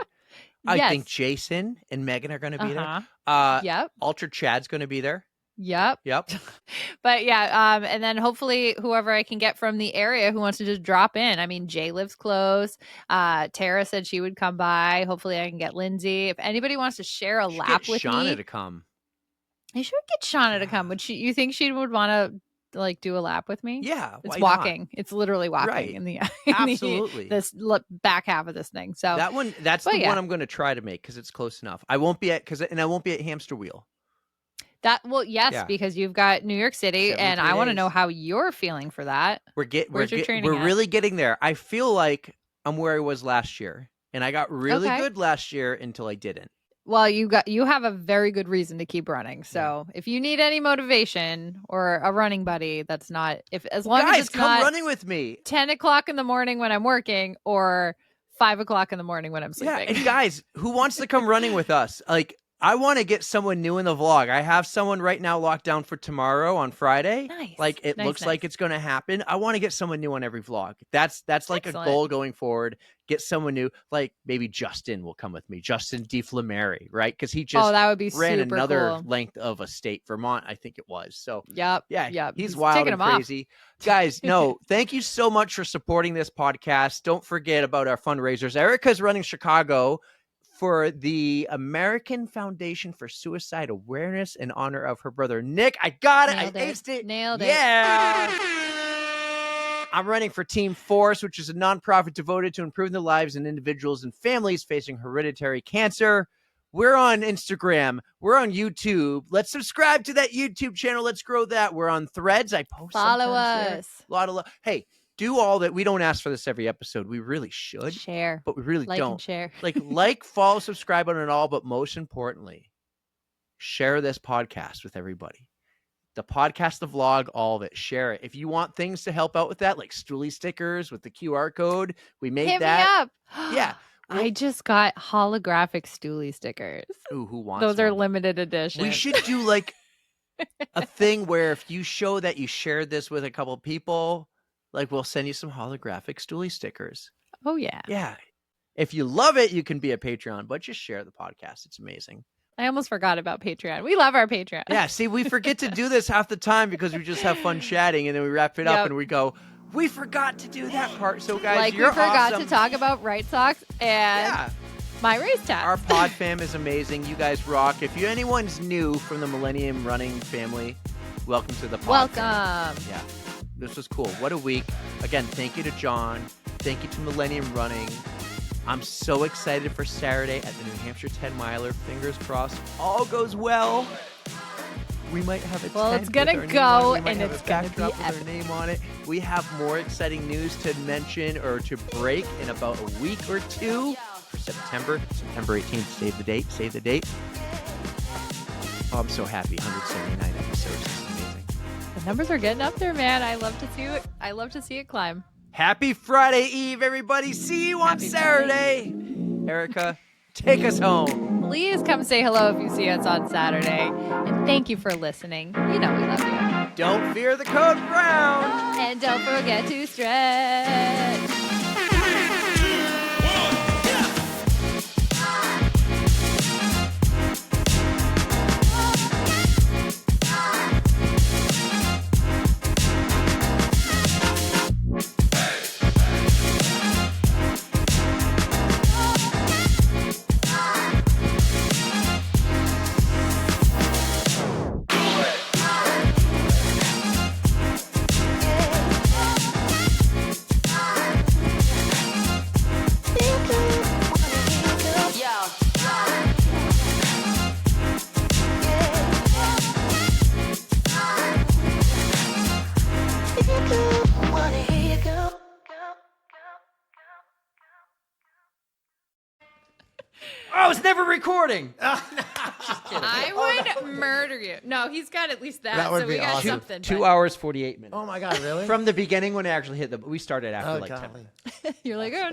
S1: I think Jason and Megan are gonna be there.
S2: Yep.
S1: Ultra Chad's gonna be there.
S2: Yep. But yeah, and then hopefully whoever I can get from the area who wants to just drop in. I mean, Jay lives close. Tara said she would come by. Hopefully I can get Lindsay. If anybody wants to share a lap with me.
S1: Shauna to come.
S2: You should get Shauna to come. You think she would want to like do a lap with me?
S1: Yeah,
S2: it's walking.
S1: Not?
S2: It's literally walking
S1: right.
S2: in the
S1: absolutely
S2: this back half of this thing. So
S1: that's the one I'm going to try to make because it's close enough. I won't be at Hamster Wheel.
S2: Because you've got New York City, and I want to know how you're feeling for that.
S1: We're really getting there. I feel like I'm where I was last year, and I got really good last year until I didn't.
S2: Well, you have a very good reason to keep running. So if you need any motivation or a running buddy, that's not as long as it's
S1: come
S2: not
S1: running with me.
S2: 10 o'clock in the morning when I'm working or 5 o'clock in the morning when I'm sleeping.
S1: Yeah, and guys, who wants to come running with us? Like, I want to get someone new in the vlog. I have someone right now locked down for tomorrow on Friday.
S2: Nice.
S1: Like, it looks like it's going to happen. I want to get someone new on every vlog. That's like
S2: Excellent.
S1: a goal going forward. Get someone new. Like, maybe Justin will come with me. Justin DeFlameri, right? Because he just
S2: that would be
S1: ran
S2: super
S1: another
S2: cool.
S1: length of a state, Vermont, I think it was. So,
S2: Yep.
S1: he's wild and crazy. Guys, no, thank you so much for supporting this podcast. Don't forget about our fundraisers. Erica's running Chicago for the American Foundation for Suicide Awareness in honor of her brother, Nick. I got it. I aced it.
S2: Nailed it.
S1: Yeah. I'm running for Team Force, which is a nonprofit devoted to improving the lives of individuals and families facing hereditary cancer. We're on Instagram. We're on YouTube. Let's subscribe to that YouTube channel. Let's grow that. We're on Threads. I post.
S2: Follow us.
S1: A lot of love. Hey, do all that. We don't ask for this every episode. We really should.
S2: Share.
S1: But we really
S2: like
S1: don't.
S2: And share.
S1: like, follow, subscribe on it all. But most importantly, share this podcast with everybody. The podcast, the vlog, all of it. Share it. If you want things to help out with that, like stoolie stickers with the QR code, we made
S2: Hit
S1: that.
S2: Me up.
S1: Yeah.
S2: I just got holographic stoolie stickers.
S1: Ooh, who wants
S2: Those are
S1: one?
S2: limited edition.
S1: We should do like a thing where if you show that you shared this with a couple people, like we'll send you some holographic stoolie stickers.
S2: Oh, yeah.
S1: Yeah. If you love it, you can be a Patreon, but just share the podcast. It's amazing.
S2: I almost forgot about Patreon. We love our Patreon.
S1: Yeah. See, we forget to do this half the time because we just have fun chatting and then we wrap it up and we go, we forgot to do that part. So, guys,
S2: like
S1: you're
S2: we forgot
S1: awesome.
S2: to talk about Right Socks and my race tab.
S1: Our pod fam is amazing. You guys rock. If anyone's new from the Millennium Running family, welcome to the pod.
S2: Welcome.
S1: Yeah. This was cool. What a week. Again, thank you to John. Thank you to Millennium Running. I'm so excited for Saturday at the New Hampshire 10 miler. Fingers crossed. All goes well. We might have a
S2: well,
S1: tent
S2: it's gonna
S1: with our
S2: go
S1: name on it. We might
S2: and
S1: have
S2: it's
S1: a
S2: gonna be
S1: backdrop with
S2: epic.
S1: our name on it. We have more exciting news to mention or to break in about a week or two for September 18th. Save the date. Save the date. Oh, I'm so happy. 179 episodes. It's amazing.
S2: The numbers are getting up there, man. I love to see it. I love to see it climb.
S1: Happy Friday Eve, everybody. See you on Saturday. Erica, take us home.
S2: Please come say hello if you see us on Saturday. And thank you for listening. You know we love you.
S1: Don't fear the code brown.
S2: And don't forget to stretch.
S1: Oh, it's never recording.
S2: I would murder you. No, he's got at least that.
S3: That would
S2: so
S3: be
S2: we got
S3: awesome.
S2: something.
S1: 2 hours, 48 minutes.
S3: Oh my God, really?
S1: From the beginning when it actually hit we started after 10
S3: golly.
S1: minutes.
S2: You're like, oh,